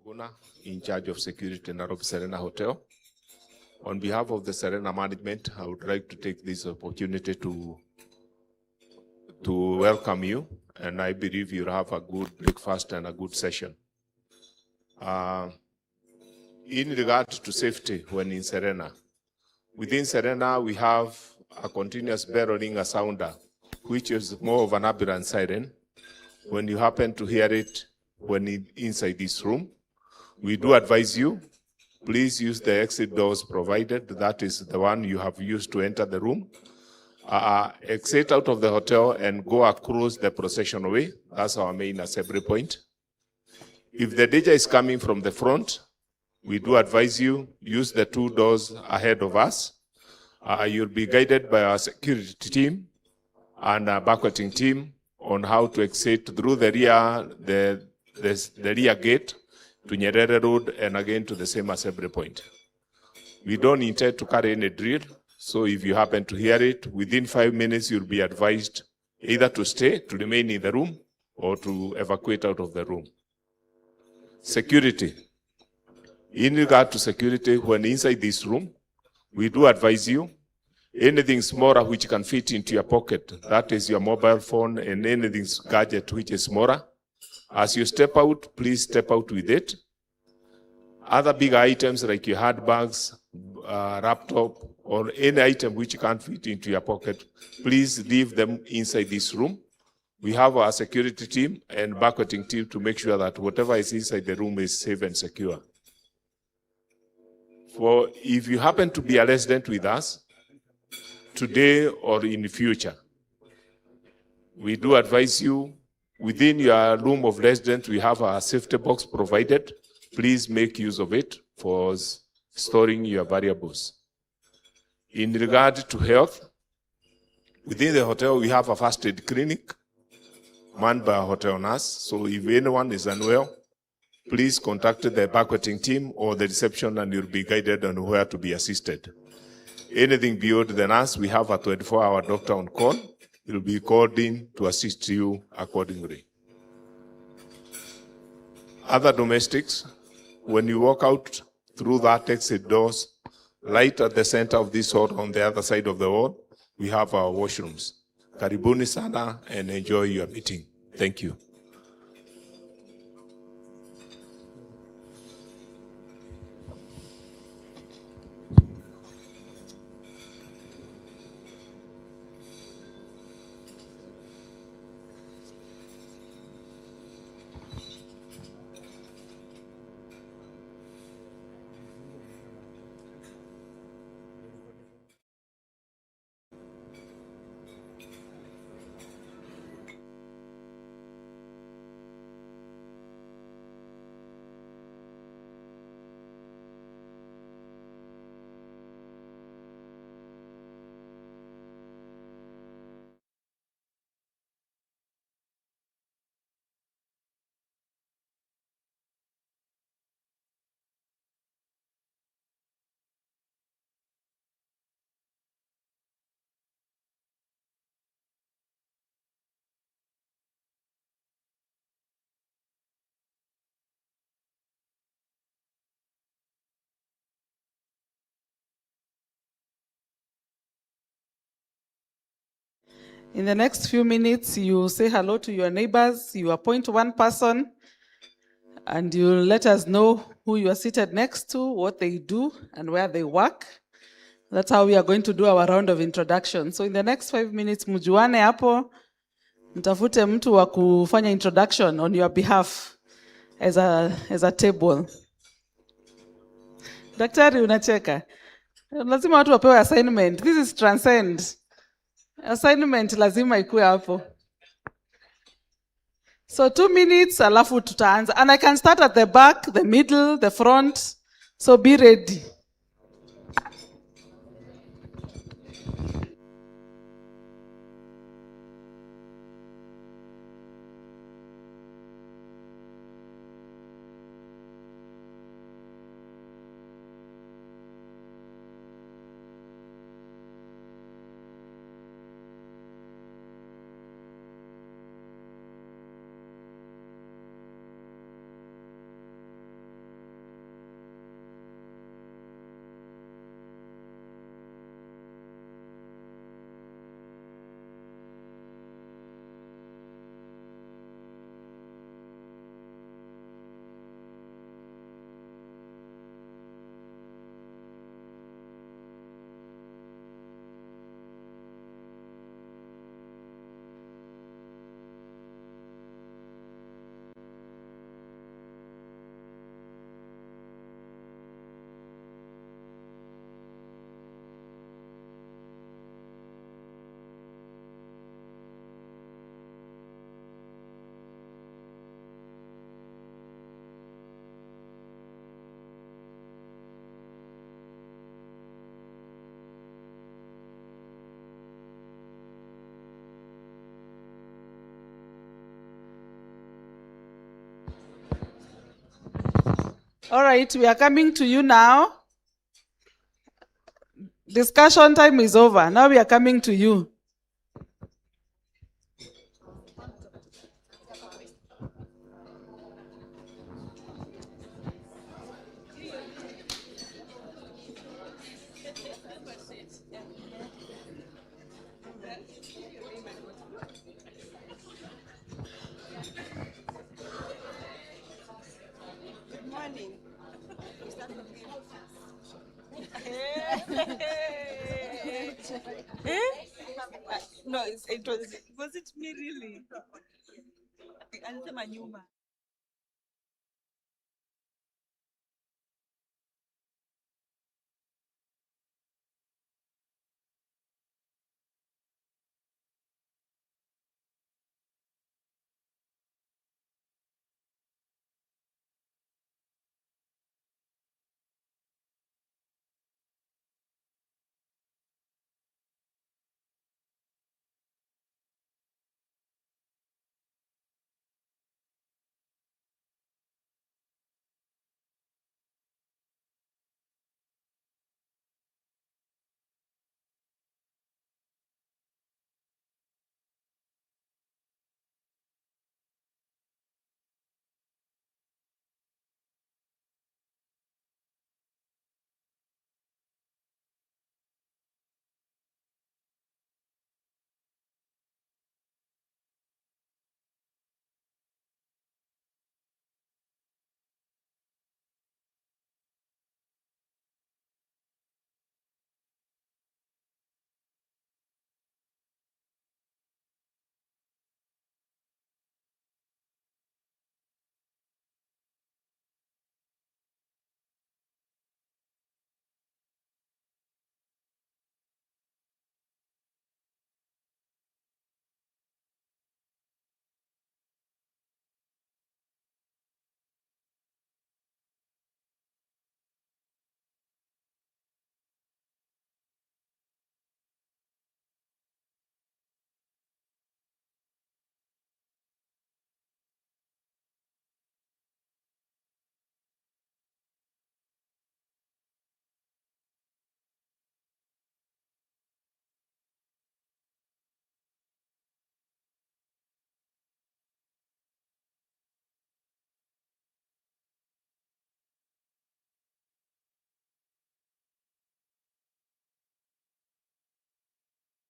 Guna, in charge of security in Nairobi Serena Hotel. On behalf of the Serena management, I would like to take this opportunity to welcome you, and I believe you'll have a good breakfast and a good session. In regard to safety when in Serena, within Serena we have a continuous bell ring, a sounder, which is more of an ambulance siren. When you happen to hear it when inside this room, we do advise you, please use the exit doors provided. That is the one you have used to enter the room. Exit out of the hotel and go across the procession way. That's our main assembly point. If the danger is coming from the front, we do advise you, use the two doors ahead of us. You'll be guided by our security team and our banqueting team on how to exit through the rear gate to Nyerere Road and again to the same assembly point. We don't intend to carry any drill, so if you happen to hear it, within 5 minutes you'll be advised either to stay, to remain in the room, or to evacuate out of the room. Security. In regard to security, when inside this room, we do advise you, anything smaller which can fit into your pocket, that is your mobile phone and anything gadget which is smaller. As you step out, please step out with it. Other big items like your handbags, laptop, or any item which can't fit into your pocket, please leave them inside this room. We have our security team and banqueting team to make sure that whatever is inside the room is safe and secure. For if you happen to be a resident with us, today or in the future, we do advise you, within your room of residence, we have a safety box provided. Please make use of it for storing your valuables. In regard to health, within the hotel, we have a first aid clinic manned by a hotel nurse. So if anyone is unwell, please contact the banqueting team or the reception and you'll be guided on where to be assisted. Anything beyond the nurse, we have a 24-hour doctor on call. He'll be called in to assist you accordingly. Other domestics, when you walk out through that exit doors, right at the center of this hall on the other side of the hall, we have our washrooms. Karibuni sana and enjoy your meeting. Thank you. In the next few minutes, you say hello to your neighbors, you appoint one person, and you let us know who you are seated next to, what they do, and where they work. That's how we are going to do our round of introduction. So in the next 5 minutes, mjuane hapo, mtafute mtu wa kufanya introduction on your behalf as a table. Daktari, unacheka. Lazima watu wapewe assignment. This is Transcend. Assignment lazima ikuwe hapo. So 2 minutes, alafu tutaanza. And I can start at the back, the middle, the front. So be ready. All right, we are coming to you now. Discussion time is over. Now we are coming to you. Good morning. No, was it me really? Alisema nyuma.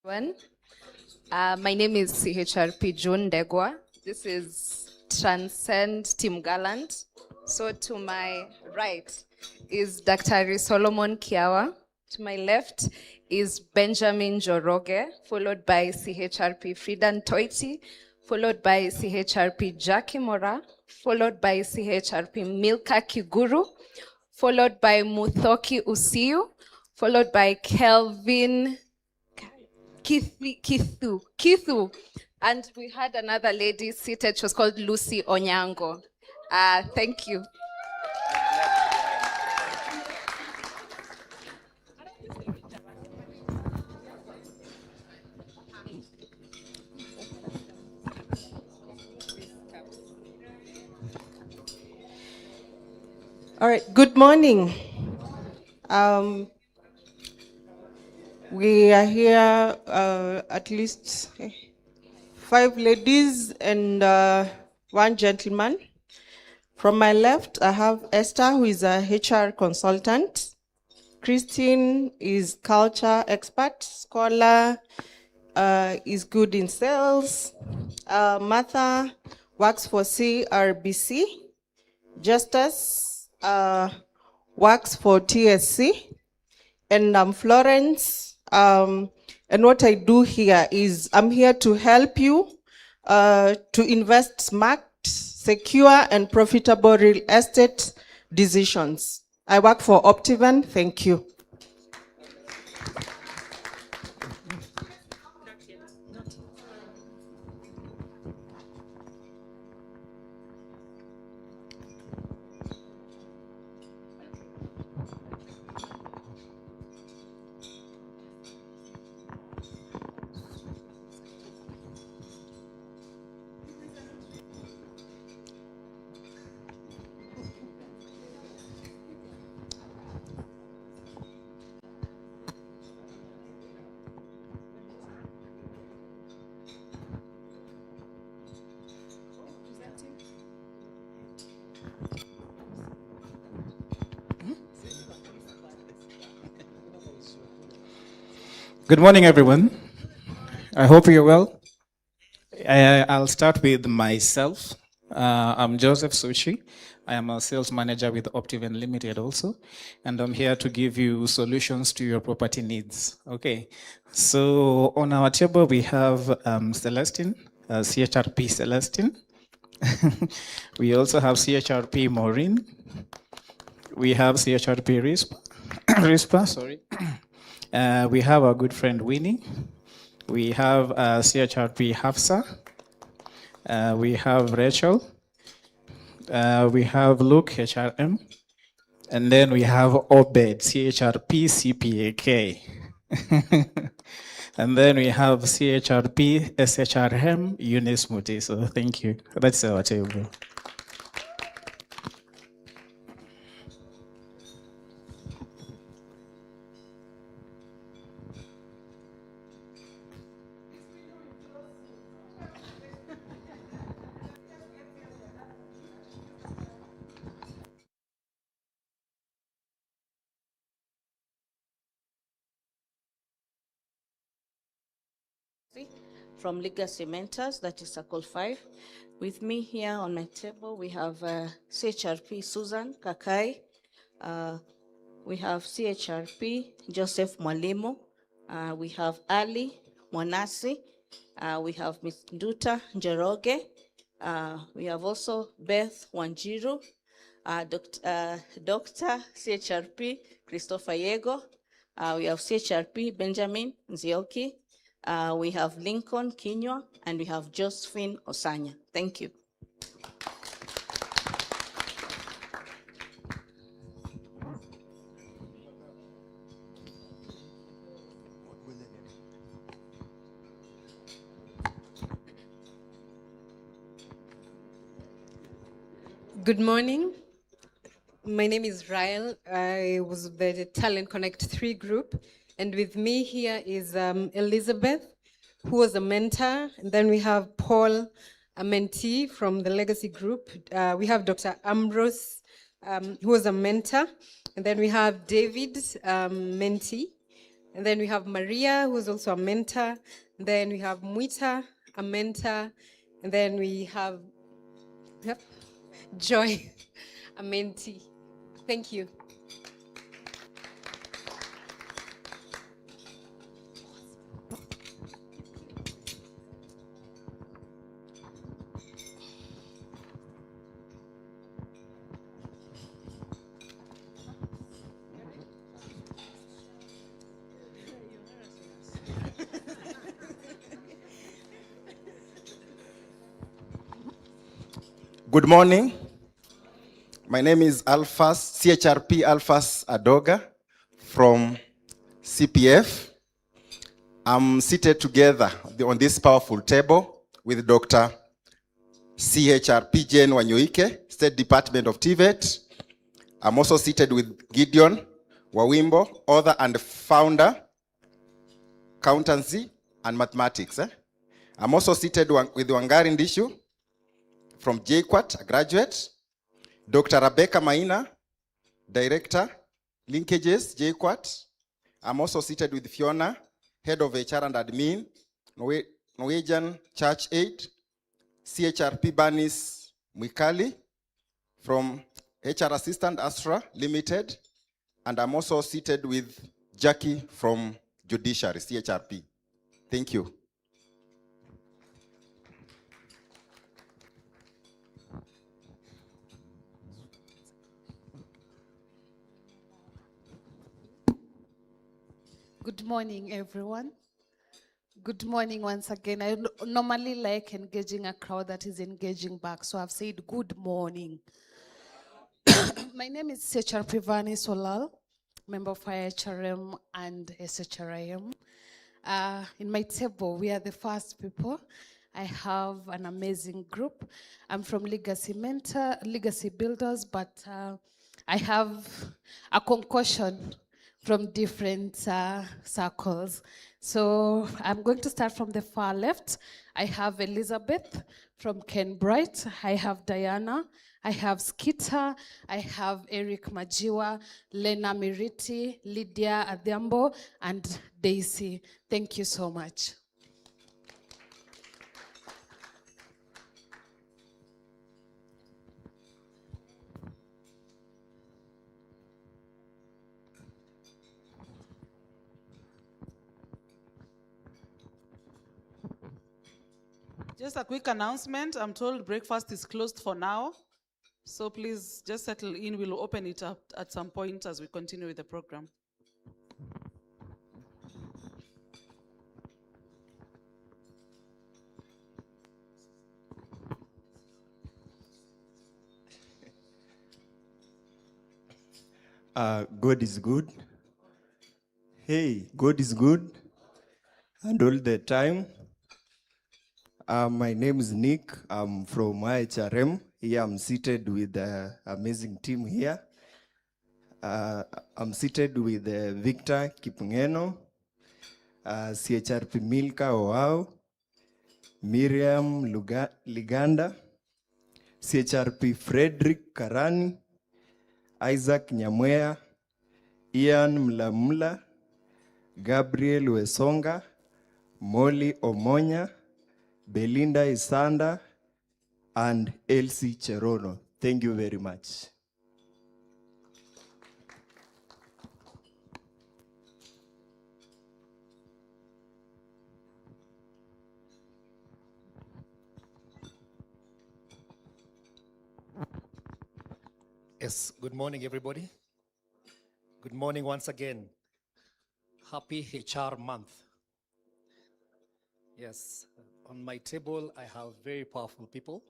Everyone. My name is CHRP June Degwa. This is Transcend Team Gallant. So to my right is Dr. Solomon Kiawa. To my left is Benjamin Joroge, followed by CHRP Friedan Toiti, followed by CHRP Jackie Mora, followed by CHRP Milka Kiguru, followed by Muthoki Usiu, followed by Kelvin Kithu. And we had another lady seated. She was called Lucy Onyango. Thank you. All right, good morning. We are here at least 5 ladies and 1 gentleman. From my left, I have Esther, who is a HR consultant. Christine is culture expert, scholar, is good in sales. Martha works for CRBC. Justus works for TSC. And I'm Florence. And what I do here is I'm here to help you to invest smart, secure, and profitable real estate decisions. I work for Optivan. Thank you. Good morning, everyone. I hope you're well. I'll start with myself. I'm Joseph Suchi. I am a sales manager with Optiven Limited also, and I'm here to give you solutions to your property needs. Okay, so on our table we have Celestine, CHRP Celestine. We also have CHRP Maureen. We have CHRP Rispa, sorry. We have our good friend Winnie. We have CHRP Hafsa. We have Rachel. We have Luke, HRM. And then we have Obed, CHRP CPAK. And then we have CHRP SHRM Eunice Muti. So thank you. That's our table. From Legacy Mentors, that is Circle 5. With me here on my table, we have CHRP Susan Kakai. We have CHRP Joseph Mwalimu. We have Ali Mwanasi. We have Ms. Nduta Njoroge. We have also Beth Wanjiru. Dr. CHRP Christopher Yego. We have CHRP Benjamin Nzioki. We have Lincoln Kinywa, and we have Josephine Osanya. Thank you. Good morning. My name is Rael. I was the Talent Connect 3 group. And with me here is Elizabeth, who was a mentor. And then we have Paul, a mentee from the Legacy group. We have Dr. Ambrose, who was a mentor. And then we have David, mentee. And then we have Maria, who is also a mentor. And then we have Muita, a mentor. And then we have Joy, a mentee. Thank you. Good morning. My name is Alphas, CHRP Alphas Adoga from CPF. I'm seated together on this powerful table with Dr. CHRP Jane Wanyoike, State Department of TVET. I'm also seated with Gideon Wawimbo, author and founder, accountancy and mathematics. I'm also seated with Wangari Ndishu from JQuat, a graduate. Dr. Rebecca Maina, Director, Linkages, JQuat. I'm also seated with Fiona, Head of HR and Admin, Norwegian Church Aid, CHRP Banis Mwikali, from HR Assistant Astra Limited. And I'm also seated with Jackie from Judiciary, CHRP. Thank you. Good morning, everyone. Good morning once again. I normally like engaging a crowd that is engaging back, so I've said good morning. My name is CHRP Vani Solal, member of IHRM and SHRIM. In my table, we are the first people. I have an amazing group. I'm from Legacy Builders, but I have a concoction from different circles. So I'm going to start from the far left. I have Elizabeth from Ken Bright. I have Diana. I have Skita, I have Eric Majiwa, Lena Miriti, Lydia Adhiambo, and Daisy. Thank you so much. Just a quick announcement. I'm told breakfast is closed for now. So please just settle in. We'll open it up at some point as we continue with the program. God is good. Hey, God is good. And all the time. My name is Nick. I'm from IHRM. Here I'm seated with the amazing team here. I'm seated with Victor Kipngeno, CHRP Milka Oao, Miriam Liganda, CHRP Frederick Karani, Isaac Nyamwea, Ian Mlamula, Gabriel Wesonga, Molly Omonya, Belinda Isanda, and Elsie Cherono. Thank you very much. Yes, good morning, everybody. Good morning once again. Happy HR month. Yes, on my table, I have very powerful people.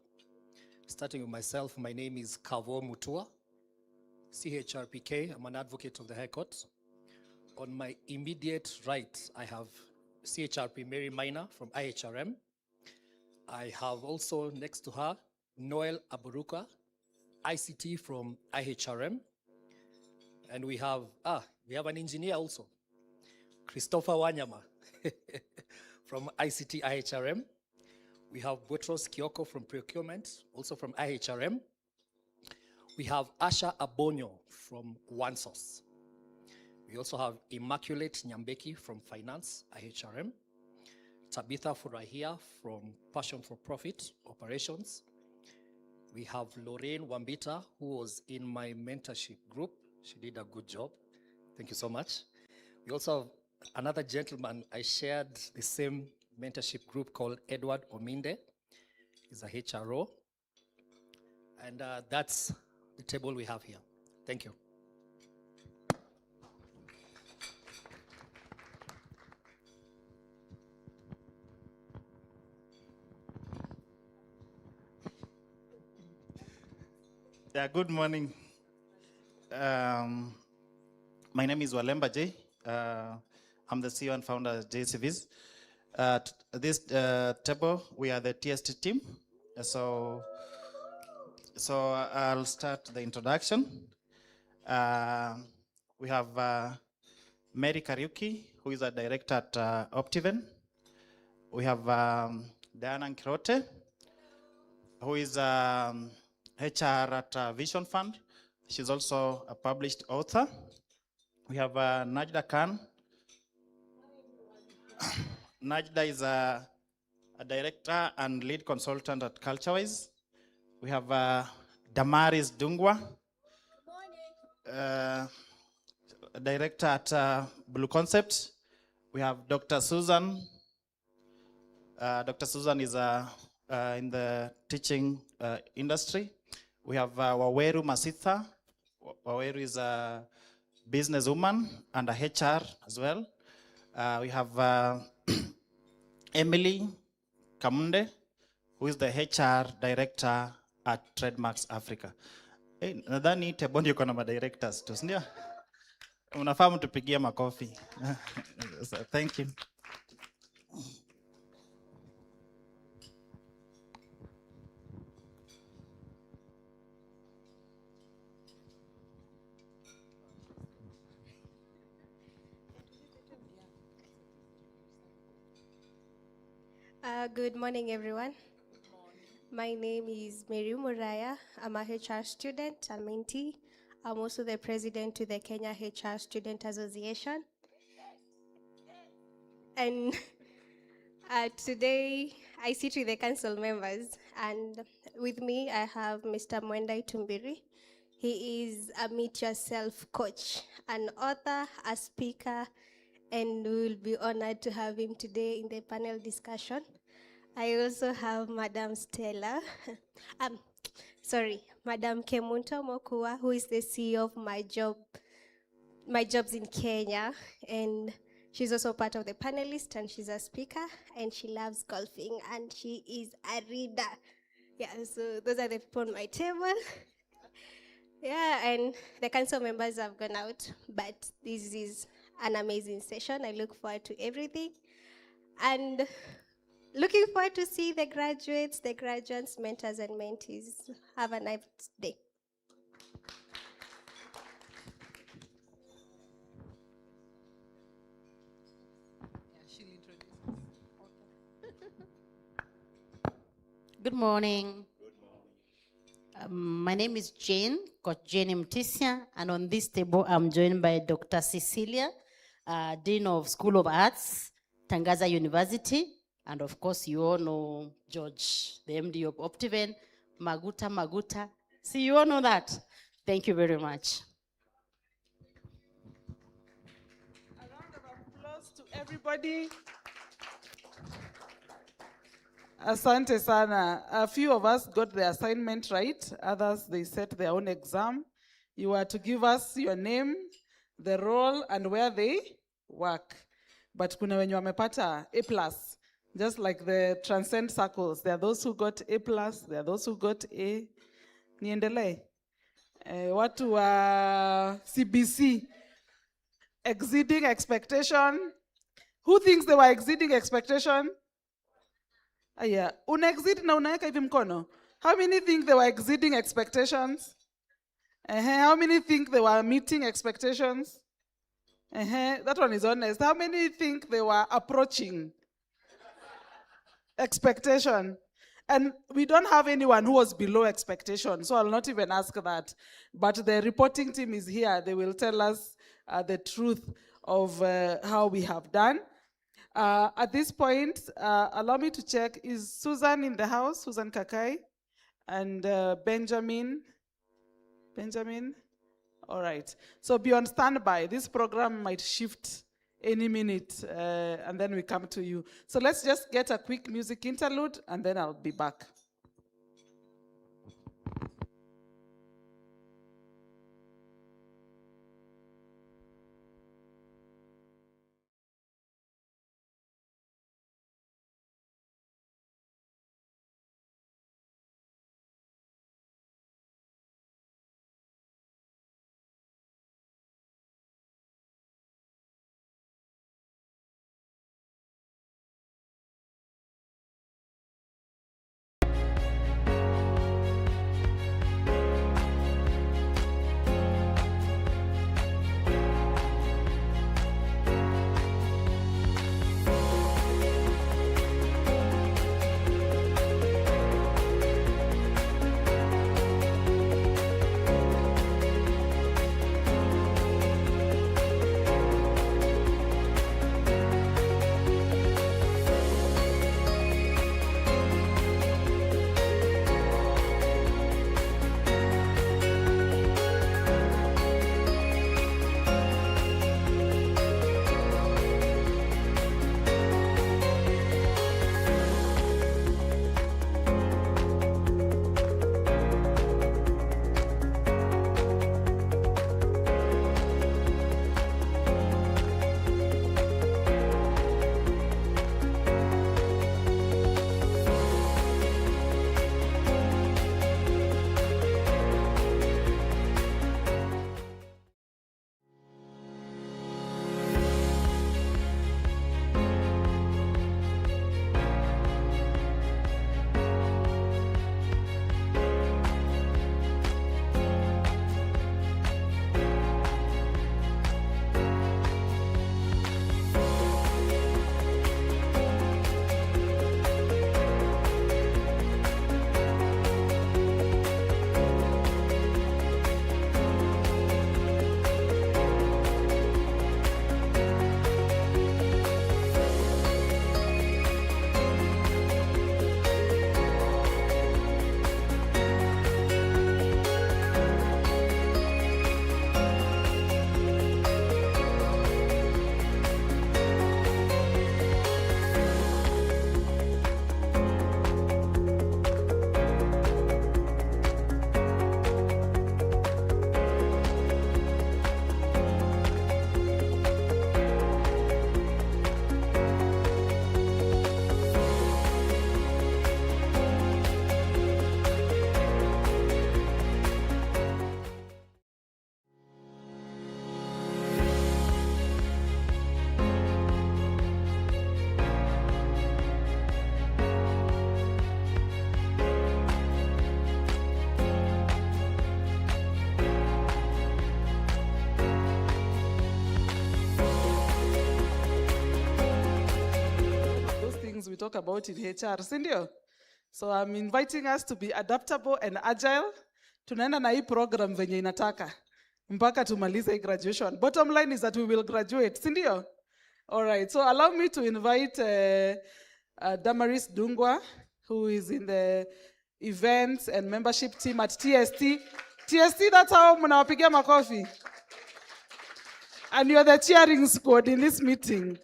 Starting with myself, my name is Kavo Mutua, CHRPK. I'm an advocate of the High Court. On my immediate right, I have CHRP Mary Minor from IHRM. I have also next to her, Noel Aburuka, ICT from IHRM. And we have an engineer also, Christopher Wanyama from ICT IHRM. We have Butros Kioko from procurement, also from IHRM. We have Asha Abonyo from OneSource. We also have Immaculate Nyambeki from finance, IHRM. Tabitha Furahia from Passion for Profit Operations. We have Lorraine Wambita, who was in my mentorship group. She did a good job. Thank you so much. We also have another gentleman. I shared the same mentorship group called Edward Ominde. He's a HRO. And that's the table we have here. Thank you. Yeah, good morning. My name is Walemba J. I'm the CEO and founder of JCVs. At this table, we are the TST team. So I'll start the introduction. We have Mary Kariuki, who is a director at Optiven. We have Diana Nkirote, who is HR at Vision Fund. She's also a published author. We have Najda Khan. Najda is a director and lead consultant at CultureWise. We have Damaris Dungwa, a director at Blue Concept. We have Dr. Susan. Dr. Susan is in the teaching industry. We have Waweru Masitha. Waweru is a businesswoman and a HR as well. We have Emily Kamunde, who is the HR director at Trademarks Africa. Hey, nadhani Tebondi yuko na madirectors tu, sindio? Unafahamu tupigie makofi. So, thank you. Good morning, everyone. My name is Mary Muraya. I'm a HR student and mentee. I'm also the president to the Kenya HR Student Association. And today I sit with the council members, and with me I have Mr. Mwendai Tumbiri. He is a Meet Yourself coach, an author, a speaker, and we will be honored to have him today in the panel discussion. I also have Madam Stella, Madam Kemunto Mokua, who is the CEO of My Jobs in Kenya, and she's also part of the panelists, and she's a speaker, and she loves golfing, and she is a reader. Yeah, so those are the people on my table. Yeah, and the council members have gone out, but this is an amazing session. I look forward to everything. And looking forward to see the graduates, mentors, and mentees. Have a nice day. Good morning. My name is Jane, Coach Jane Mtisia, and on this table I'm joined by Dr. Cecilia, Dean of School of Arts, Tangaza University, and of course you all know George, the MD of Optiven, Maguta. See, you all know that. Thank you very much. A round of applause to everybody. Asante sana. A few of us got the assignment right. Others, they set their own exam. You are to give us your name, the role, and where they work. But kuna wenye wamepata A+, just like the Transcend circles. There are those who got A+, there are those who got A. Niendelee. Watu wa CBC, exceeding expectation. Who thinks they were exceeding expectation? Aya, una-exceed na unaweka hivi mkono. How many think they were exceeding expectations? How many think they were meeting expectations? That one is honest. How many think they were approaching expectation? And we don't have anyone who was below expectation, so I'll not even ask that. But the reporting team is here. They will tell us the truth of how we have done. At this point, allow me to check, is Susan in the house? Susan Kakai? And Benjamin? All right. So be on standby. This program might shift any minute, and then we come to you. So let's just get a quick music interlude, and then I'll be back. we talk about in HR, sindio? So I'm inviting us to be adaptable and agile. Tunaenda na hii program venye inataka mpaka tumalize hii graduation. Bottom line is that we will graduate, sindio? All right, so allow me to invite Damaris Dungwa, who is in the events and membership team at TST. TST, that's how mnawapigia makofi. And you're the cheering squad in this meeting.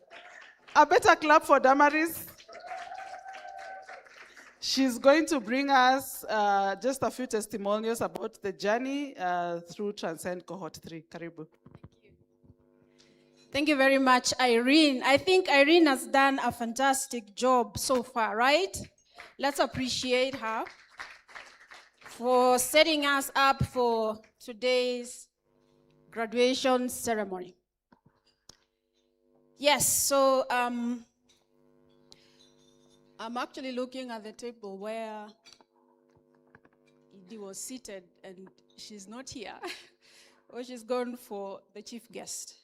A better clap for Damaris. She's going to bring us just a few testimonials about the journey through Transcend Cohort 3. Karibu. Thank you very much, Irene. I think Irene has done a fantastic job so far, right? Let's appreciate her for setting us up for today's graduation ceremony. Yes, so I'm actually looking at the table where Edie was seated and she's not here. Or she's gone for the chief guest.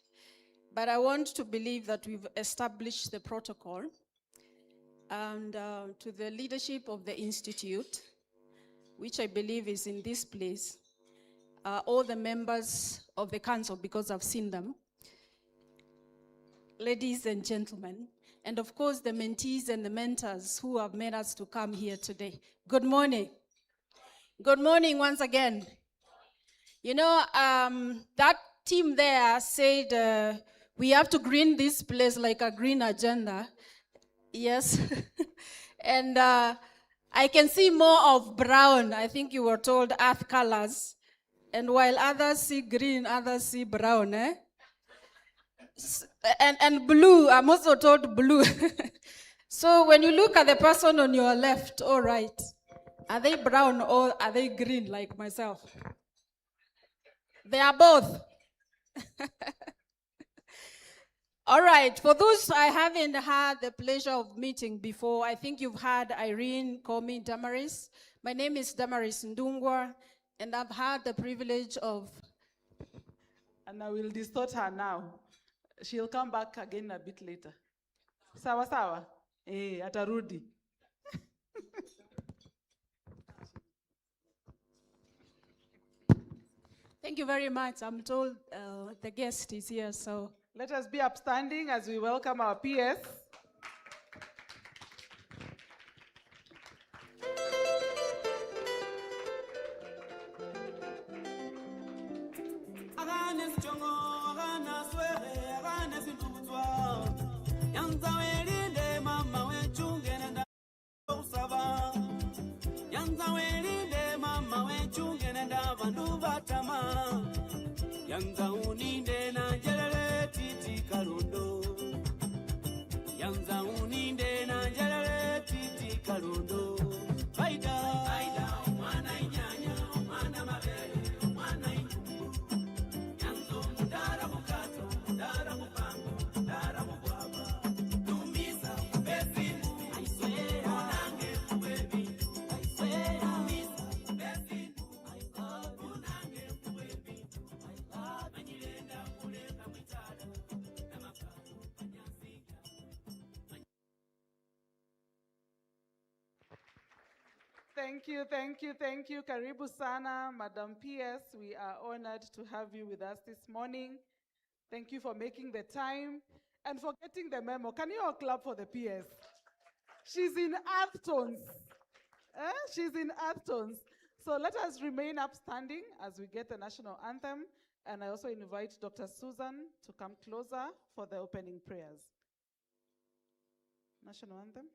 But I want to believe that we've established the protocol. And to the leadership of the Institute, which I believe is in this place, all the members of the council, because I've seen them, ladies and gentlemen, and of course the mentees and the mentors who have made us to come here today. Good morning. Good morning once again. You know, that team there said we have to green this place like a green agenda. Yes. And I can see more of brown. I think you were told earth colors. And while others see green, others see brown, eh? And blue, I'm also told blue. So when you look at the person on your left or right, are they brown or are they green like myself? They are both. All right, for those I haven't had the pleasure of meeting before, I think you've heard Irene call me Damaris. My name is Damaris Ndungwa, and I've had the privilege of... And I will distort her now. She'll come back again a bit later. Sawa sawa? Atarudi. Thank you very much. I'm told the guest is here, so... Let us be upstanding as we welcome our PS. Thank you. Karibu sana, Madam PS. We are honored to have you with us this morning. Thank you for making the time and for getting the memo. Can you all clap for the PS? She's in earth tones. She's in earth tones. So let us remain upstanding as we get the national anthem. And I also invite Dr. Susan to come closer for the opening prayers. National anthem.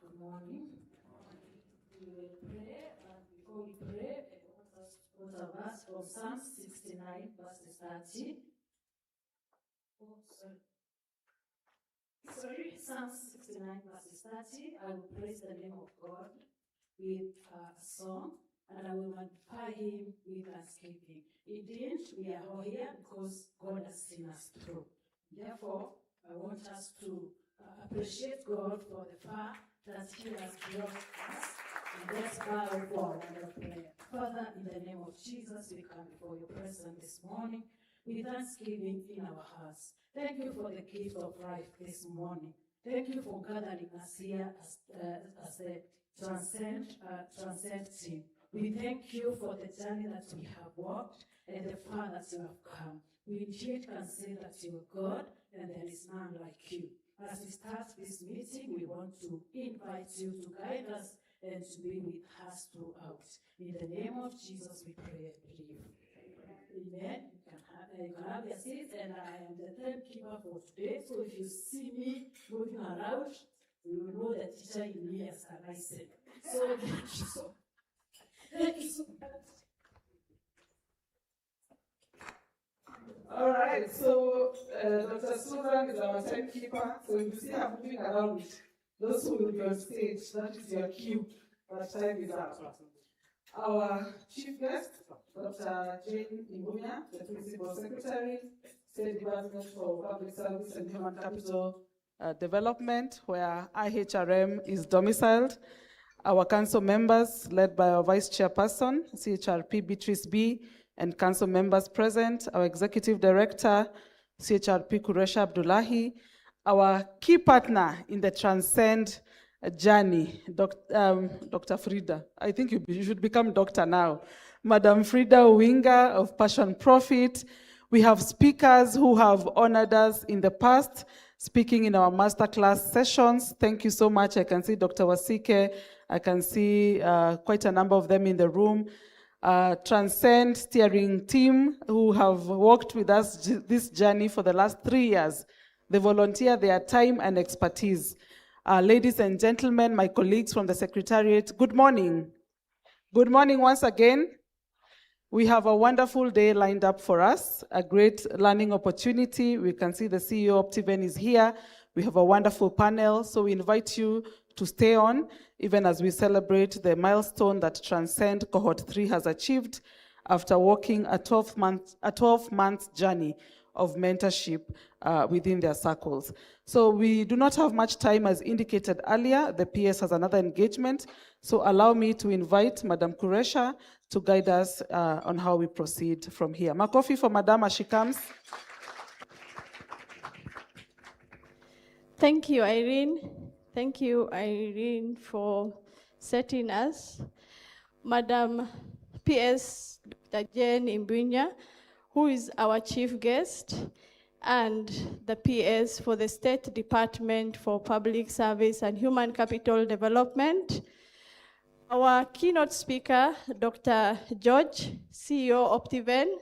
Good morning. We will pray, and before we pray, I want us to quote a verse from Psalm 69, verses 30. Oh, sorry, Psalm 69, verses 30. I will praise the name of God with a song, and I will magnify him with thanksgiving. Indeed, we are all here because God has seen us through. Therefore, I want us to appreciate God for the far that he has brought us. And let's bow for a word of prayer. Father, in the name of Jesus, we come before your presence this morning with thanksgiving in our hearts. Thank you for the gift of life this morning. Thank you for gathering us here as the Transcend team. We thank you for the journey that we have walked and the far that you have come. We indeed can say that you are God and there is none like you. As we start this meeting, we want to invite you to guide us and to be with us throughout. In the name of Jesus, we pray and believe. Amen. You can have your seats, and I am the timekeeper for today. So if you see me moving around, you will know the teacher in me has arisen. So thank you so much. Thank you so much. All right, so Dr. Susan is our timekeeper. So if you see her moving around, those who will be on stage, that is your cue. That time is up. Our chief guest, Dr. Jane Imbunya, the Principal Secretary, State Department for Public Service and Human Capital Development, where IHRM is domiciled. Our council members, led by our Vice Chairperson, CHRP Beatrice B, and council members present, our Executive Director, CHRP Kuresha Abdullahi, our key partner in the Transcend journey, Dr. Frida. I think you should become doctor now. Madam Frida Owinga of Passion Profit. We have speakers who have honored us in the past, speaking in our masterclass sessions. Thank you so much. I can see Dr. Wasike. I can see quite a number of them in the room. Transcend steering team who have worked with us this journey for the last 3 years. They volunteer their time and expertise. Ladies and gentlemen, my colleagues from the Secretariat, good morning. Good morning once again. We have a wonderful day lined up for us, a great learning opportunity. We can see the CEO Optiven is here. We have a wonderful panel, so we invite you to stay on, even as we celebrate the milestone that Transcend Cohort 3 has achieved after walking a 12-month journey of mentorship within their circles. So we do not have much time as indicated earlier. The PS has another engagement. So allow me to invite Madam Kuresha to guide us on how we proceed from here. Makofi for Madam as she comes. Thank you, Irene. Thank you, Irene, for setting us. Madam PS Dr. Jane Imbunya, who is our chief guest, and the PS for the State Department for Public Service and Human Capital Development. Our keynote speaker, Dr. George, CEO Optiven.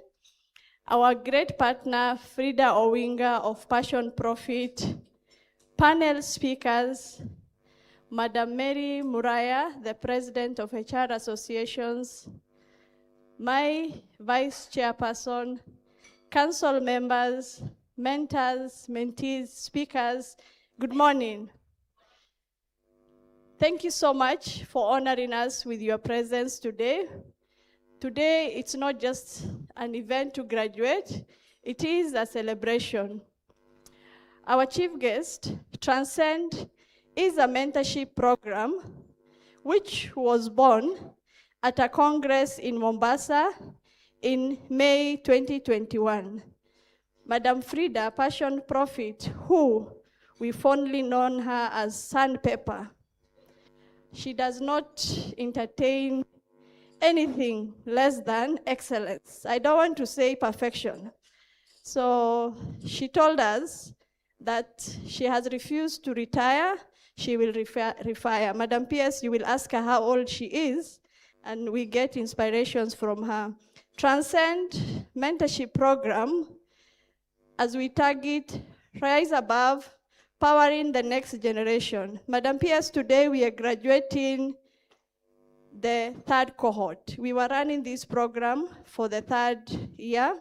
Our great partner, Frida Owinga of Passion Profit. Panel speakers, Madam Mary Muraya, the President of HR Associations, my Vice Chairperson, council members, mentors, mentees, speakers, good morning. Thank you so much for honoring us with your presence today. Today, it's not just an event to graduate, it is a celebration. Our chief guest, Transcend, is a mentorship program which was born at a congress in Mombasa in May 2021. Madam Frida, Passion Profit, who we fondly known her as Sandpaper, she does not entertain anything less than excellence. I don't want to say perfection. So she told us that she has refused to retire. She will retire. Madam PS, you will ask her how old she is, and we get inspirations from her. Transcend mentorship program, as we target Rise Above powering the next generation. Madam PS, today we are graduating the third cohort. We were running this program for the third year.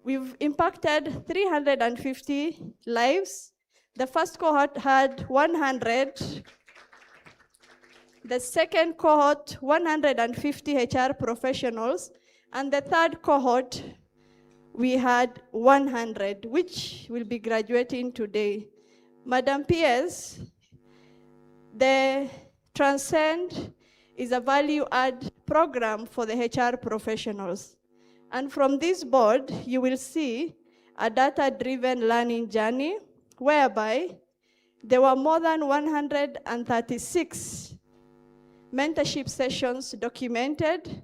We've impacted 350 lives. The first cohort had 100. The second cohort, 150 HR professionals. And the third cohort, we had 100, which will be graduating today. Madam PS, the Transcend is a value-add program for the HR professionals. And from this board, you will see a data-driven learning journey whereby there were more than 136 mentorship sessions documented,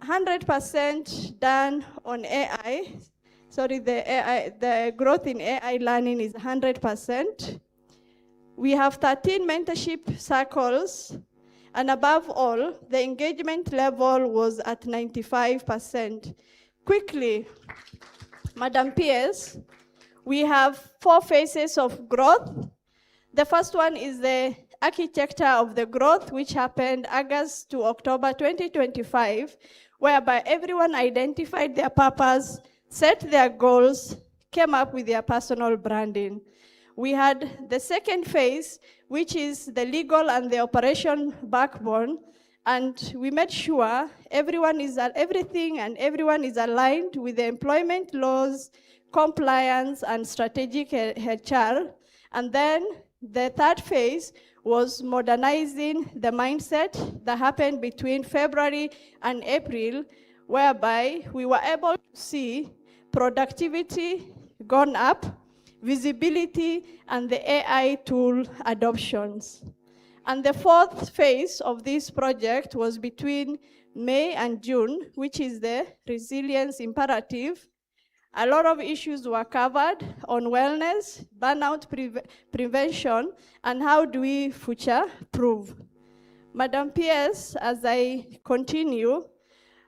100% done on AI. Sorry, the growth in AI learning is 100%. We have 13 mentorship circles, and above all, the engagement level was at 95%. Quickly, Madam PS, we have 4 phases of growth. The first one is the architecture of the growth, which happened August to October 2025, whereby everyone identified their purpose, set their goals, came up with their personal branding. We had the second phase, which is the legal and the operation backbone, and we made sure everyone is aligned with the employment laws, compliance, and strategic HR. And then the third phase was modernizing the mindset that happened between February and April, whereby we were able to see productivity gone up, visibility, and the AI tool adoptions. And the fourth phase of this project was between May and June, which is the resilience imperative. A lot of issues were covered on wellness, burnout prevention, and how do we future-proof. Madam PS, as I continue,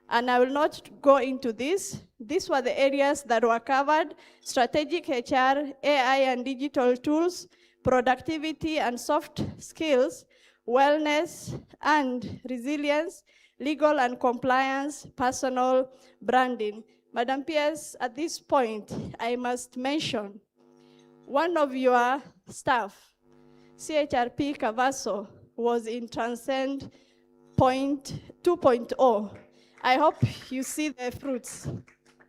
and I will not go into this, these were the areas that were covered: strategic HR, AI and digital tools, productivity and soft skills, wellness and resilience, legal and compliance, personal branding. Madam PS, at this point, I must mention one of your staff, CHRP Cavasso, was in Transcend 2.0. I hope you see the fruits.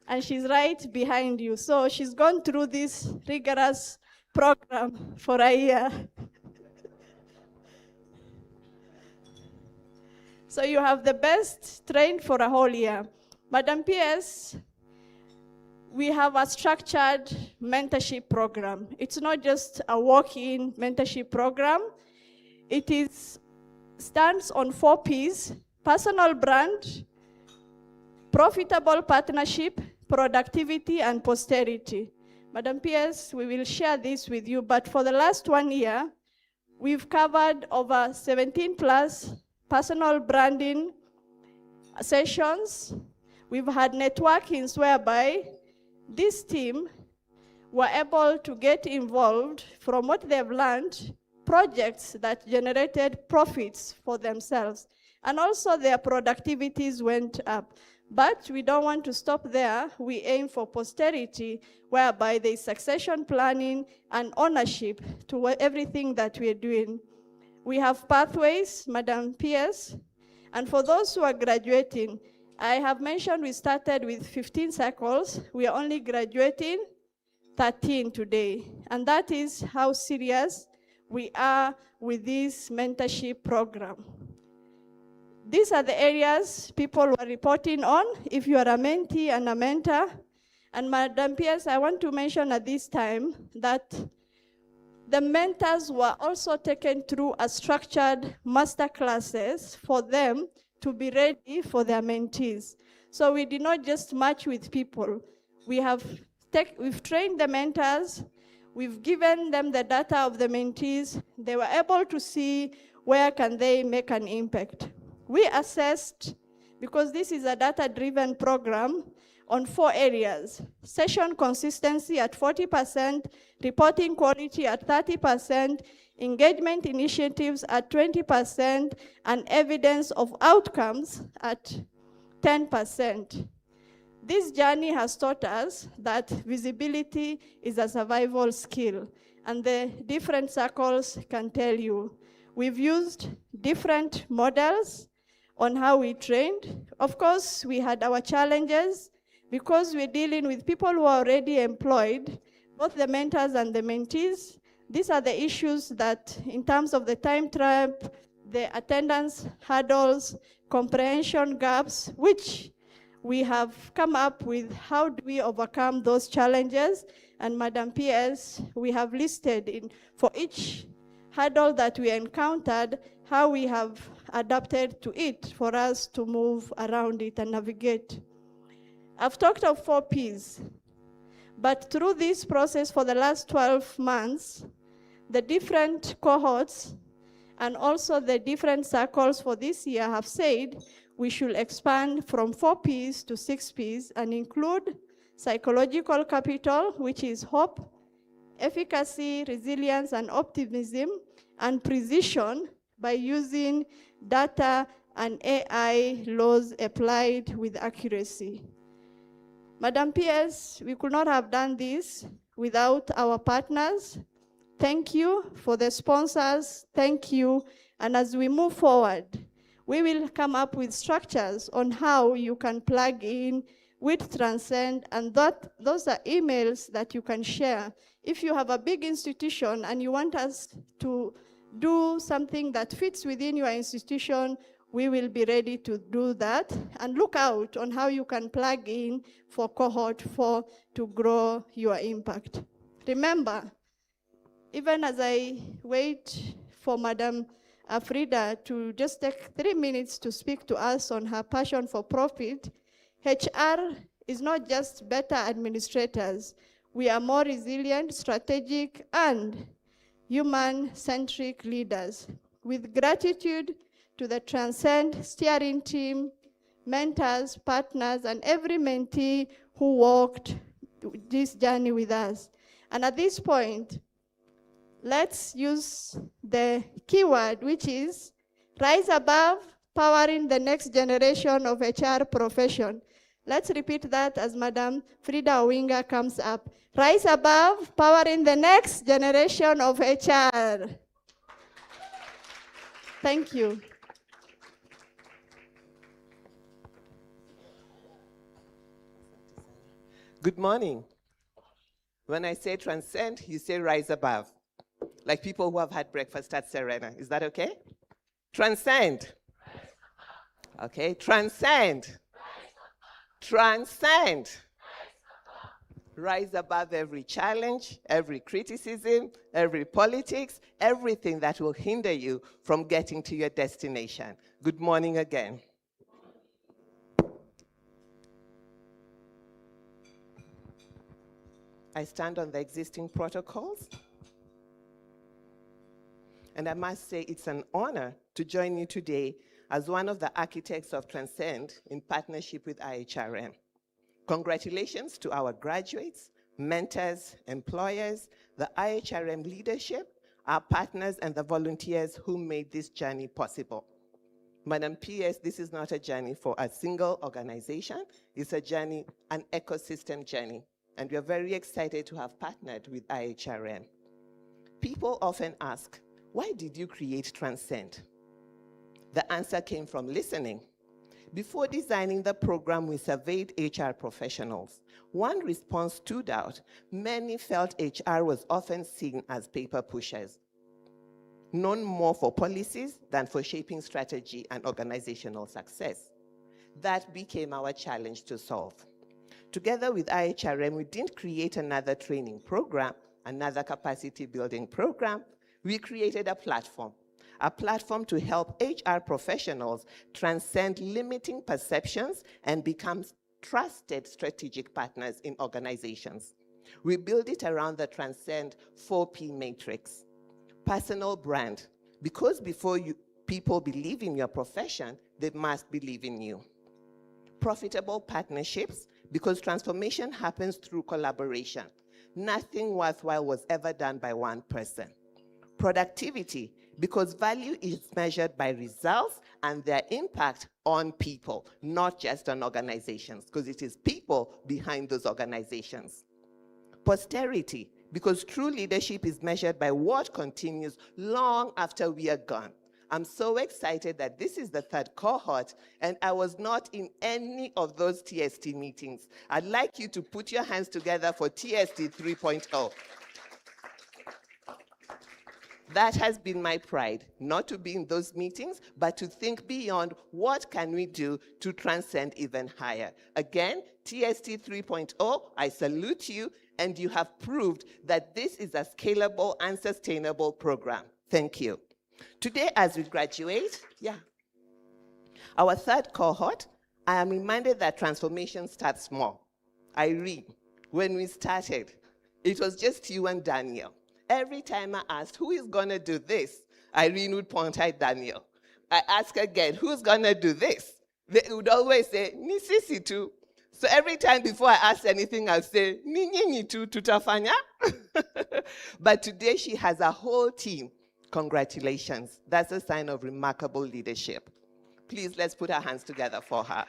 And she's right behind you. So she's gone through this rigorous program for a year. So you have the best trained for a whole year. Madam PS, we have a structured mentorship program. It's not just a walk-in mentorship program. It stands on 4 P's: personal brand, profitable partnership, productivity, and posterity. Madam PS, we will share this with you, but for the last 1 year, we've covered over 17 plus personal branding sessions. We've had networkings whereby this team were able to get involved from what they've learned, projects that generated profits for themselves. And also their productivities went up. But we don't want to stop there. We aim for posterity, whereby there is succession planning and ownership to everything that we're doing. We have pathways, Madam PS, and for those who are graduating, I have mentioned we started with 15 circles. We are only graduating 13 today, and that is how serious we are with this mentorship program. These are the areas people were reporting on, if you are a mentee and a mentor. And Madam PS, I want to mention at this time that the mentors were also taken through a structured master classes for them to be ready for their mentees. So we did not just match with people. We've trained the mentors, we've given them the data of the mentees. They were able to see where can they make an impact. We assessed, because this is a data-driven program, on 4 areas: session consistency at 40%, reporting quality at 30%, engagement initiatives at 20%, and evidence of outcomes at 10%. This journey has taught us that visibility is a survival skill, and the different circles can tell you. We've used different models on how we trained. Of course, we had our challenges because we're dealing with people who are already employed, both the mentors and the mentees. These are the issues that, in terms of the time trap, the attendance hurdles, comprehension gaps, which we have come up with how do we overcome those challenges. And Madam PS, we have listed for each hurdle that we encountered, how we have adapted to it for us to move around it and navigate. I've talked of 4 Ps, but through this process for the last 12 months, the different cohorts and also the different circles for this year have said we should expand from 4 Ps to 6 Ps and include psychological capital, which is hope, efficacy, resilience, and optimism, and precision by using data and AI laws applied with accuracy. Madam PS, we could not have done this without our partners. Thank you for the sponsors. Thank you. And as we move forward, we will come up with structures on how you can plug in with Transcend, and those are emails that you can share. If you have a big institution and you want us to do something that fits within your institution, we will be ready to do that. And look out on how you can plug in for cohort 4 to grow your impact. Remember, even as I wait for Madam Frida to just take 3 minutes to speak to us on her passion for profit, HR is not just better administrators. We are more resilient, strategic, and human-centric leaders. With gratitude to the Transcend steering team, mentors, partners, and every mentee who walked this journey with us. And at this point, let's use the keyword, which is rise above, powering the next generation of HR profession. Let's repeat that as Madam Frida Owinga comes up. Rise above, powering the next generation of HR. Thank you. Good morning. When I say transcend, you say rise above. Like people who have had breakfast at Serena. Is that okay? Transcend. Okay, transcend. Transcend. Rise above every challenge, every criticism, every politics, everything that will hinder you from getting to your destination. Good morning again. I stand on the existing protocols. And I must say it's an honor to join you today as one of the architects of Transcend in partnership with IHRM. Congratulations to our graduates, mentors, employers, the IHRM leadership, our partners, and the volunteers who made this journey possible. Madam PS, this is not a journey for a single organization. It's a journey, an ecosystem journey. And we're very excited to have partnered with IHRM. People often ask, why did you create Transcend? The answer came from listening. Before designing the program, we surveyed HR professionals. One response stood out. Many felt HR was often seen as paper pushers, known more for policies than for shaping strategy and organizational success. That became our challenge to solve. Together with IHRM, we didn't create another training program, another capacity building program. We created a platform to help HR professionals transcend limiting perceptions and become trusted strategic partners in organizations. We build it around the Transcend 4P matrix. Personal brand, because before people believe in your profession, they must believe in you. Profitable partnerships, because transformation happens through collaboration. Nothing worthwhile was ever done by one person. Productivity, because value is measured by results and their impact on people, not just on organizations, because it is people behind those organizations. Posterity, because true leadership is measured by what continues long after we are gone. I'm so excited that this is the third cohort, and I was not in any of those TST meetings. I'd like you to put your hands together for TST 3.0. That has been my pride, not to be in those meetings, but to think beyond what can we do to transcend even higher. Again, TST 3.0, I salute you, and you have proved that this is a scalable and sustainable program. Thank you. Today, as we graduate, our third cohort, I am reminded that transformation starts small. Irene, when we started, it was just you and Daniel. Every time I asked, who is going to do this? Irene would point at Daniel. I ask again, who's going to do this? They would always say, ni sisi tu. So every time before I ask anything, I'll say, ni nyinyi tu tutafanya. But today she has a whole team. Congratulations. That's a sign of remarkable leadership. Please, let's put our hands together for her.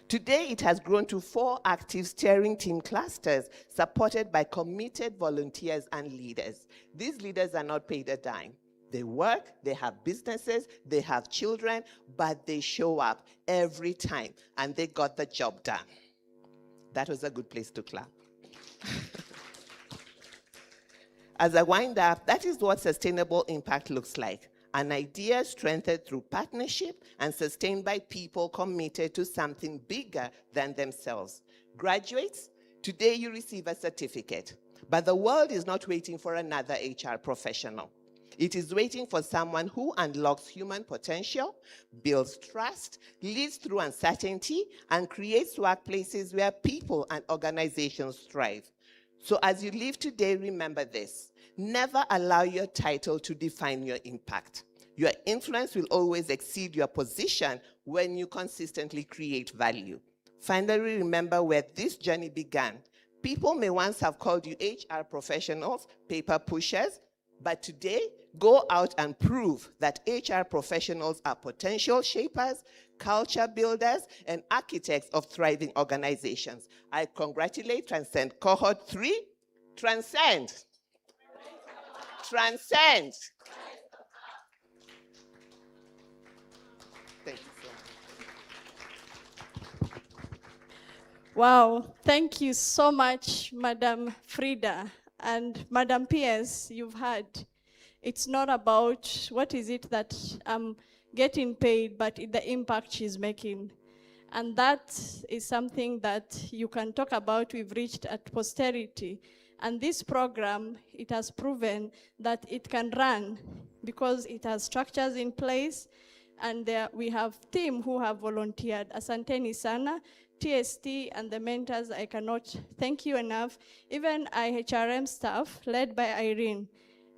Today, it has grown to 4 active steering team clusters supported by committed volunteers and leaders. These leaders are not paid a dime. They work, they have businesses, they have children, but they show up every time, and they got the job done. That was a good place to clap. As I wind up, that is what sustainable impact looks like. An idea strengthened through partnership and sustained by people committed to something bigger than themselves. Graduates, today you receive a certificate, but the world is not waiting for another HR professional. It is waiting for someone who unlocks human potential, builds trust, leads through uncertainty, and creates workplaces where people and organizations thrive. So as you leave today, remember this. Never allow your title to define your impact. Your influence will always exceed your position when you consistently create value. Finally, remember where this journey began. People may once have called you HR professionals, paper pushers, but today, go out and prove that HR professionals are potential shapers, culture builders, and architects of thriving organizations. I congratulate Transcend Cohort 3. Transcend. Transcend. Thank you so much. Wow, thank you so much, Madam Frida. And Madam PS, you've heard, it's not about what is it that I'm getting paid, but the impact she's making. And that is something that you can talk about. We've reached at posterity. And this program, it has proven that it can run because it has structures in place. And there we have team who have volunteered. Asanteni sana, TST and the mentors, I cannot thank you enough. Even IHRM staff, led by Irene.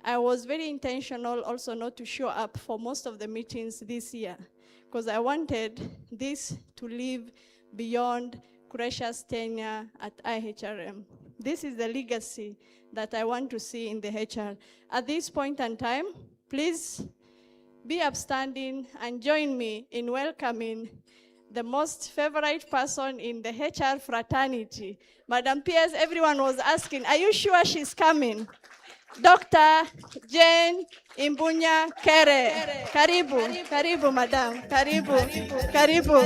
I was very intentional also not to show up for most of the meetings this year, because I wanted this to live beyond Kuresha's tenure at IHRM. This is the legacy that I want to see in the HR. At this point in time, please be upstanding and join me in welcoming the most favorite person in the HR fraternity. Madam Piers, everyone was asking, are you sure she's coming? Dr. Jane Imbunya Kere. Karibu, karibu, madam. Karibu, karibu.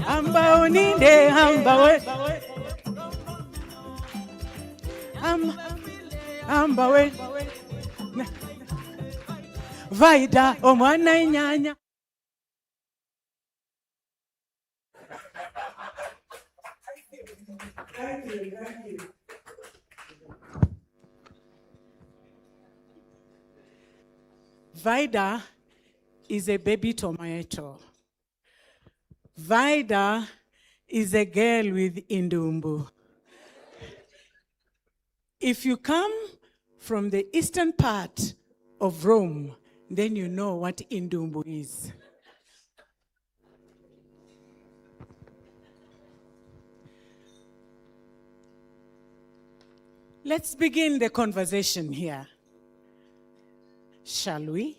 Amba oninde amba we amba we Vaida omwana inyanya. Thank you. Vida is a baby tomato. Vida is a girl with indumbu. If you come from the eastern part of Rome, then you know what indumbu is. Let's begin the conversation here. Shall we?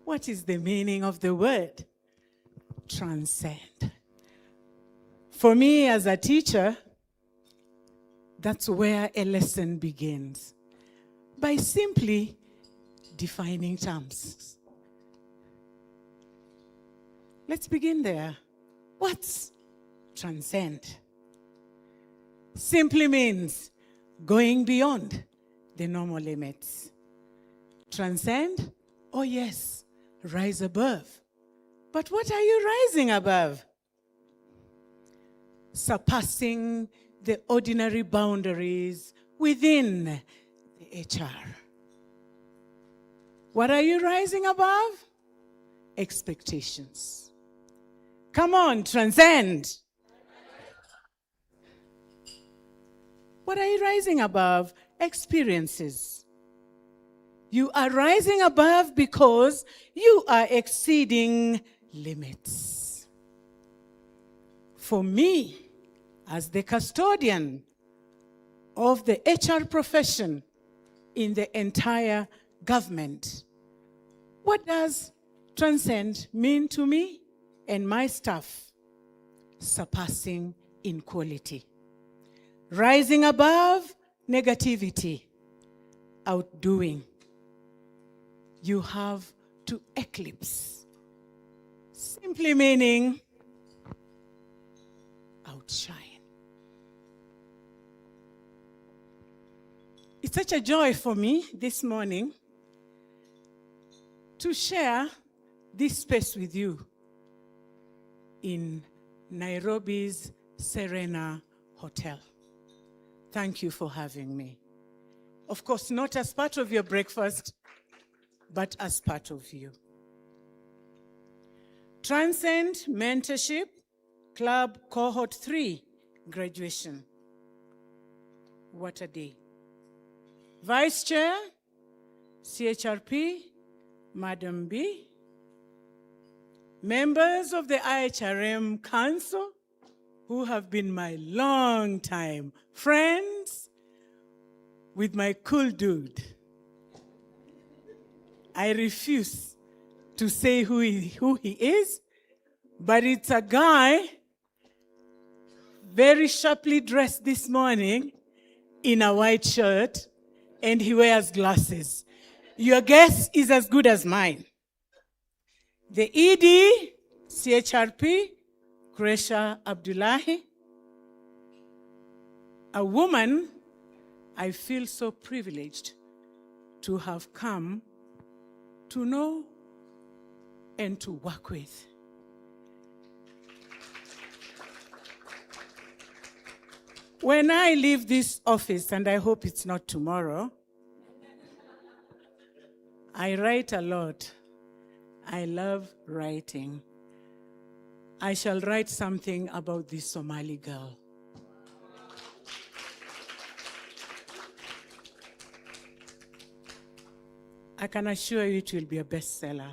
What is the meaning of the word transcend? For me as a teacher, that's where a lesson begins, by simply defining terms. Let's begin there. What's transcend? Simply means going beyond the normal limits. Transcend? Oh yes, rise above. But what are you rising above? Surpassing the ordinary boundaries within the HR. What are you rising above? Expectations. Come on, transcend. What are you rising above? Experiences. You are rising above because you are exceeding limits. For me, as the custodian of the HR profession in the entire government, what does transcend mean to me and my staff? Surpassing in quality. Rising above negativity, outdoing. You have to eclipse. Simply meaning outshine. It's such a joy for me this morning to share this space with you in Nairobi's Serena Hotel. Thank you for having me. Of course, not as part of your breakfast, but as part of you. Transcend Mentorship Club Cohort 3 graduation. What a day. Vice Chair, CHRP, Madam B, members of the IHRM Council, who have been my long-time friends, with my cool dude. I refuse to say who he is, but it's a guy very sharply dressed this morning in a white shirt, and he wears glasses. Your guess is as good as mine. The ED, CHRP, Kresha Abdullahi, a woman I feel so privileged to have come to know and to work with. When I leave this office, and I hope it's not tomorrow, I write a lot. I love writing. I shall write something about this Somali girl. I can assure you it will be a bestseller.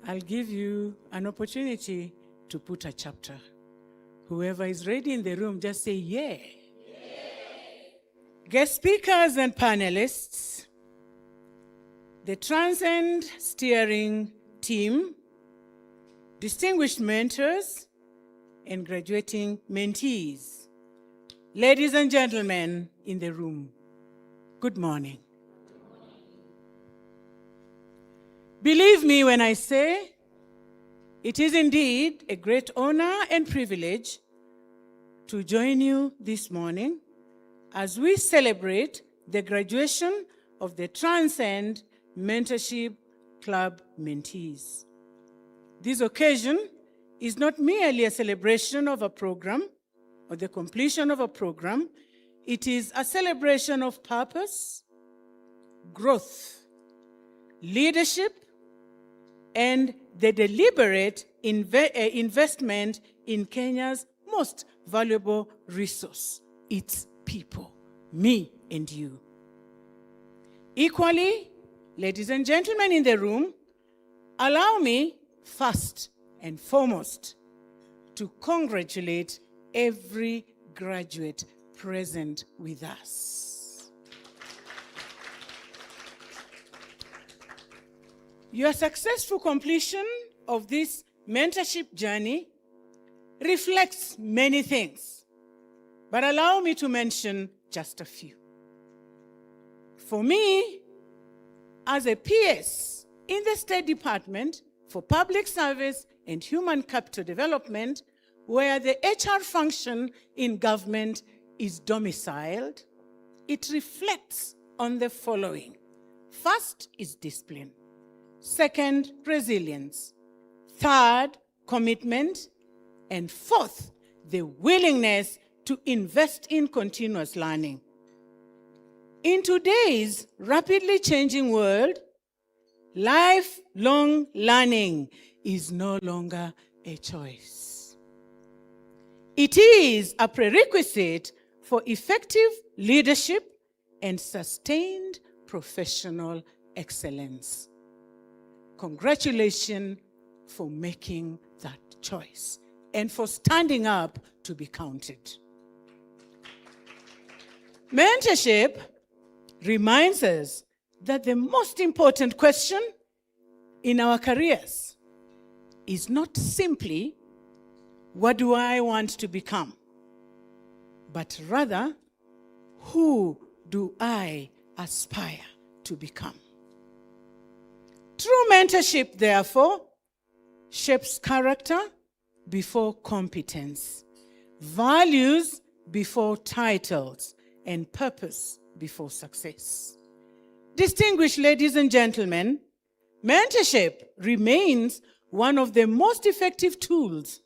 I'll give you an opportunity to put a chapter. Whoever is ready in the room, just say, yeah. Guest speakers and panelists, the Transcend Steering Team, distinguished mentors, and graduating mentees, ladies and gentlemen in the room, good morning. Believe me when I say it is indeed a great honor and privilege to join you this morning as we celebrate the graduation of the Transcend Mentorship Club mentees. This occasion is not merely a celebration of a program or the completion of a program. It is a celebration of purpose, growth, leadership, and the deliberate investment in Kenya's most valuable resource, its people, me and you. Equally, ladies and gentlemen in the room, allow me first and foremost to congratulate every graduate present with us. Your successful completion of this mentorship journey reflects many things, but allow me to mention just a few. For me, as a PS in the State Department for Public Service and Human Capital Development, where the HR function in government is domiciled, it reflects on the following. First is discipline. Second, resilience. Third, commitment. And fourth, the willingness to invest in continuous learning. In today's rapidly changing world, lifelong learning is no longer a choice. It is a prerequisite for effective leadership and sustained professional excellence. Congratulations for making that choice and for standing up to be counted. Mentorship reminds us that the most important question in our careers is not simply, what do I want to become? But rather, who do I aspire to become? True mentorship, therefore, shapes character before competence, values before titles, and purpose before success. Distinguished ladies and gentlemen, mentorship remains one of the most effective tools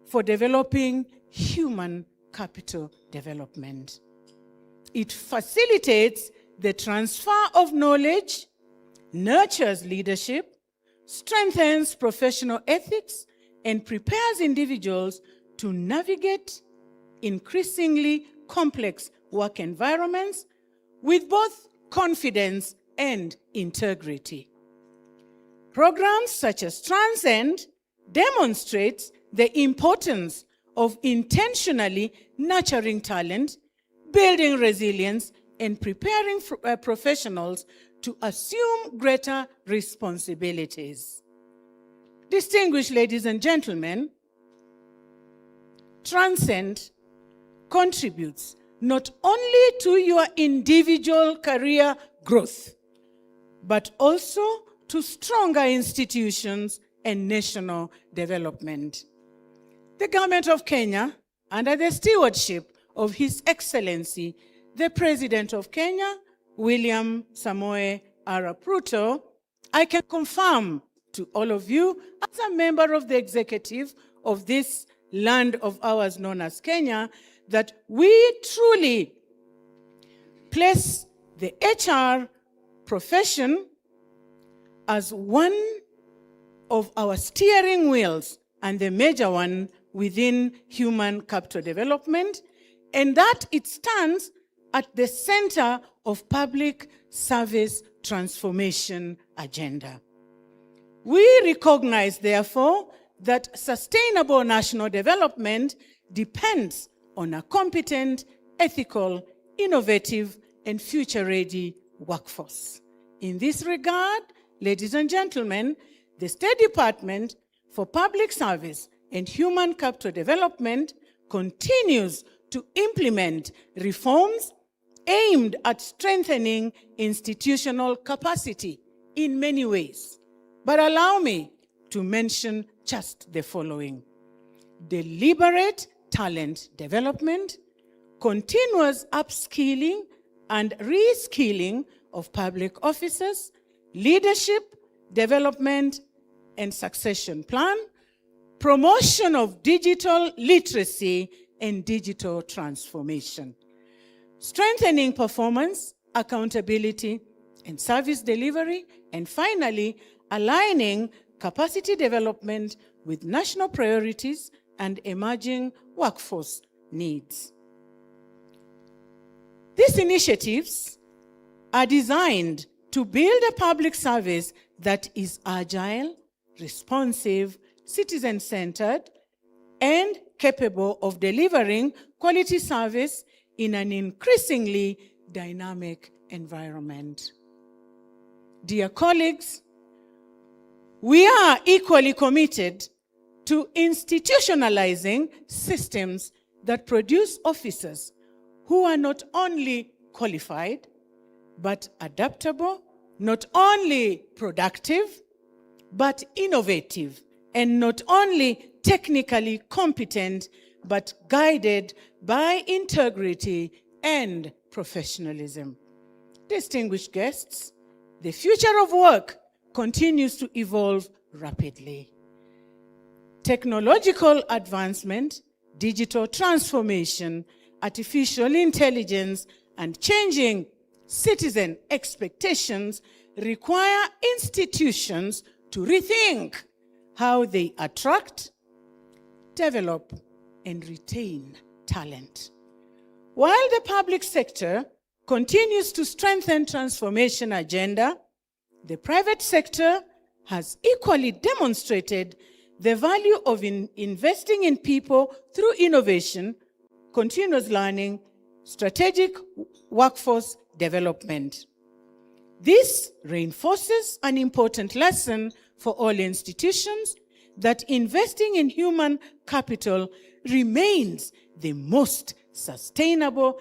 for developing human capital development. It facilitates the transfer of knowledge, nurtures leadership, strengthens professional ethics, and prepares individuals to navigate increasingly complex work environments with both confidence and integrity. Programs such as Transcend demonstrate the importance of intentionally nurturing talent, building resilience, and preparing professionals to assume greater responsibilities. Distinguished ladies and gentlemen, Transcend contributes not only to your individual career growth, but also to stronger institutions and national development. The government of Kenya, under the stewardship of His Excellency, the President of Kenya, William Samoei Arap Ruto, I can confirm to all of you, as a member of the executive of this land of ours known as Kenya, that we truly place the HR profession as one of our steering wheels and the major one within human capital development, and that it stands at the center of public service transformation agenda. We recognize, therefore, that sustainable national development depends on a competent, ethical, innovative, and future-ready workforce. In this regard, ladies and gentlemen, the State Department for Public Service and Human Capital Development continues to implement reforms aimed at strengthening institutional capacity in many ways. But allow me to mention just the following: deliberate talent development, continuous upskilling and reskilling of public officers, leadership development and succession plan, promotion of digital literacy and digital transformation, strengthening performance, accountability, and service delivery, and finally, aligning capacity development with national priorities and emerging workforce needs. These initiatives are designed to build a public service that is agile, responsive, citizen-centered, and capable of delivering quality service in an increasingly dynamic environment. Dear colleagues, we are equally committed to institutionalizing systems that produce officers who are not only qualified, but adaptable, not only productive, but innovative, and not only technically competent, but guided by integrity and professionalism. Distinguished guests, the future of work continues to evolve rapidly. Technological advancement, digital transformation, artificial intelligence, and changing citizen expectations require institutions to rethink how they attract, develop, and retain talent. While the public sector continues to strengthen transformation agenda, the private sector has equally demonstrated the value of investing in people through innovation, continuous learning, strategic workforce development. This reinforces an important lesson for all institutions that investing in human capital remains the most sustainable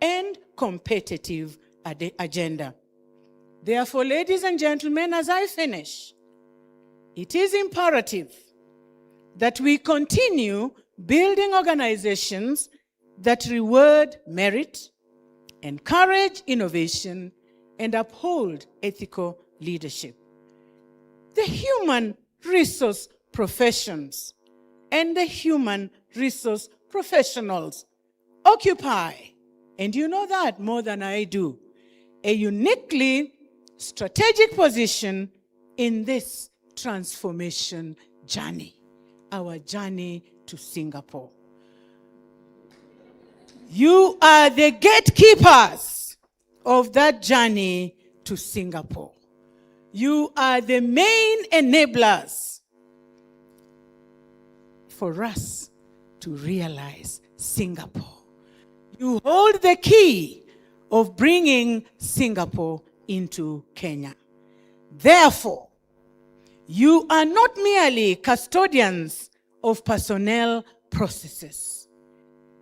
and competitive agenda. Therefore, ladies and gentlemen, as I finish, it is imperative that we continue building organizations that reward merit, encourage innovation, and uphold ethical leadership. The human resource professions and the human resource professionals occupy, and you know that more than I do, a uniquely strategic position in this transformation journey, our journey to Singapore. You are the gatekeepers of that journey to Singapore. You are the main enablers for us to realize Singapore. You hold the key of bringing Singapore into Kenya. Therefore, you are not merely custodians of personnel processes.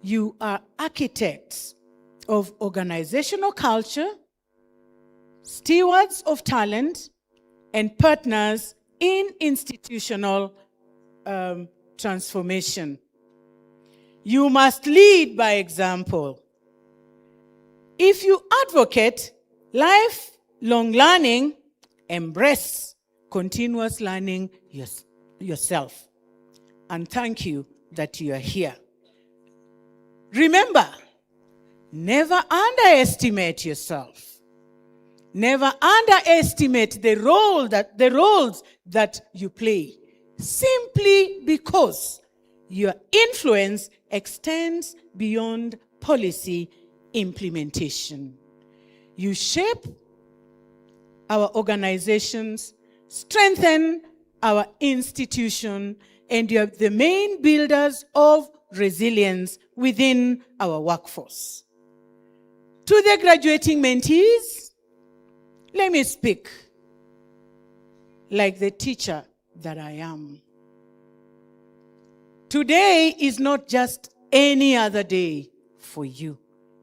You are architects of organizational culture, stewards of talent, and partners in institutional transformation. You must lead by example. If you advocate lifelong learning, embrace continuous learning yourself. And thank you that you are here. Remember, never underestimate yourself. Never underestimate the roles that you play, simply because your influence extends beyond policy implementation. You shape our organizations, strengthen our institution, and you are the main builders of resilience within our workforce. To the graduating mentees, let me speak like the teacher that I am. Today is not just any other day for you.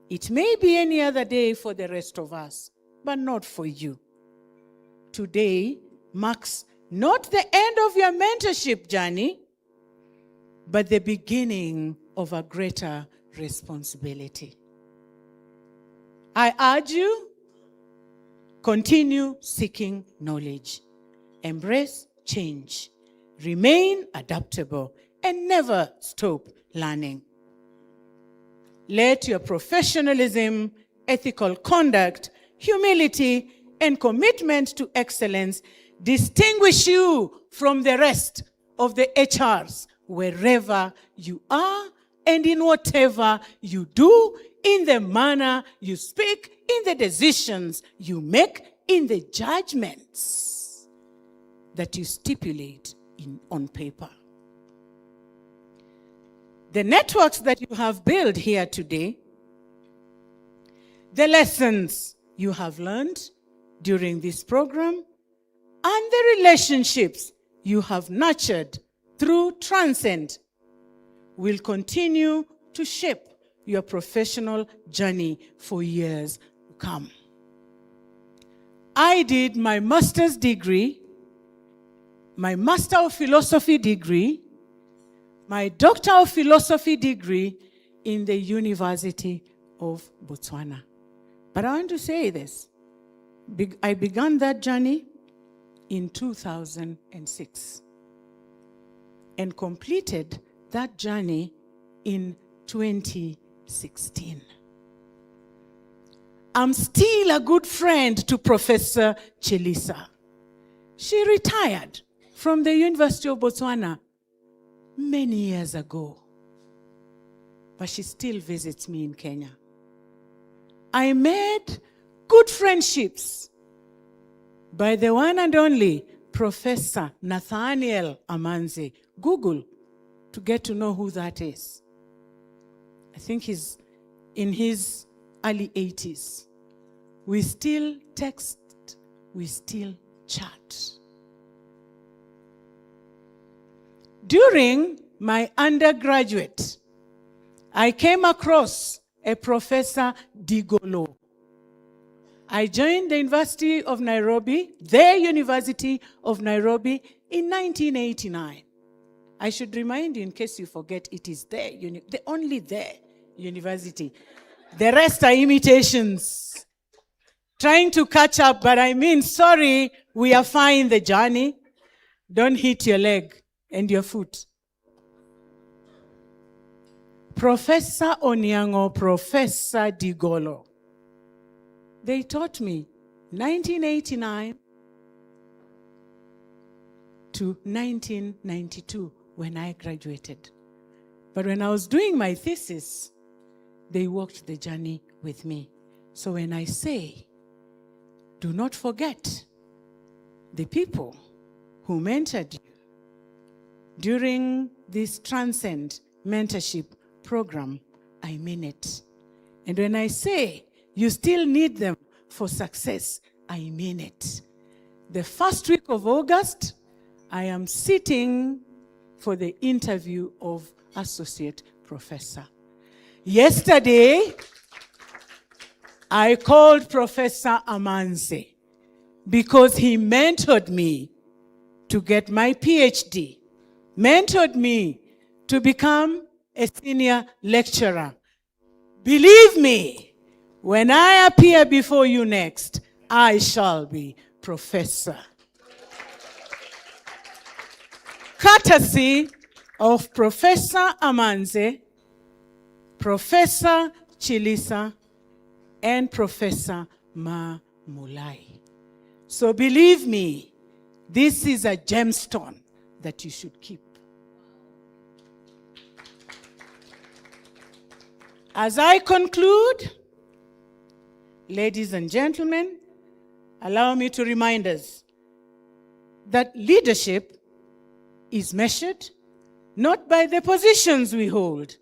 It may be any other day for the rest of us, but not for you. Today marks not the end of your mentorship journey, but the beginning of a greater responsibility. I urge you, continue seeking knowledge, embrace change, remain adaptable, and never stop learning. Let your professionalism, ethical conduct, humility, and commitment to excellence distinguish you from the rest of the HRs wherever you are and in whatever you do, in the manner you speak, in the decisions you make, in the judgments that you stipulate on paper. The networks that you have built here today, the lessons you have learned during this program, and the relationships you have nurtured through Transcend will continue to shape your professional journey for years to come. I did my master's degree, my Master of Philosophy degree, my Doctor of Philosophy degree in the University of Botswana. But I want to say this. I began that journey in 2006 and completed that journey in 2016. I'm still a good friend to Professor Chelisa. She retired from the University of Botswana many years ago, but she still visits me in Kenya. I made good friendships by the one and only Professor Nathaniel Amanze. Google to get to know who that is. I think he's in his early 80s. We still text, we still chat. During my undergraduate, I came across a Professor Digolo. I joined the University of Nairobi, their University of Nairobi, in 1989. I should remind you, in case you forget, it is their, the only their university. The rest are imitations. Trying to catch up, but I mean, sorry, we are fine the journey. Don't hit your leg and your foot. Professor Onyango, Professor Digolo. They taught me 1989 to 1992 when I graduated. But when I was doing my thesis, they walked the journey with me. So when I say, do not forget the people who mentored you during this Transcend mentorship program, I mean it. And when I say you still need them for success, I mean it. The first week of August, I am sitting for the interview of associate professor. Yesterday, I called Professor Amanze because he mentored me to get my PhD, mentored me to become a senior lecturer. Believe me, when I appear before you next, I shall be professor. Courtesy of Professor Amanze, Professor Chelisa, and Professor Mulai. So believe me, this is a gemstone that you should keep. As I conclude, ladies and gentlemen, allow me to remind us that leadership is measured not by the positions we hold,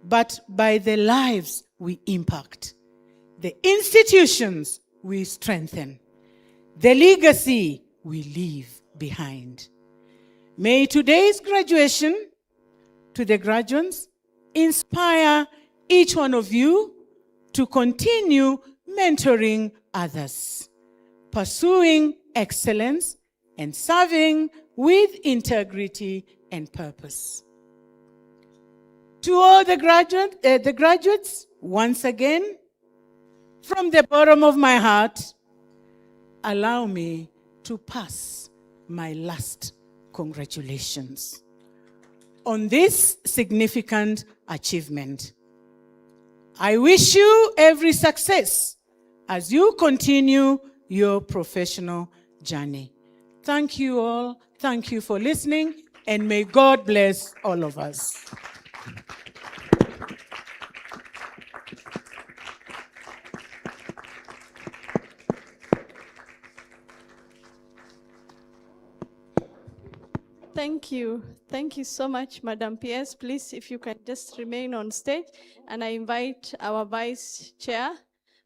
but by the lives we impact, the institutions we strengthen, the legacy we leave behind. May today's graduation to the graduates inspire each one of you to continue mentoring others, pursuing excellence, and serving with integrity and purpose. To all the graduates, once again, from the bottom of my heart, allow me to pass my last congratulations on this significant achievement. I wish you every success as you continue your professional journey. Thank you all. Thank you for listening, and may God bless all of us. Thank you. Thank you so much, Madam PS. Please, if you can just remain on stage, and I invite our Vice Chair,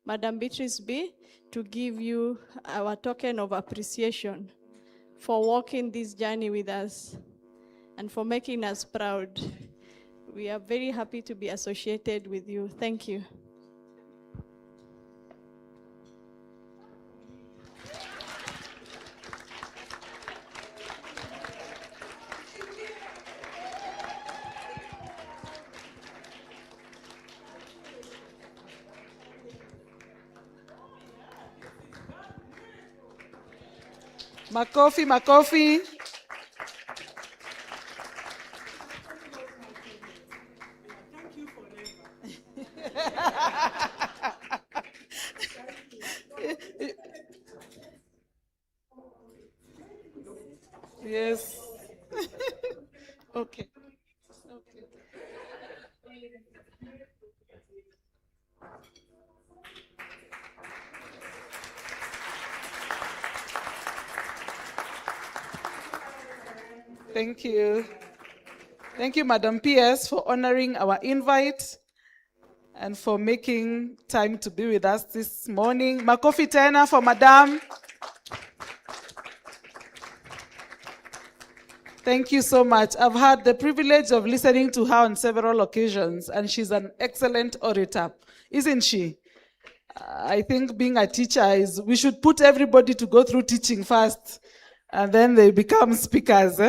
Madam Beatrice B., to give you our token of appreciation for walking this journey with us and for making us proud. We are very happy to be associated with you. Thank you. Makofi, Makofi. Yes. Okay. Okay. Thank you. Thank you, Madam PS, for honoring our invite and for making time to be with us this morning. Makofi tena for Madam. Thank you so much. I've had the privilege of listening to her on several occasions, and she's an excellent orator, isn't she? I think being a teacher is, we should put everybody to go through teaching first, and then they become speakers.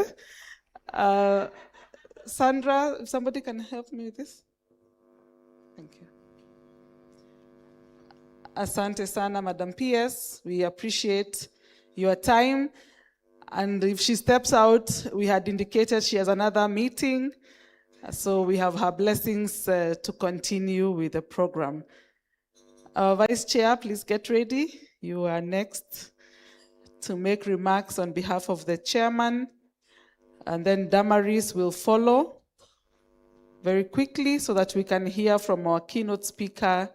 Sandra, if somebody can help me with this. Thank you. Asante sana, Madam PS. We appreciate your time. And if she steps out, we had indicated she has another meeting. So we have her blessings to continue with the program. Our Vice Chair, please get ready. You are next to make remarks on behalf of the chairman. And then Damaris will follow very quickly so that we can hear from our keynote speaker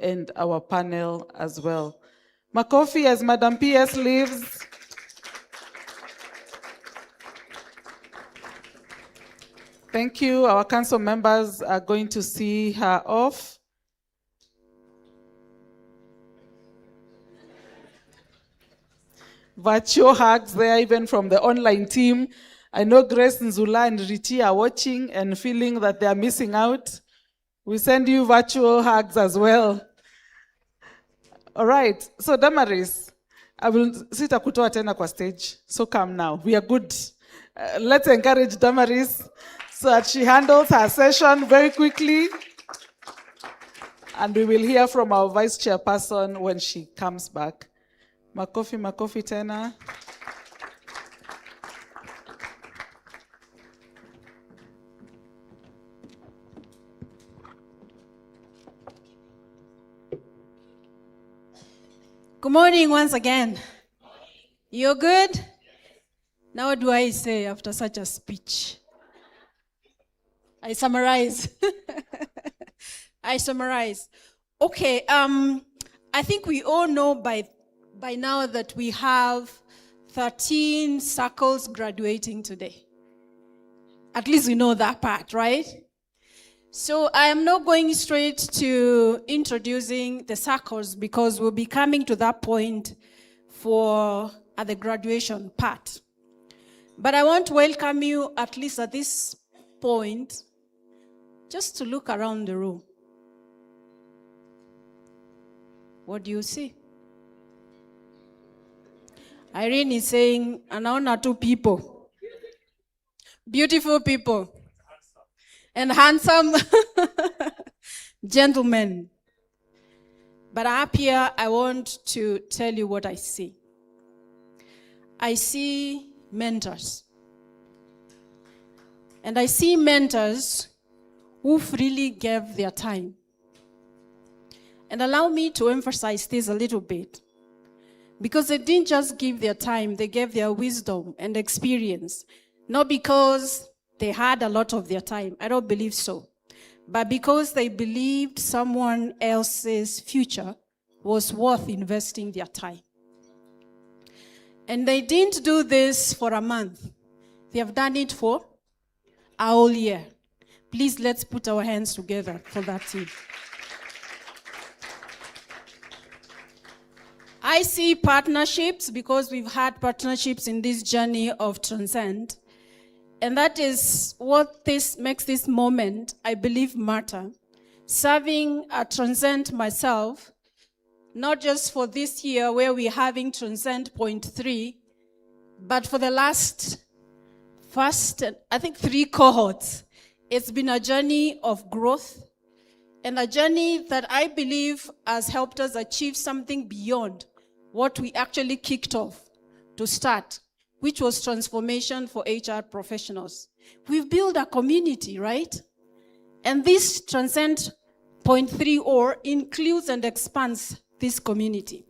and our panel as well. Makofi as Madam PS leaves. Thank you. Our council members are going to see her off. Virtual hugs there, even from the online team. I know Grace Nzula and Richie are watching and feeling that they are missing out. We send you virtual hugs as well. All right, so Damaris, I will sitakutoa tena kwa stage, so come now. We are good. Let's encourage Damaris so that she handles her session very quickly. And we will hear from our vice chairperson when she comes back. Makofi, Makofi tena. Good morning once again. You're good? Now what do I say after such a speech? I summarize. I summarize. Okay, I think we all know by now that we have 13 circles graduating today. At least we know that part, right? So I am not going straight to introducing the circles because we'll be coming to that point at the graduation part. But I want to welcome you, at least at this point, just to look around the room. What do you see? Irene is saying, anaona two people. Beautiful people. And handsome gentlemen. But up here, I want to tell you what I see. I see mentors. And I see mentors who freely gave their time. And allow me to emphasize this a little bit. Because they didn't just give their time, they gave their wisdom and experience. Not because they had a lot of their time, I don't believe so, but because they believed someone else's future was worth investing their time. And they didn't do this for a month. They have done it for a whole year. Please, let's put our hands together for that team. I see partnerships because we've had partnerships in this journey of Transcend. And that is what makes this moment, I believe, matter. Serving at Transcend myself, not just for this year where we're having Transcend Point 3, but for the first, I think 3 cohorts. It's been a journey of growth and a journey that I believe has helped us achieve something beyond what we actually kicked off to start, which was transformation for HR professionals. We've built a community, right? And this Transcend Point 3 or includes and expands this community.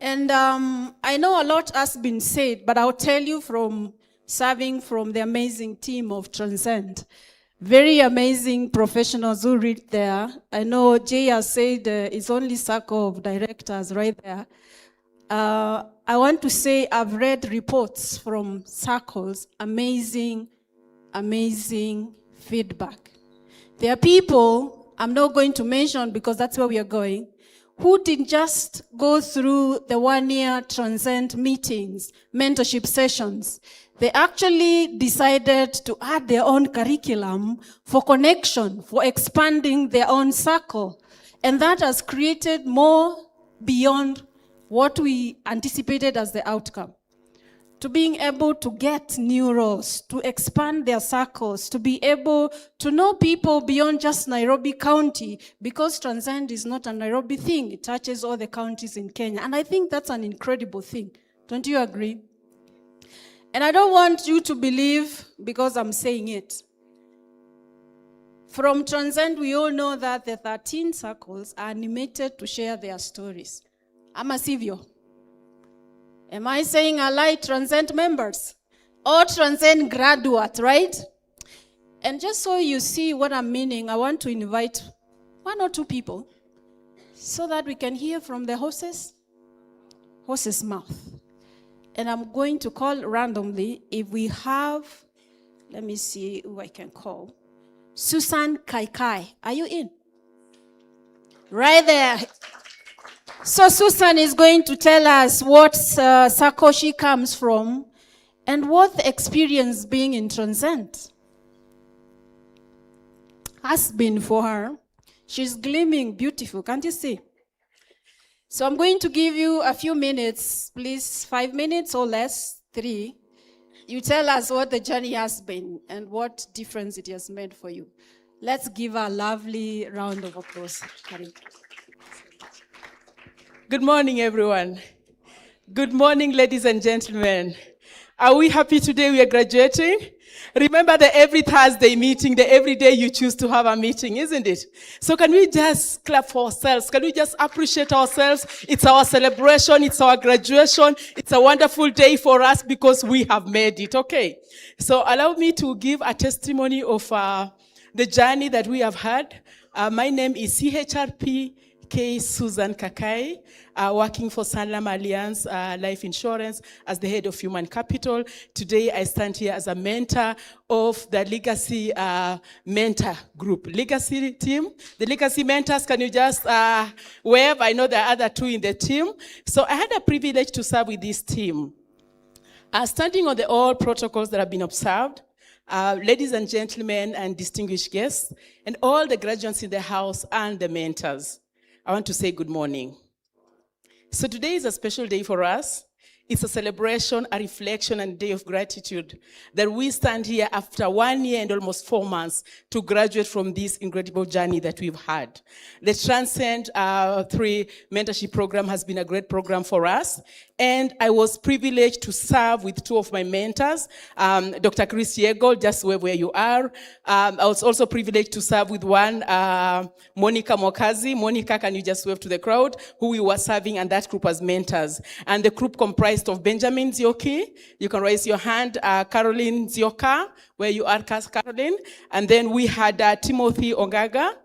And I know a lot has been said, but I'll tell you from serving from the amazing team of Transcend, very amazing professionals who read there. I know Jay has said it's only circle of directors right there. I want to say I've read reports from circles, amazing feedback. There are people, I'm not going to mention because that's where we are going, who didn't just go through the 1-year Transcend meetings, mentorship sessions. They actually decided to add their own curriculum for connection, for expanding their own circle. And that has created more beyond what we anticipated as the outcome. To being able to get new roles, to expand their circles, to be able to know people beyond just Nairobi County, because Transcend is not a Nairobi thing. It touches all the counties in Kenya. And I think that's an incredible thing. Don't you agree? And I don't want you to believe because I'm saying it. From Transcend, we all know that the 13 circles are animated to share their stories. I'm a sivyo. Am I saying I like Transcend members? Or Transcend graduates, right? And just so you see what I'm meaning, I want to invite 1 or 2 people so that we can hear from the horse's mouth. And I'm going to call randomly if we have, let me see who I can call. Susan Kaikai, are you in? Right there. So Susan is going to tell us what circle she comes from and what the experience being in Transcend has been for her. She's gleaming beautiful, can't you see? So I'm going to give you a few minutes, please, 5 minutes or less, 3. You tell us what the journey has been and what difference it has made for you. Let's give her a lovely round of applause. Good morning, everyone. Good morning, ladies and gentlemen. Are we happy today we are graduating? Remember the every Thursday meeting, the every day you choose to have a meeting, isn't it? So can we just clap for ourselves? Can we just appreciate ourselves? It's our celebration. It's our graduation. It's a wonderful day for us because we have made it, okay? So allow me to give a testimony of the journey that we have had. My name is CHRP Susan Kakai, working for Sanlam Alliance Life Insurance as the head of human capital. Today I stand here as a mentor of the Legacy Mentor Group. Legacy team, the Legacy Mentors, can you just wave? I know there are other 2 in the team. So I had a privilege to serve with this team. Standing on the all protocols that have been observed, ladies and gentlemen and distinguished guests, and all the graduates in the house and the mentors, I want to say good morning. So today is a special day for us. It's a celebration, a reflection, and a day of gratitude that we stand here after 1 year and almost 4 months to graduate from this incredible journey that we've had. The Transcend 3 mentorship program has been a great program for us. And I was privileged to serve with 2 of my mentors, Dr. Chris Yego, just where you are. I was also privileged to serve with one, Monica Mokazi. Monica, can you just wave to the crowd, who we were serving, and that group as mentors. And the group comprised of Benjamin Zioki. You can raise your hand. Caroline Zioka, where you are, Caroline. And then we had Timothy Ongaga.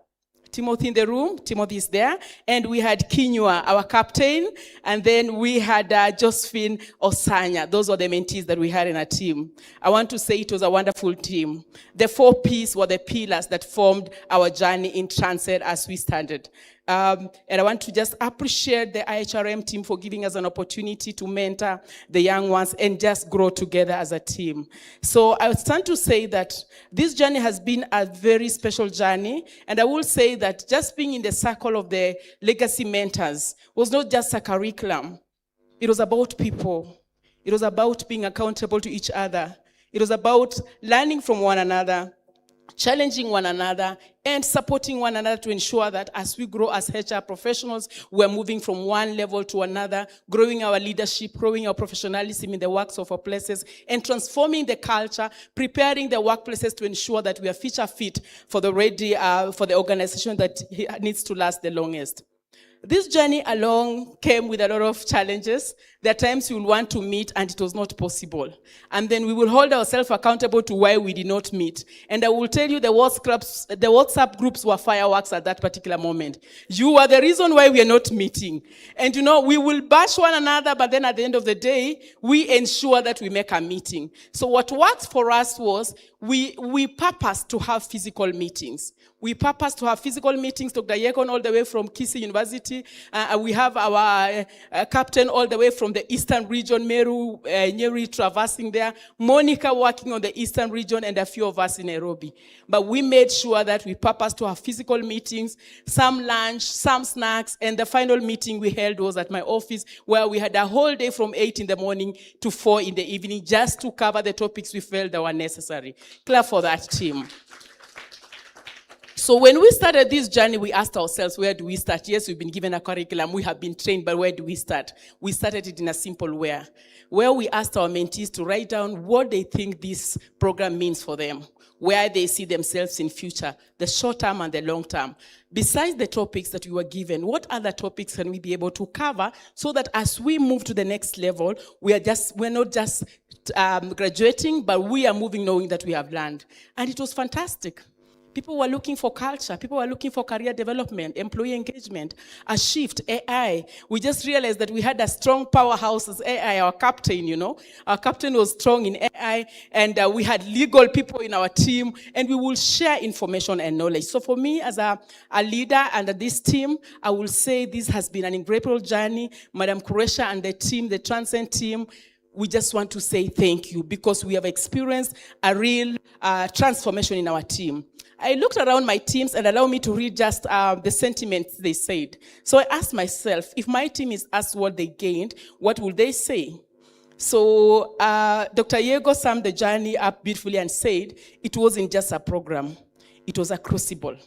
Timothy in the room, Timothy is there. And we had Kinyua, our captain. And then we had Josephine Osanya. Those were the mentees that we had in our team. I want to say it was a wonderful team. The 4 P's were the pillars that formed our journey in Transcend as we started. And I want to just appreciate the IHRM team for giving us an opportunity to mentor the young ones and just grow together as a team. So I stand to say that this journey has been a very special journey. And I will say that just being in the circle of the legacy mentors was not just a curriculum. It was about people. It was about being accountable to each other. It was about learning from one another, challenging one another, and supporting one another to ensure that as we grow as HR professionals, we're moving from one level to another, growing our leadership, growing our professionalism in the works of our places, and transforming the culture, preparing the workplaces to ensure that we are feature fit for the organization that needs to last the longest. This journey along came with a lot of challenges. There are times you will want to meet and it was not possible. And then we will hold ourselves accountable to why we did not meet. And I will tell you the WhatsApp groups were fireworks at that particular moment. You are the reason why we are not meeting. And we will bash one another, but then at the end of the day, we ensure that we make a meeting. So what worked for us was we purposed to have physical meetings. We purposed to have physical meetings. Dr. Yekon all the way from Kisii University. We have our captain all the way from the Eastern region, Meru, Nyeri traversing there. Monica working on the Eastern region, and a few of us in Nairobi. But we made sure that we purposed to have physical meetings, some lunch, some snacks, and the final meeting we held was at my office, where we had a whole day from 8 in the morning to 4 in the evening, just to cover the topics we felt that were necessary. Clap for that team. So when we started this journey, we asked ourselves, where do we start? Yes, we've been given a curriculum, we have been trained, but where do we start? We started it in a simple way, where we asked our mentees to write down what they think this program means for them, where they see themselves in future, the short term and the long term. Besides the topics that we were given, what other topics can we be able to cover so that as we move to the next level, we're not just graduating, but we are moving knowing that we have learned. And it was fantastic. People were looking for culture. People were looking for career development, employee engagement, a shift, AI. We just realized that we had a strong powerhouse as AI, our captain, Our captain was strong in AI, and we had legal people in our team, and we will share information and knowledge. So for me, as a leader under this team, I will say this has been an incredible journey. Madam Kuresha and the team, the Transcend team, we just want to say thank you because we have experienced a real transformation in our team. I looked around my teams and allowed me to read just the sentiments they said. So I asked myself, if my team is asked what they gained, what will they say? So Dr. Yego summed the journey up beautifully and said, it wasn't just a program, it was a crucible.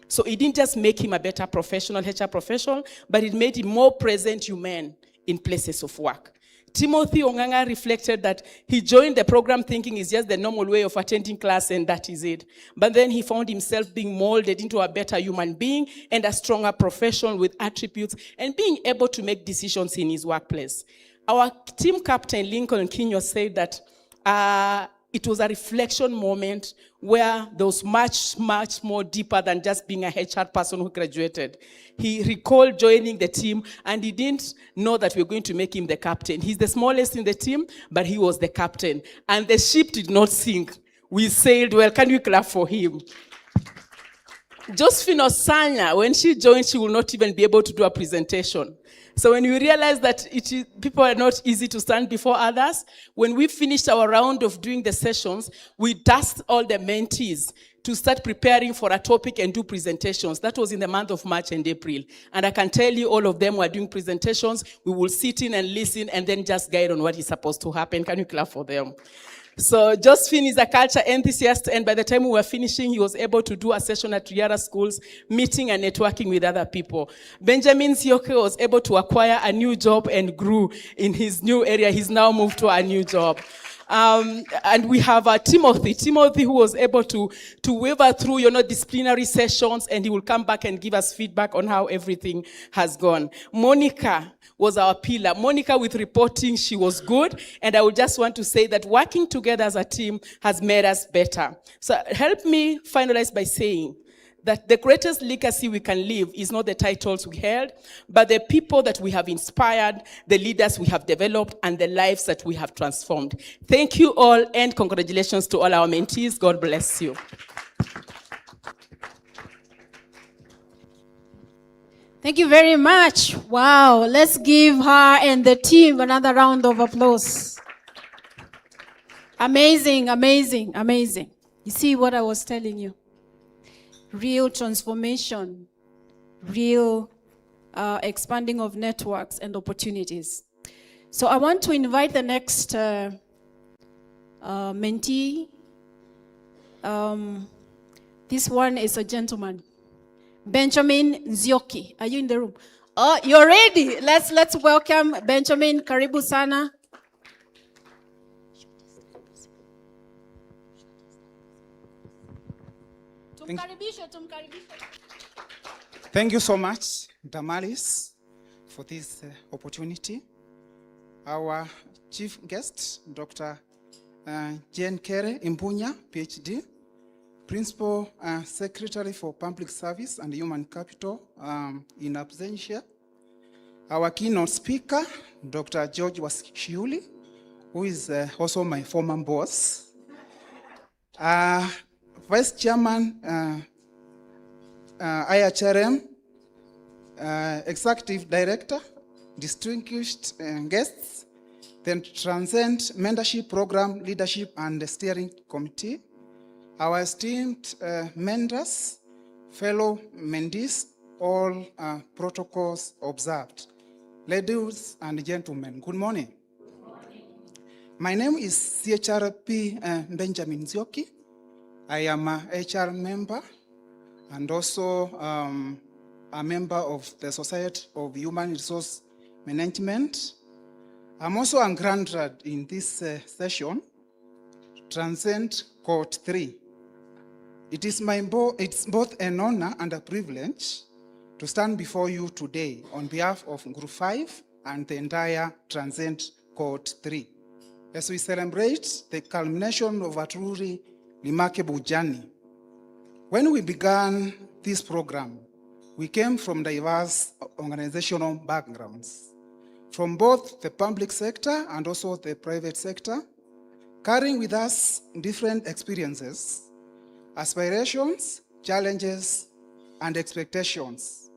So it didn't just make him a better professional, HR professional, but it made him more present human in places of work. Timothy Onganga reflected that he joined the program thinking it's just the normal way of attending class and that is it. But then he found himself being molded into a better human being and a stronger professional with attributes and being able to make decisions in his workplace. Our team captain, Lincoln Kinyo, said that it was a reflection moment where there was much, much more deeper than just being a HR person who graduated. He recalled joining the team and he didn't know that we were going to make him the captain. He's the smallest in the team, but he was the captain. And the ship did not sink. We sailed well. Can you clap for him? Josephine Osanya, when she joined, she will not even be able to do a presentation. So when we realized that people are not easy to stand before others, when we finished our round of doing the sessions, we tasked all the mentees to start preparing for a topic and do presentations. That was in the month of March and April. And I can tell you all of them were doing presentations. We will sit in and listen and then just guide on what is supposed to happen. Can you clap for them? So Josephine is a culture enthusiast, and by the time we were finishing, he was able to do a session at Riara schools, meeting and networking with other people. Benjamin Sioke was able to acquire a new job and grew in his new area. He's now moved to a new job. And we have Timothy, who was able to waver through, disciplinary sessions, and he will come back and give us feedback on how everything has gone. Monica was our pillar. Monica with reporting, she was good. And I would just want to say that working together as a team has made us better. So help me finalize by saying that the greatest legacy we can leave is not the titles we held, but the people that we have inspired, the leaders we have developed, and the lives that we have transformed. Thank you all, and congratulations to all our mentees. God bless you. Thank you very much. Wow, let's give her and the team another round of applause. Amazing, amazing, amazing. You see what I was telling you? Real transformation, real expanding of networks and opportunities. So I want to invite the next mentee. This one is a gentleman. Benjamin Nzioki. Are you in the room? Oh, you're ready. Let's welcome Benjamin. Karibu sana. Thank you so much, Damaris, for this opportunity. Our chief guest, Dr. Jane Kere Imbunya, PhD, Principal Secretary for Public Service and Human Capital in absentia. Our keynote speaker, Dr. George Washiuli, who is also my former boss. Vice Chairman, IHRM, Executive Director, distinguished guests, then Transcend Mentorship Program Leadership and Steering Committee, our esteemed mentors, fellow mentees, all protocols observed. Ladies and gentlemen, good morning. My name is CHRP Benjamin Nzioki. I am a HR member and also a member of the Society of Human Resource Management. I'm also a graduate in this session, Transcend Cohort 3. It's both an honor and a privilege to stand before you today on behalf of Group 5 and the entire Transcend Cohort 3, as we celebrate the culmination of a truly remarkable journey. When we began this program, we came from diverse organizational backgrounds, from both the public sector and also the private sector, carrying with us different experiences, aspirations, challenges, and expectations.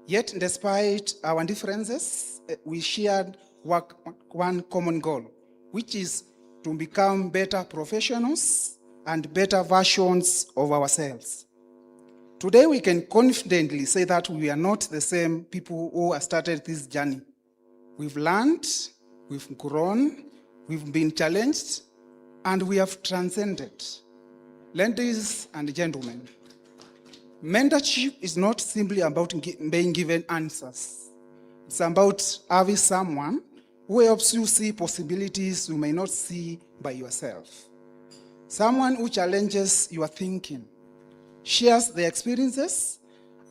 Yet, despite our differences, we shared one common goal, which is to become better professionals and better versions of ourselves. Today, we can confidently say that we are not the same people who have started this journey. We've learned, we've grown, we've been challenged, and we have transcended. Ladies and gentlemen, mentorship is not simply about being given answers. It's about having someone who helps you see possibilities you may not see by yourself. Someone who challenges your thinking, shares their experiences,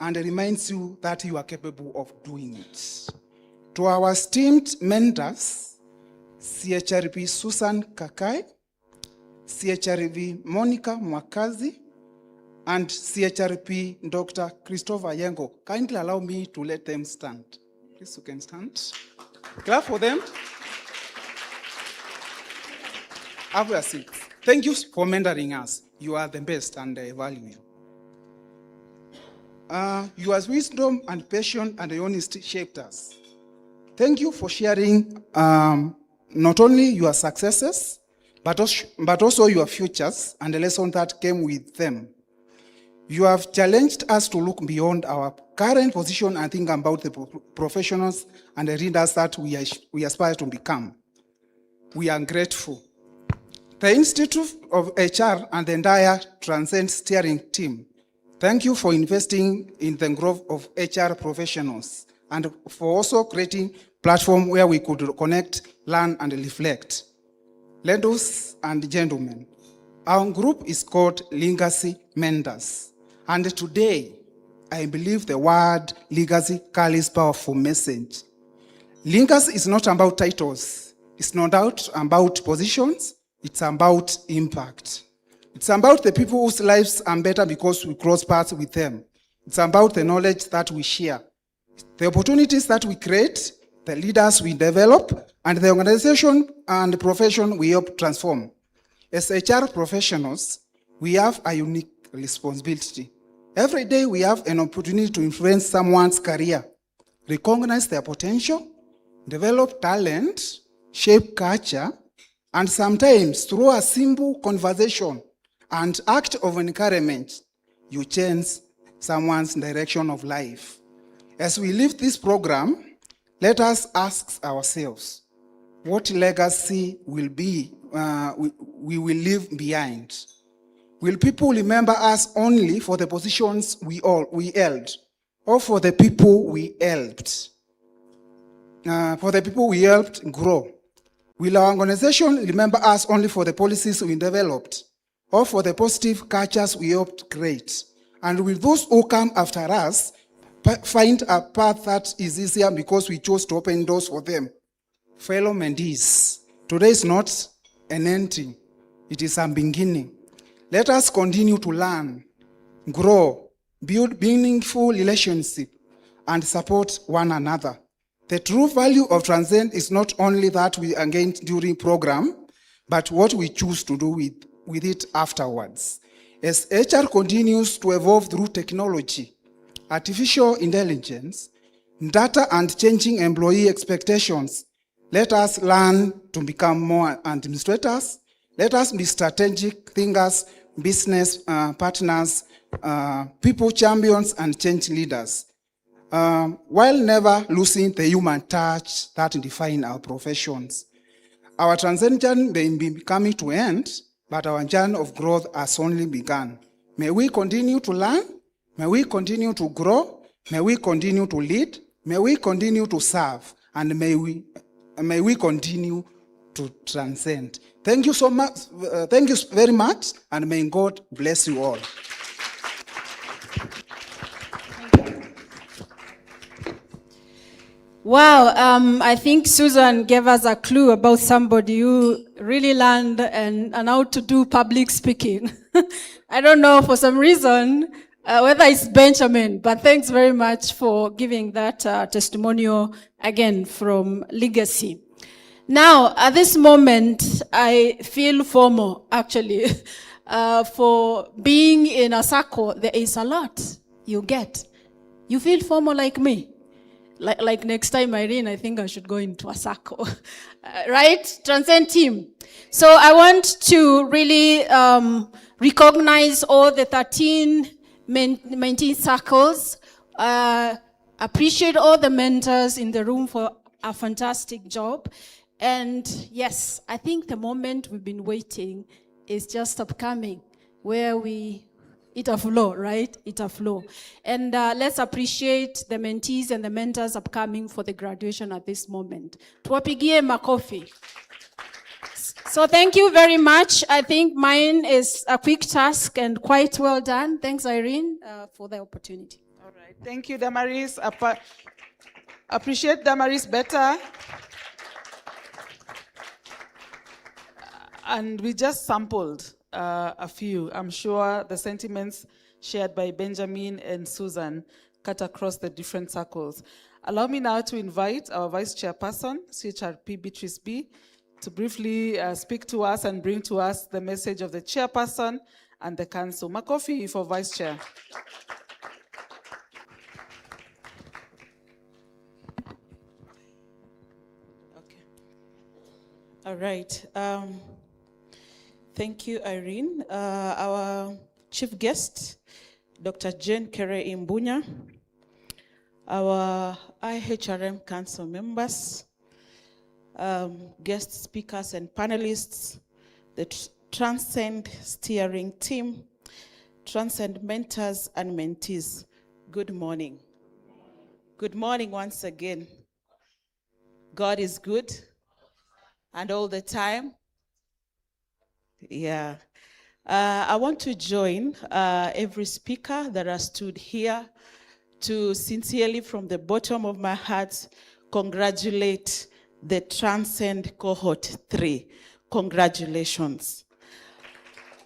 and reminds you that you are capable of doing it. To our esteemed mentors, CHRP Susan Kakai, CHRP Monica Mwakazi, and CHRP Dr. Christopher Yengo. Kindly allow me to let them stand. Please, you can stand. Clap for them. Have a seat. Thank you for mentoring us. You are the best, and I value you. Your wisdom and passion and honesty shaped us. Thank you for sharing not only your successes, but also your futures and the lessons that came with them. You have challenged us to look beyond our current position and think about the professionals and the leaders that we aspire to become. We are grateful. The Institute of HR and the entire Transcend steering team, thank you for investing in the growth of HR professionals and for also creating a platform where we could connect, learn, and reflect. Ladies and gentlemen, our group is called Legacy Mentors. And today, I believe the word legacy carries powerful message. Legacy is not about titles. It's not about positions. It's about impact. It's about the people whose lives are better because we cross paths with them. It's about the knowledge that we share, the opportunities that we create, the leaders we develop, and the organization and the profession we help transform. As HR professionals, we have a unique responsibility. Every day we have an opportunity to influence someone's career, recognize their potential, develop talent, shape culture, and sometimes through a simple conversation and act of encouragement, you change someone's direction of life. As we leave this program, let us ask ourselves, what legacy will we will leave behind? Will people remember us only for the positions we held, or for the people we helped? For the people we helped grow? Will our organization remember us only for the policies we developed, or for the positive cultures we helped create? And will those who come after us find a path that is easier because we chose to open doors for them? Fellow mentees, today is not an ending, it is a beginning. Let us continue to learn, grow, build meaningful relationships, and support one another. The true value of Transcend is not only that we engage during program, but what we choose to do with it afterwards. As HR continues to evolve through technology, artificial intelligence, data, and changing employee expectations, let us learn to become more administrators. Let us be strategic thinkers, business partners, people champions, and change leaders, while never losing the human touch that defines our professions. Our Transcend journey may be coming to end, but our journey of growth has only begun. May we continue to learn, may we continue to grow, may we continue to lead, may we continue to serve, and may we continue to transcend. Thank you so much. Thank you very much, and may God bless you all. Wow, I think Susan gave us a clue about somebody who really learned and how to do public speaking. I don't know for some reason whether it's Benjamin, but thanks very much for giving that testimonial again from Legacy. Now, at this moment, I feel formal, actually. For being in a circle, there is a lot you get. You feel formal like me. Like next time, Irene, I think I should go into a circle. Right? Transcend team. So I want to really recognize all the 13 mentee circles. Appreciate all the mentors in the room for a fantastic job. And yes, I think the moment we've been waiting is just upcoming, where it a flow, right? It a flow. And let's appreciate the mentees and the mentors upcoming for the graduation at this moment. Tuwapigie makofi. So thank you very much. I think mine is a quick task and quite well done. Thanks, Irene, for the opportunity. All right. Thank you, Damaris. Appreciate Damaris better. And we just sampled a few. I'm sure the sentiments shared by Benjamin and Susan cut across the different circles. Allow me now to invite our Vice Chairperson, CHRP Beatrice B, to briefly speak to us and bring to us the message of the Chairperson and the Council. Makofi for Vice Chair. Okay. All right. Thank you, Irene. Our chief guest, Dr. Jane Kere Imbunya, our IHRM Council members, guest speakers and panelists, the Transcend steering team, Transcend mentors and mentees. Good morning. Good morning once again. God is good and all the time. Yeah. I want to join every speaker that has stood here to sincerely, from the bottom of my heart, congratulate the Transcend Cohort 3. Congratulations.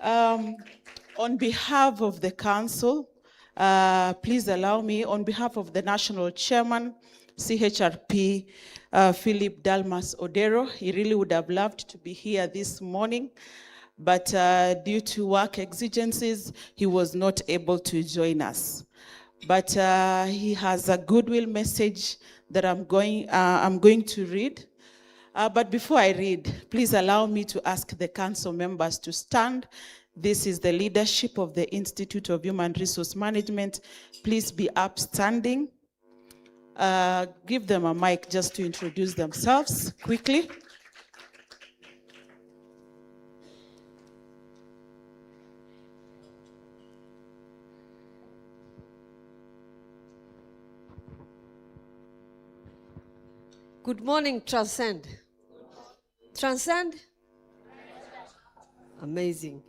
On behalf of the council, please allow me, on behalf of the national chairman, CHRP, Philip Dalmas Odero, he really would have loved to be here this morning, but due to work exigencies, he was not able to join us. But he has a goodwill message that I'm going to read. But before I read, please allow me to ask the council members to stand. This is the leadership of the Institute of Human Resource Management. Please be upstanding. Give them a mic just to introduce themselves quickly. Good morning, Transcend. Transcend? Amazing.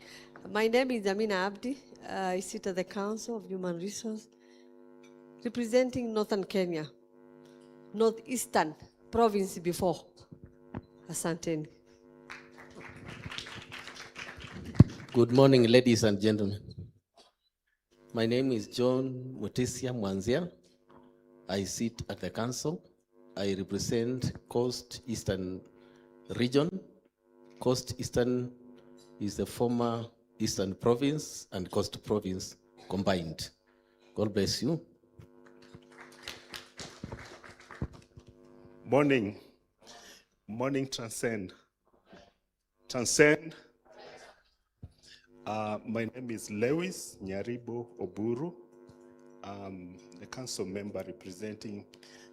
My name is Amina Abdi. I sit at the Council of Human Resource, representing Northern Kenya, Northeastern Province before. Asanteni. Good morning, ladies and gentlemen. My name is John Mutisia Mwanzia. I sit at the council. I represent Coast Eastern region. Coast Eastern is the former Eastern Province and Coast Province combined. God bless you. Morning. Morning, Transcend. Transcend. My name is Lewis Nyaribo Oburu. I'm the council member representing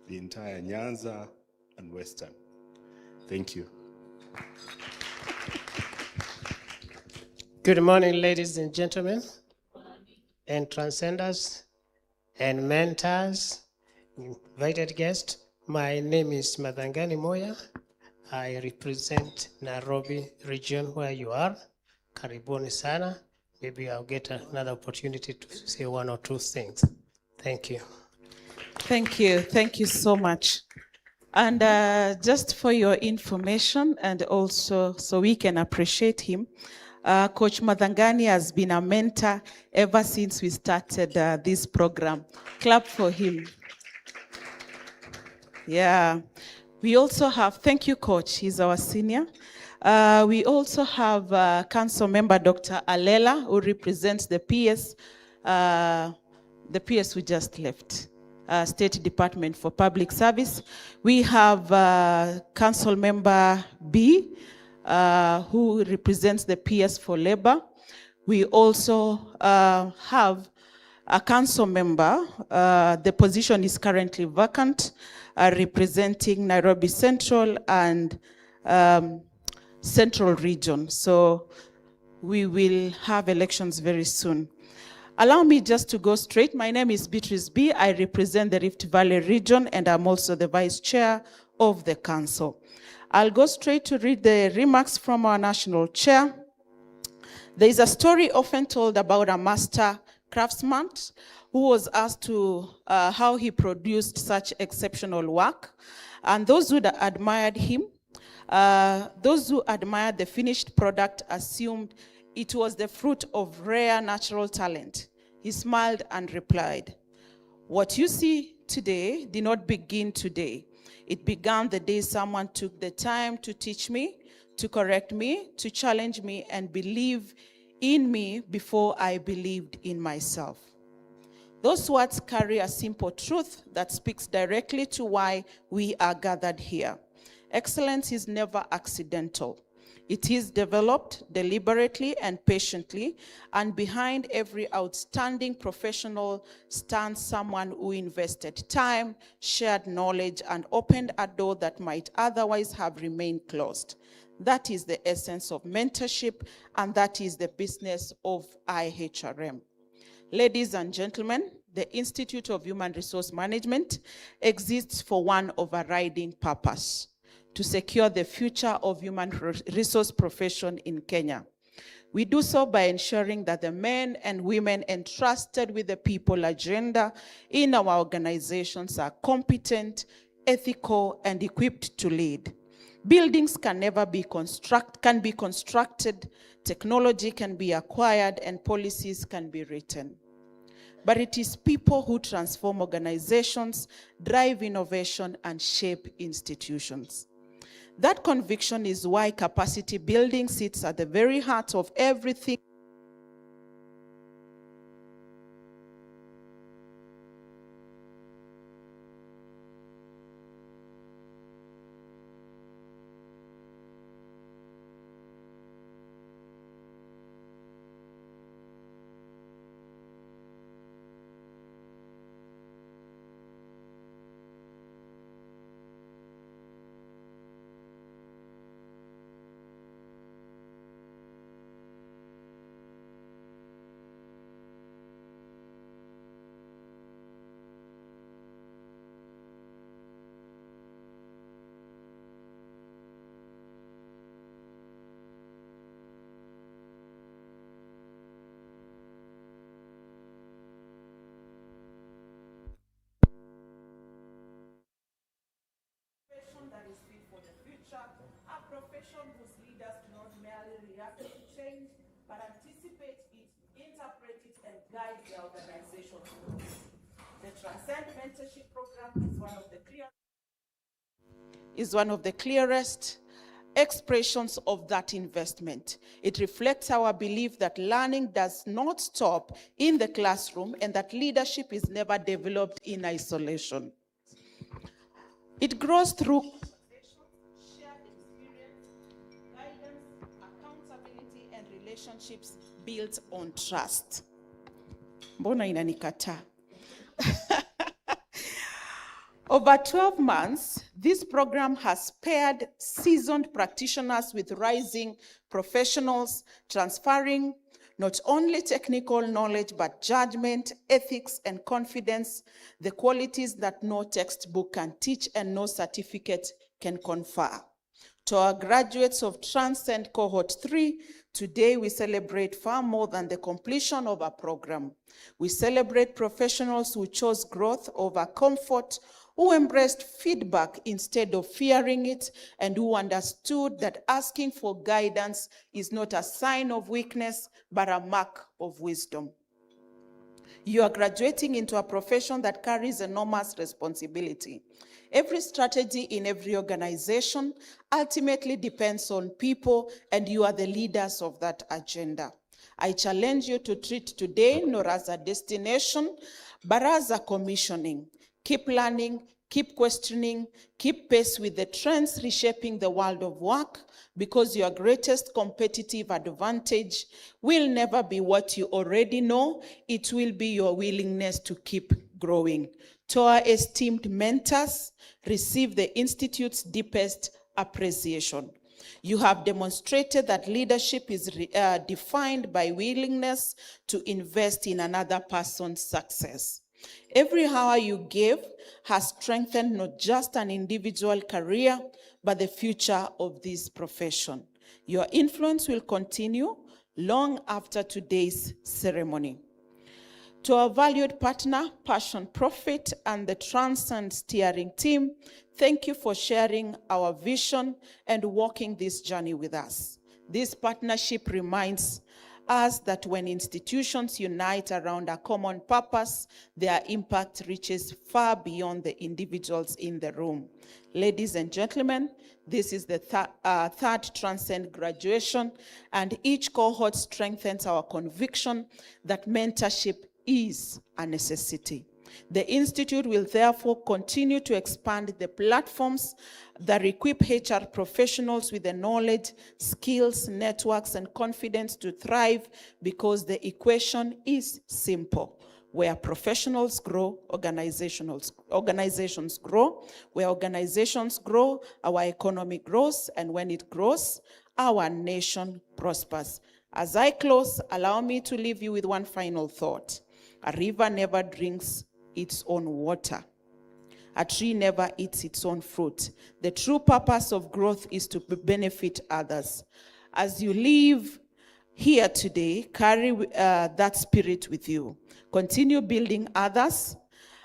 the entire Nyanza and Western. Thank you. Good morning, ladies and gentlemen, and transcenders, and mentors, invited guests. My name is Madhangani Moya. I represent Nairobi region where you are. Karibuni sana. Maybe I'll get another opportunity to say one or two things. Thank you. Thank you. Thank you so much. And just for your information, and also so we can appreciate him, Coach Madhangani has been a mentor ever since we started this program. Clap for him. Yeah. We also have, thank you, Coach. He's our senior. We also have Council Member Dr. Alela, who represents the PS who just left. State Department for Public Service. We have Council Member B, who represents the PS for Labor. We also have a council member, the position is currently vacant, representing Nairobi Central and Central Region. So we will have elections very soon. Allow me just to go straight. My name is Beatrice B. I represent the Rift Valley region, and I'm also the vice chair of the council. I'll go straight to read the remarks from our national chair. There is a story often told about a master craftsman who was asked to how he produced such exceptional work. And those who admired him, those who admired the finished product assumed it was the fruit of rare natural talent. He smiled and replied, "What you see today did not begin today. It began the day someone took the time to teach me, to correct me, to challenge me, and believe in me before I believed in myself." Those words carry a simple truth that speaks directly to why we are gathered here. Excellence is never accidental. It is developed deliberately and patiently, and behind every outstanding professional stands someone who invested time, shared knowledge, and opened a door that might otherwise have remained closed. That is the essence of mentorship, and that is the business of IHRM. Ladies and gentlemen, the Institute of Human Resource Management exists for one overriding purpose: to secure the future of human resource profession in Kenya. We do so by ensuring that the men and women entrusted with the people agenda in our organizations are competent, ethical, and equipped to lead. Buildings can be constructed, technology can be acquired, and policies can be written. But it is people who transform organizations, drive innovation, and shape institutions. That conviction is why capacity building sits at the very heart of everything. That is fit for the future, a profession whose leaders do not merely react to change, but anticipate it, interpret it, and guide their organization. The Transcend Mentorship Program is one of the clearest expressions of that investment. It reflects our belief that learning does not stop in the classroom and that leadership is never developed in isolation. It grows through shared experience, guidance, accountability, and relationships built on trust. Mbona inanikataa? Over 12 months, this program has paired seasoned practitioners with rising professionals, transferring not only technical knowledge, but judgment, ethics, and confidence, the qualities that no textbook can teach and no certificate can confer. To our graduates of Transcend Cohort 3, today we celebrate far more than the completion of a program. We celebrate professionals who chose growth over comfort, who embraced feedback instead of fearing it, and who understood that asking for guidance is not a sign of weakness, but a mark of wisdom. You are graduating into a profession that carries enormous responsibility. Every strategy in every organization ultimately depends on people, and you are the leaders of that agenda. I challenge you to treat today not as a destination, but as a commissioning. Keep learning, keep questioning, keep pace with the trends reshaping the world of work, because your greatest competitive advantage will never be what you already know. It will be your willingness to keep growing. To our esteemed mentors, receive the Institute's deepest appreciation. You have demonstrated that leadership is defined by willingness to invest in another person's success. Every hour you give has strengthened not just an individual career, but the future of this profession. Your influence will continue long after today's ceremony. To our valued partner, Passion Profit, and the Transcend Steering Team, thank you for sharing our vision and walking this journey with us. This partnership reminds us that when institutions unite around a common purpose, their impact reaches far beyond the individuals in the room. Ladies and gentlemen, this is the third Transcend graduation, and each cohort strengthens our conviction that mentorship is a necessity. The Institute will therefore continue to expand the platforms that equip HR professionals with the knowledge, skills, networks, and confidence to thrive, because the equation is simple. Where professionals grow, organizations grow. Where organizations grow, our economy grows, and when it grows, our nation prospers. As I close, allow me to leave you with one final thought. A river never drinks its own water. A tree never eats its own fruit. The true purpose of growth is to benefit others. As you leave here today, carry that spirit with you. Continue building others,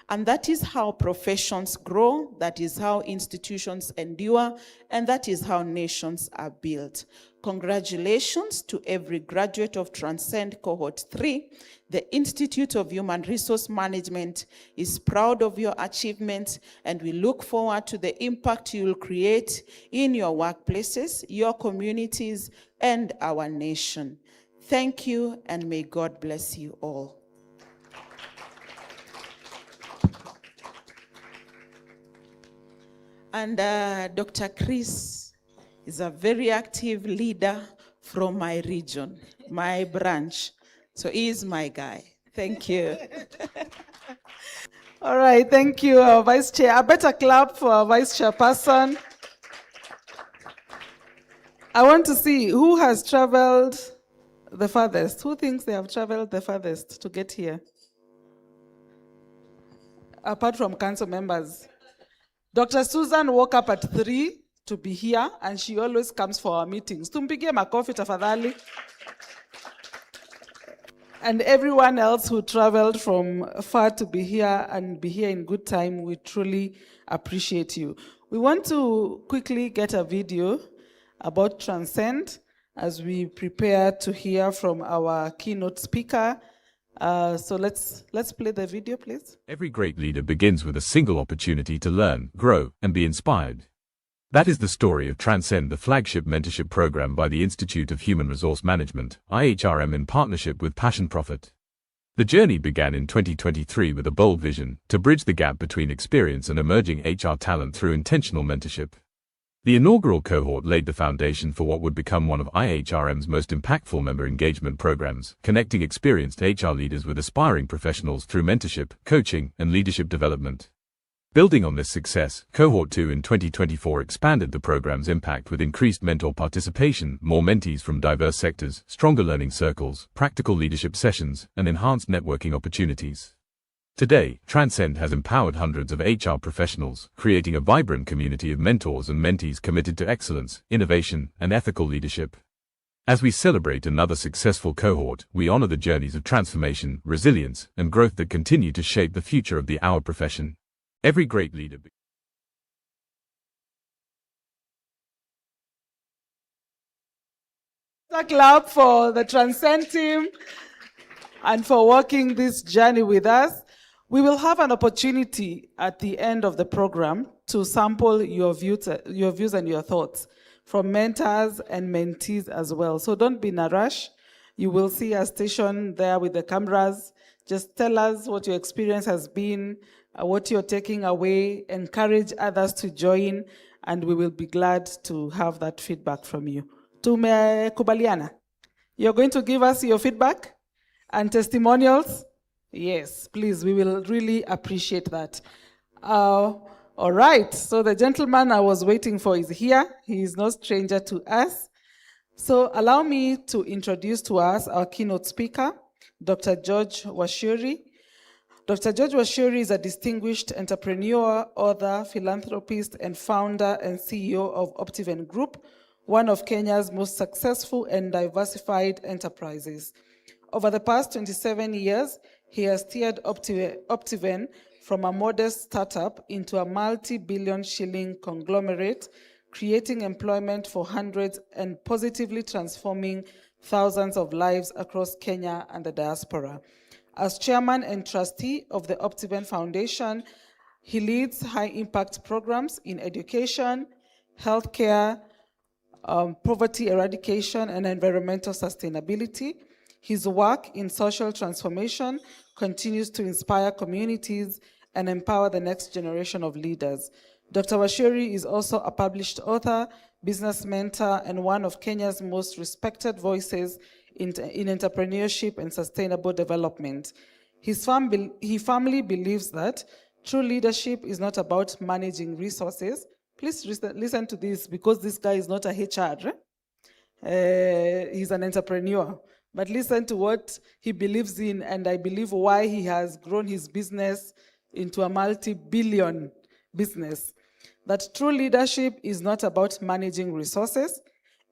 and that is how professions grow, that is how institutions endure, and that is how nations are built. Congratulations to every graduate of Transcend Cohort 3. The Institute of Human Resource Management is proud of your achievements, and we look forward to the impact you will create in your workplaces, your communities, and our nation. Thank you, and may God bless you all. And Dr. Chris is a very active leader from my region, my branch. So he is my guy. Thank you. All right, thank you, our Vice Chair. A better clap for our Vice Chairperson. I want to see who has traveled the farthest. Who thinks they have traveled the farthest to get here? Apart from council members. Dr. Susan woke up at 3 to be here, and she always comes for our meetings. Tumpigie makofi tafadhali. And everyone else who traveled from far to be here and be here in good time, we truly appreciate you. We want to quickly get a video about Transcend as we prepare to hear from our keynote speaker. So let's play the video, please. Every great leader begins with a single opportunity to learn, grow, and be inspired. That is the story of Transcend, the flagship mentorship program by the Institute of Human Resource Management, IHRM, in partnership with Passion Profit. The journey began in 2023 with a bold vision to bridge the gap between experience and emerging HR talent through intentional mentorship. The inaugural cohort laid the foundation for what would become one of IHRM's most impactful member engagement programs, connecting experienced HR leaders with aspiring professionals through mentorship, coaching, and leadership development. Building on this success, Cohort 2 in 2024 expanded the program's impact with increased mentor participation, more mentees from diverse sectors, stronger learning circles, practical leadership sessions, and enhanced networking opportunities. Today, Transcend has empowered hundreds of HR professionals, creating a vibrant community of mentors and mentees committed to excellence, innovation, and ethical leadership. As we celebrate another successful cohort, we honor the journeys of transformation, resilience, and growth that continue to shape the future of our profession. Every great leader. A clap for the Transcend team and for walking this journey with us. We will have an opportunity at the end of the program to sample your views and your thoughts from mentors and mentees as well. So don't be in a rush. You will see a station there with the cameras. Just tell us what your experience has been, what you're taking away, encourage others to join, and we will be glad to have that feedback from you. Tumekubaliana? You're going to give us your feedback and testimonials? Yes, please, we will really appreciate that. All right, so the gentleman I was waiting for is here. He is no stranger to us. So allow me to introduce to us our keynote speaker, Dr. George Washuri. Dr. George Washuri is a distinguished entrepreneur, author, philanthropist, and founder and CEO of Optiven Group, one of Kenya's most successful and diversified enterprises. Over the past 27 years, he has steered Optiven from a modest startup into a multi-billion shilling conglomerate, creating employment for hundreds and positively transforming thousands of lives across Kenya and the diaspora. As chairman and trustee of the Optiven Foundation, he leads high-impact programs in education, healthcare, poverty eradication, and environmental sustainability. His work in social transformation continues to inspire communities and empower the next generation of leaders. Dr. Wachuri is also a published author, business mentor, and one of Kenya's most respected voices in entrepreneurship and sustainable development. He firmly believes that true leadership is not about managing resources. Please listen to this, because this guy is not a HR. He's an entrepreneur. But listen to what he believes in, and I believe why he has grown his business into a multi-billion business. That true leadership is not about managing resources.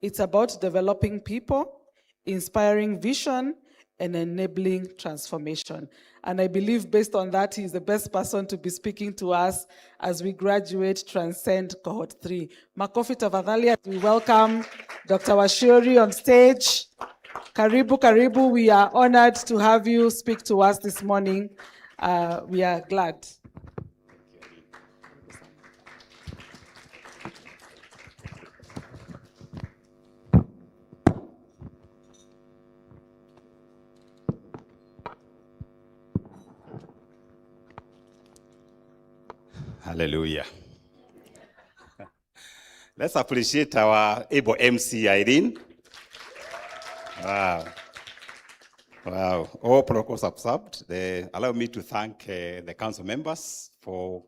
It's about developing people, inspiring vision, and enabling transformation. And I believe based on that, he's the best person to be speaking to us as we graduate Transcend Cohort 3. Makofi tafadhali, as we welcome Dr. Wachuri on stage. Karibu, karibu. We are honored to have you speak to us this morning. We are glad. Hallelujah. Let's appreciate our able MC, Irene. Wow. Wow. All protocols observed. Allow me to thank the council members for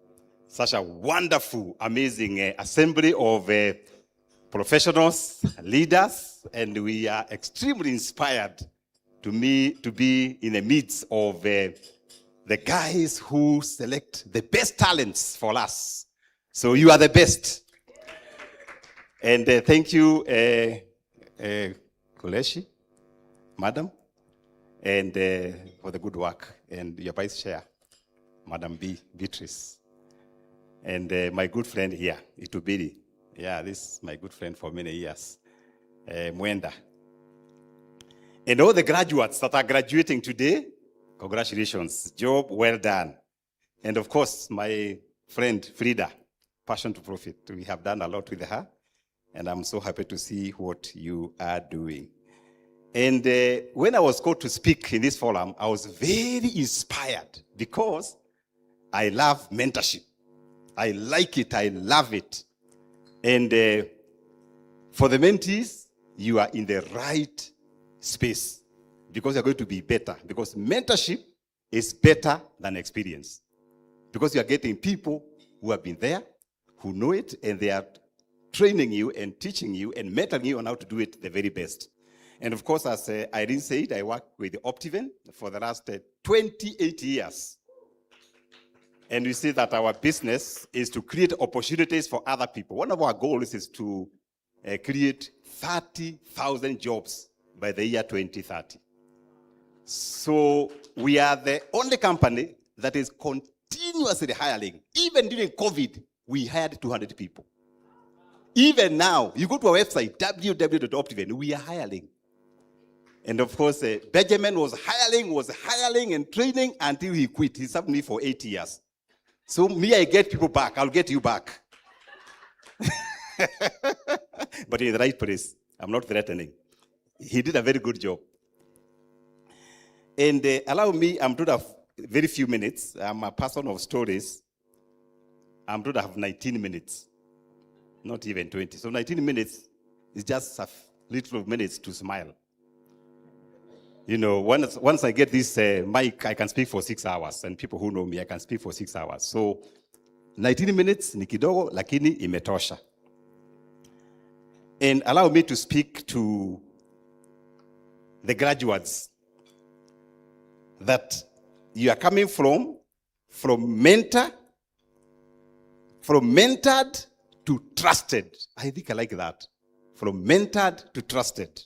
such a wonderful, amazing assembly of professionals, leaders, and we are extremely inspired to be in the midst of the guys who select the best talents for us. So you are the best. And thank you, Kuleshi, Madam, and for the good work. And your Vice Chair, Madam Beatrice. And my good friend here, Itubiri. Yeah, this is my good friend for many years, Mwenda. And all the graduates that are graduating today, congratulations, job well done. And of course, my friend Frida, Passion to Profit. We have done a lot with her, and I'm so happy to see what you are doing. And when I was called to speak in this forum, I was very inspired because I love mentorship. I like it, I love it. And for the mentees, you are in the right space because you're going to be better. Because mentorship is better than experience. Because you are getting people who have been there, who know it, and they are training you and teaching you and mentoring you on how to do it the very best. And of course, as Irene said, I work with Optiven for the last 28 years. And we see that our business is to create opportunities for other people. One of our goals is to create 30,000 jobs by the year 2030. So we are the only company that is continuously hiring. Even during COVID, we hired 200 people. Even now, you go to our website, www.optiven, we are hiring. And of course, Benjamin was hiring and training until he quit. He served me for 8 years. So me, I get people back. I'll get you back. But in the right place. I'm not threatening. He did a very good job. And allow me, I'm going to have very few minutes. I'm a person of stories. I'm going to have 19 minutes. Not even 20. So 19 minutes is just a little minutes to smile. You know, once I get this mic, I can speak for 6 hours. And people who know me, I can speak for 6 hours. So 19 minutes ni kidogo, lakini imetosha. And allow me to speak to the graduates that you are coming from mentored to trusted. I think I like that. From mentored to trusted.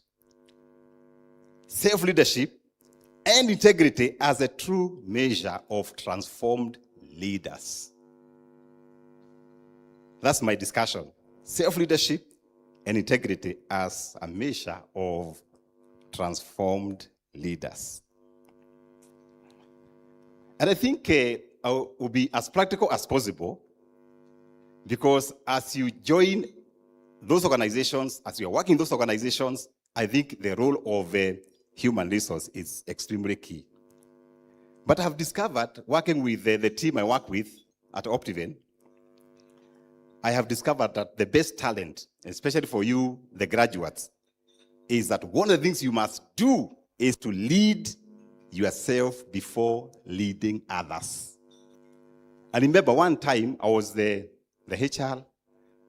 Self-leadership and integrity as a true measure of transformed leaders. That's my discussion. Self-leadership and integrity as a measure of transformed leaders. And I think I will be as practical as possible because as you join those organizations, as you are working in those organizations, I think the role of human resource is extremely key. But I have discovered, working with the team I work with at Optiven, I have discovered that the best talent, especially for you, the graduates, is that one of the things you must do is to lead yourself before leading others. I remember one time I was the HR,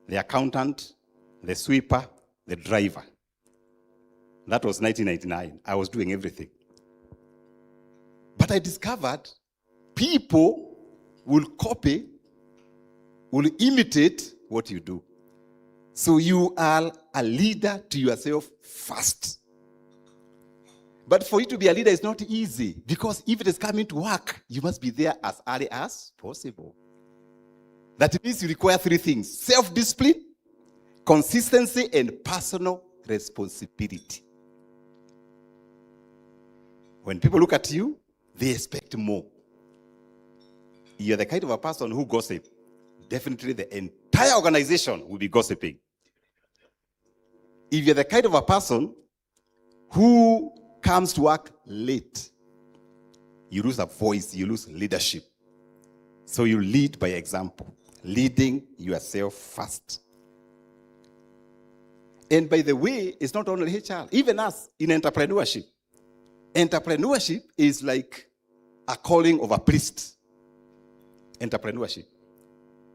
the accountant, the sweeper, the driver. That was 1999. I was doing everything. But I discovered people will copy, will imitate what you do. So you are a leader to yourself first. But for you to be a leader is not easy, because if it is coming to work, you must be there as early as possible. That means you require three things: self-discipline, consistency, and personal responsibility. When people look at you, they expect more. You're the kind of a person who gossip. Definitely the entire organization will be gossiping. If you're the kind of a person who comes to work late, you lose a voice, you lose leadership. So you lead by example, leading yourself first. And by the way, it's not only HR, even us in entrepreneurship. Entrepreneurship is like a calling of a priest. Entrepreneurship.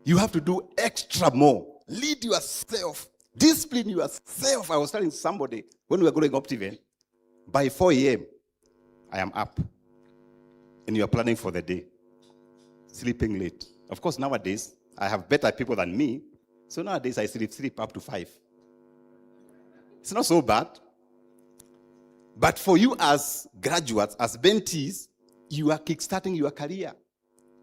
You have to do extra more. Lead yourself. Discipline yourself. I was telling somebody when we were going up to event, by 4 a.m., I am up. And you are planning for the day. Sleeping late. Of course, nowadays, I have better people than me. So nowadays, I sleep up to 5. It's not so bad. But for you as graduates, as mentees, you are kickstarting your career.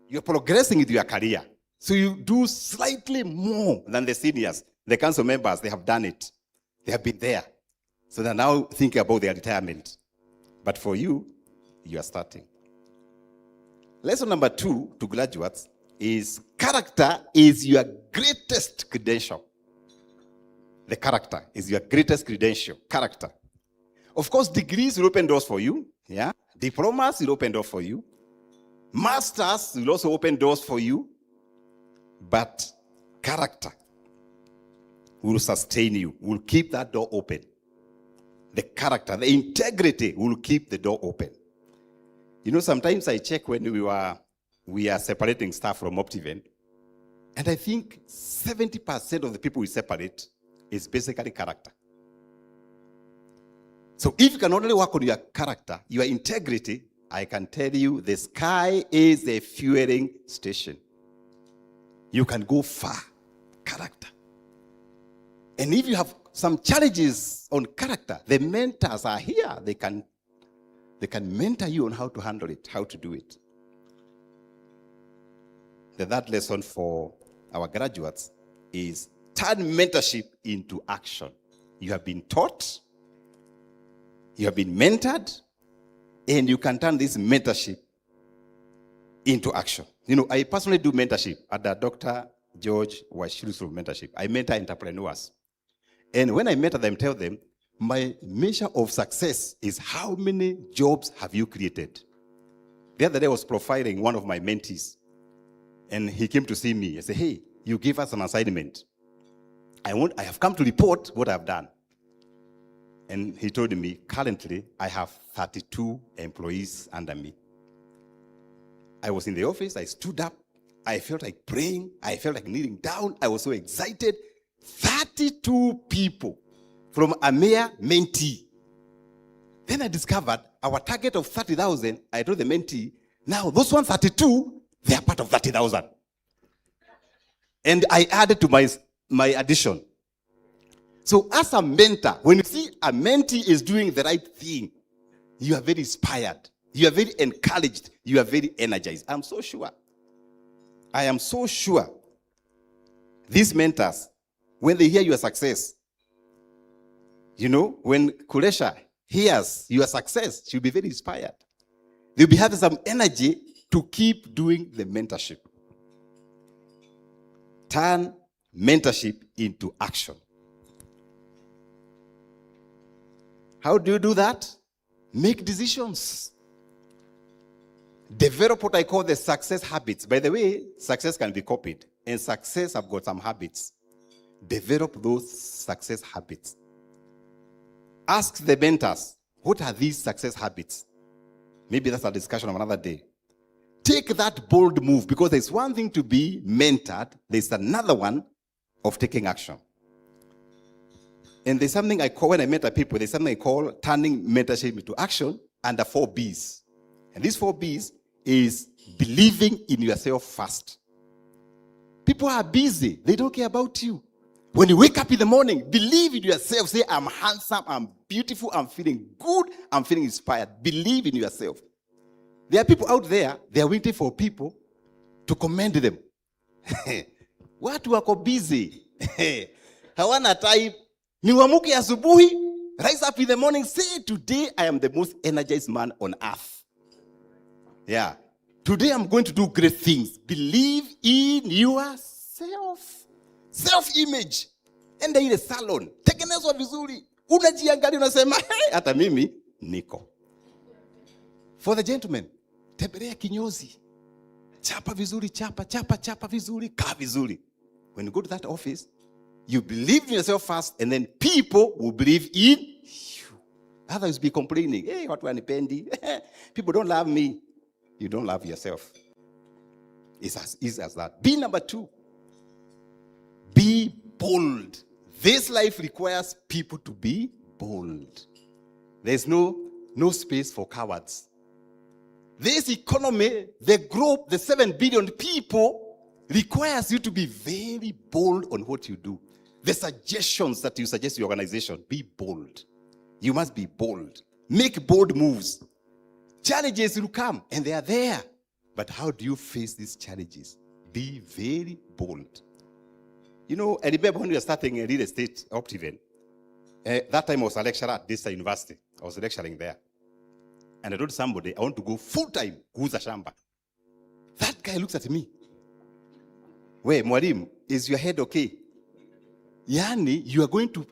You're progressing with your career. So you do slightly more than the seniors. The council members, they have done it. They have been there. So they're now thinking about their retirement. But for you, you are starting. Lesson number 2 to graduates is character is your greatest credential. The character is your greatest credential. Character. Of course, degrees will open doors for you. Yeah. Diplomas will open doors for you. Masters will also open doors for you. But character will sustain you, will keep that door open. The character, the integrity will keep the door open. You know, sometimes I check when we are separating staff from Optiven, and I think 70% of the people we separate is basically character. So if you can only work on your character, your integrity, I can tell you the sky is a fueling station. You can go far. Character. And if you have some challenges on character, the mentors are here. They can mentor you on how to handle it, how to do it. The third lesson for our graduates is turn mentorship into action. You have been taught, you have been mentored, and you can turn this mentorship into action. You know, I personally do mentorship at the Dr. George Washiru's mentorship. I mentor entrepreneurs. And when I mentor them, tell them, my measure of success is how many jobs have you created? The other day I was profiling one of my mentees. And he came to see me. I said, hey, you gave us an assignment. I have come to report what I've done. And he told me, currently, I have 32 employees under me. I was in the office, I stood up, I felt like praying, I felt like kneeling down, I was so excited. 32 people from a mere mentee. Then I discovered our target of 30,000, I told the mentee, now those 132, they are part of 30,000. And I added to my addition. So as a mentor, when you see a mentee is doing the right thing, you are very inspired. You are very encouraged. You are very energized. I'm so sure. I am so sure these mentors, when they hear your success, you know, when Kulesha hears your success, she'll be very inspired. They'll be having some energy to keep doing the mentorship. Turn mentorship into action. How do you do that? Make decisions. Develop what I call the success habits. By the way, success can be copied, and success have got some habits. Develop those success habits. Ask the mentors, what are these success habits? Maybe that's a discussion of another day. Take that bold move, because there's one thing to be mentored, there's another one of taking action. And there's something I call, when I mentor people, there's something I call turning mentorship into action under 4 B's. And these 4 B's is believing in yourself first. People are busy. They don't care about you. When you wake up in the morning, believe in yourself. Say, I'm handsome, I'm beautiful, I'm feeling good, I'm feeling inspired. Believe in yourself. There are people out there, they are waiting for people to commend them. Watu wako busy. Hawana time. Niwamuke asubuhi, rise up in the morning, say, today I am the most energized man on earth. Yeah. Today I'm going to do great things. Believe in yourself. Self-image. Enda ile salon. Tengenezwa vizuri. Unajiangalia unasema, hey, hata mimi niko. For the gentlemen, tembelea kinyozi. Chapa vizuri, chapa vizuri, kaa vizuri. When you go to that office, you believe in yourself first, and then people will believe in you. Others will be complaining, hey, watu wanipendi. People don't love me. You don't love yourself. It's as easy as that. B number 2. Be bold. This life requires people to be bold. There's no space for cowards. This economy, the group, the 7 billion people, requires you to be very bold on what you do. The suggestions that you suggest to your organization, be bold. You must be bold. Make bold moves. Challenges will come, and they are there. But how do you face these challenges? Be very bold. You know, I remember when we were starting a real estate Optiven, that time I was a lecturer at this university. I was lecturing there. And I told somebody, I want to go full-time, kuuza shamba. That guy looks at me. Wait, Mwalim, is your head okay? Yani, you are going to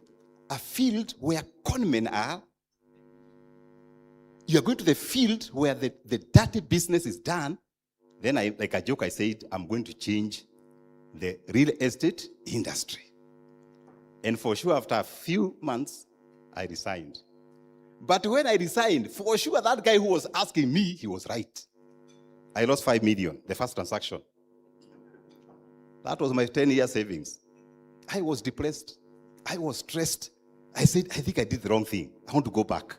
a field where conmen are. You are going to the field where the dirty business is done. Then, like a joke, I said, I'm going to change the real estate industry. And for sure, after a few months, I resigned. But when I resigned, for sure, that guy who was asking me, he was right. I lost 5 million, the first transaction. That was my 10-year savings. I was depressed. I was stressed. I said, I think I did the wrong thing. I want to go back.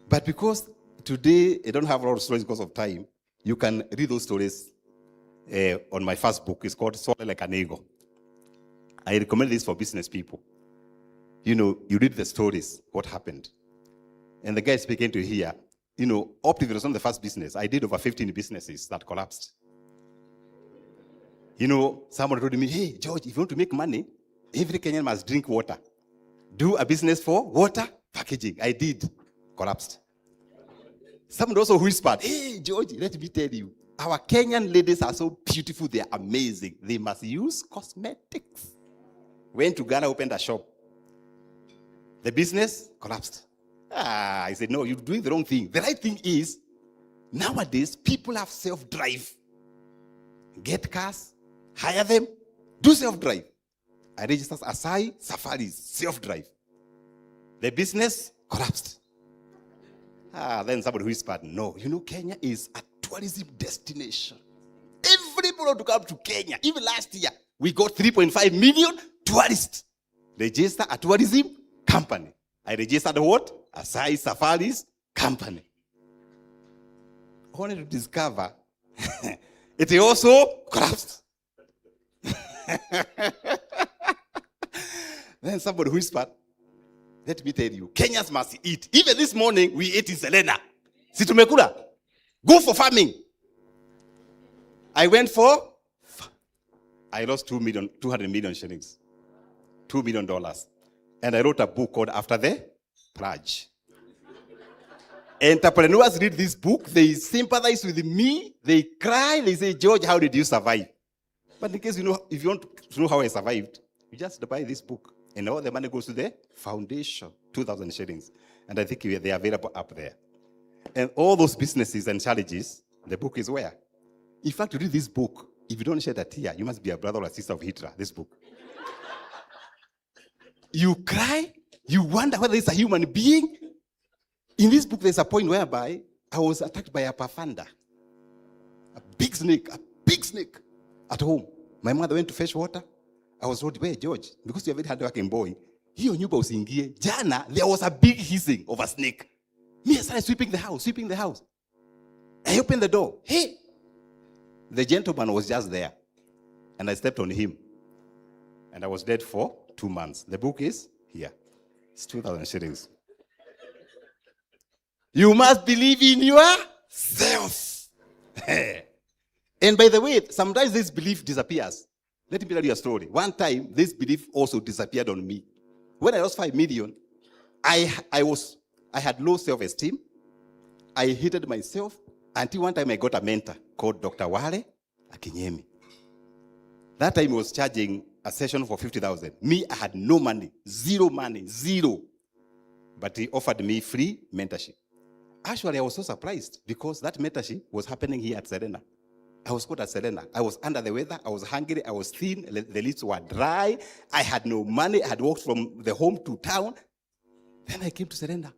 But because today I don't have a lot of stories because of time, you can read those stories on my first book. It's called Soar Like an Eagle. I recommend this for business people. You know, you read the stories, what happened. And the guys began to hear, you know, Optiven was not the first business. I did over 15 businesses that collapsed. You know, someone told me, hey, George, if you want to make money, every Kenyan must drink water. Do a business for water packaging. I did. Collapsed. Someone also whispered, hey, George, let me tell you, our Kenyan ladies are so beautiful, they are amazing. They must use cosmetics. Went to Ghana, opened a shop. The business collapsed. I said, no, you're doing the wrong thing. The right thing is, nowadays, people have self-drive. Get cars, hire them, do self-drive. I registered Asai Safaris, self-drive. The business collapsed. Then somebody whispered, no, you know, Kenya is a tourism destination. Everybody want to come to Kenya. Even last year, we got 3.5 million tourists. Register a tourism company. I registered what? Asai Safaris company. I wanted to discover it also collapsed. Then somebody whispered, let me tell you, Kenyans must eat. Even this morning, we ate in Serena. Situmekula. Go for farming. I went for, I lost 200 million shillings. $2 million. And I wrote a book called After the Purge. Entrepreneurs read this book, they sympathize with me, they cry, they say, George, how did you survive? But in case you know, if you want to know how I survived, you just buy this book. And all the money goes to the foundation, 2,000 shillings. And I think they are available up there. And all those businesses and challenges, the book is where? In fact, you read this book, if you don't shed a tear, you must be a brother or a sister of Hitler, this book. You cry, you wonder whether it's a human being. In this book, there's a point whereby I was attacked by a pafanda, a big snake at home. My mother went to fetch water. I was told, where, George? Because you're a very hard-working boy. Hiyo nyumba usiingie. Jana, there was a big hissing of a snake. Me, I started sweeping the house. I opened the door. Hey! The gentleman was just there. And I stepped on him. And I was dead for 2 months. The book is here. It's 2,000 shillings. You must believe in yourself. And by the way, sometimes this belief disappears. Let me tell you a story. One time, this belief also disappeared on me. When I lost 5 million, I had low self-esteem. I hated myself until one time I got a mentor called Dr. Wale Akinyemi. That time he was charging a session for 50,000. Me, I had no money, zero money. But he offered me free mentorship. Actually, I was so surprised because that mentorship was happening here at Serena. I was called at Serena. I was under the weather. I was hungry. I was thin. The lips were dry. I had no money. I had walked from the home to town. Then I came to Serena,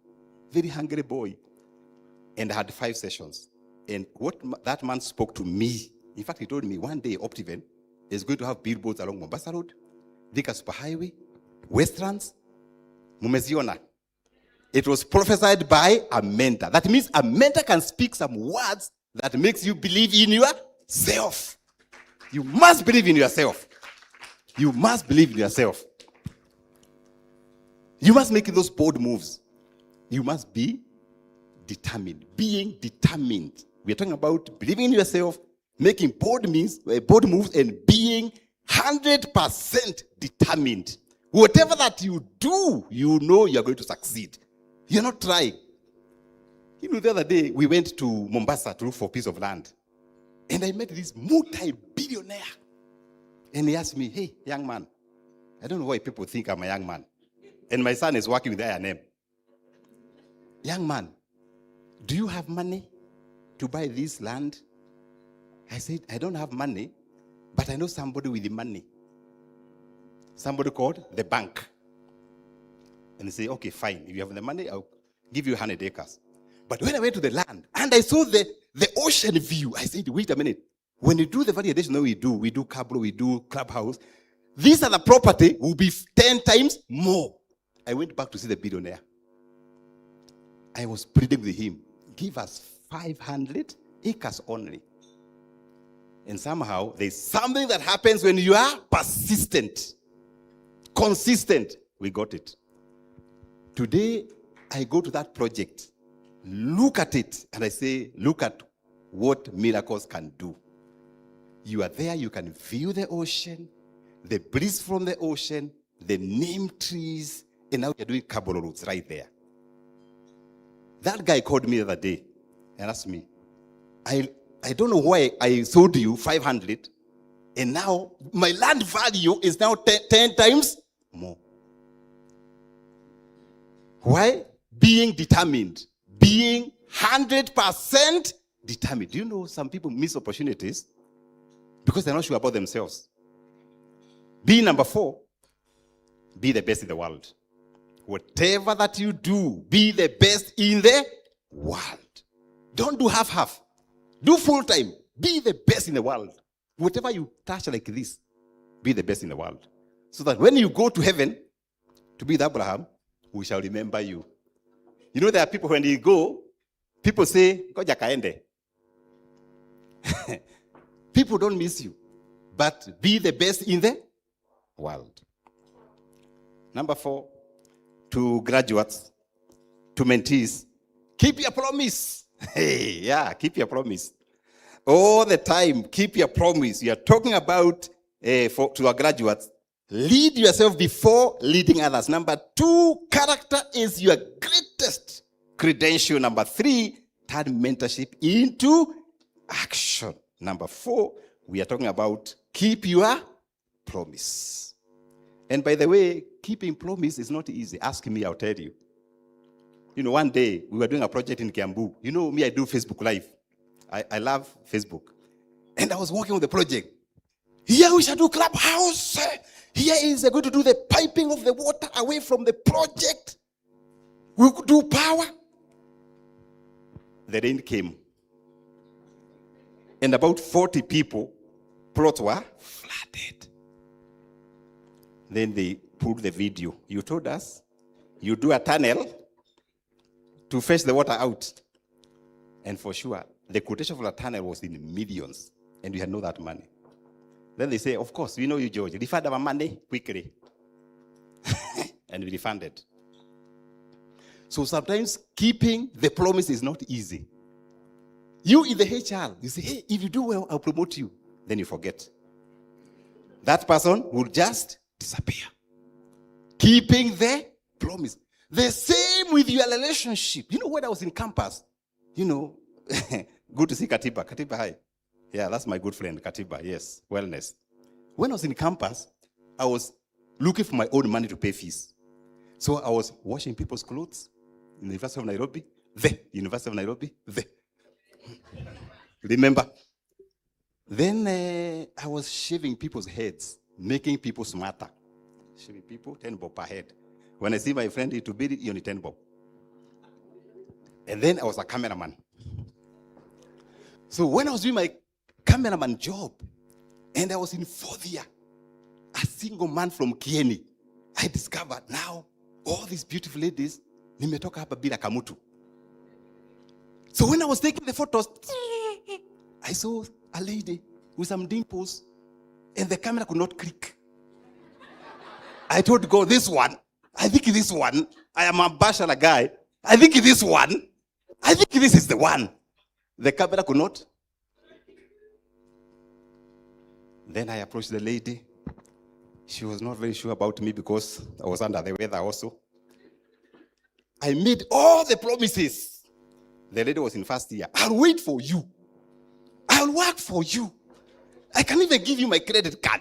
very hungry boy. And I had 5 sessions. And what that man spoke to me, in fact, he told me one day Optiven is going to have billboards along Mombasa Road, Thika Superhighway, Westlands, Mumeziona. It was prophesied by a mentor. That means a mentor can speak some words that makes you believe in yourself. You must believe in yourself. You must believe in yourself. You must make those bold moves. You must be determined. Being determined. We are talking about believing in yourself, making bold moves, and being 100% determined. Whatever that you do, you know you are going to succeed. You're not trying. You know, the other day, we went to Mombasa to look for a piece of land. And I met this multi-billionaire. And he asked me, hey, young man, I don't know why people think I'm a young man. And my son is working with IHRM. Young man, do you have money to buy this land? I said, I don't have money, but I know somebody with the money. Somebody called the bank. And they say, okay, fine. If you have the money, I'll give you 100 acres. But when I went to the land and I saw the ocean view, I said, wait a minute. When you do the validation that we do Cabro, we do Clubhouse, these are the property will be 10 times more. I went back to see the billionaire. I was pleading with him, give us 500 acres only. And somehow, there's something that happens when you are persistent, consistent. We got it. Today, I go to that project, look at it, and I say, look at what miracles can do. You are there, you can view the ocean, the breeze from the ocean, the neem trees, and now you're doing carbon routes right there. That guy called me the other day and asked me, I don't know why I sold you 500, and now my land value is now 10 times more. Why? Being determined. Being 100% determined. Do you know some people miss opportunities because they're not sure about themselves? Be number 4. Be the best in the world. Whatever that you do, be the best in the world. Don't do half-half. Do full-time. Be the best in the world. Whatever you touch like this, be the best in the world. So that when you go to heaven to be with Abraham, we shall remember you. You know, there are people when you go, people say, Koja kaende. People don't miss you. But be the best in the world. Number 4, to graduates, to mentees, keep your promise. Hey, yeah, keep your promise. All the time, keep your promise. You are talking about, to our graduates, lead yourself before leading others. Number 2, character is your greatest credential. Number 3, turn mentorship into action. Number 4, we are talking about keep your promise. And by the way, keeping promise is not easy. Ask me, I'll tell you. one day we were doing a project in Kiambu. You know me, I do Facebook Live. I love Facebook. And I was working on the project. Here we shall do clubhouse. Here is going to do the piping of the water away from the project. We could do power. The rain came. And about 40 people, plots were flooded. Then they pulled the video. You told us you do a tunnel to fetch the water out. And for sure, the quotation for the tunnel was in millions. And we had no that money. Then they say, of course, we know you, George. Refund our money quickly. And we refunded. So sometimes keeping the promise is not easy. You in the HR, you say, hey, if you do well, I'll promote you. Then you forget. That person will just disappear. Keeping the promise. The same with your relationship. You know, when I was in campus, good to see Katiba. Katiba, hi. Yeah, that's my good friend, Katiba. Yes, wellness. When I was in campus, I was looking for my own money to pay fees. So I was washing people's clothes in the University of Nairobi. University of Nairobi. Remember? Then I was shaving people's heads, making people smarter. Shaving people, 10 bob per head. When I see my friend, it will be only 10 bob. And then I was a cameraman. So when I was doing my cameraman job, and I was in 4th year, a single man from Kieni, I discovered now all these beautiful ladies, nimetoka hapa bila kamutu. So when I was taking the photos, I saw a lady with some dimples, and the camera could not click. I told God, this one, I think this one, I am a bachelor guy, I think this one, I think this is the one. The camera could not. Then I approached the lady. She was not very sure about me because I was under the weather also. I made all the promises. The lady was in 1st year. I'll wait for you. I'll work for you. I can even give you my credit card.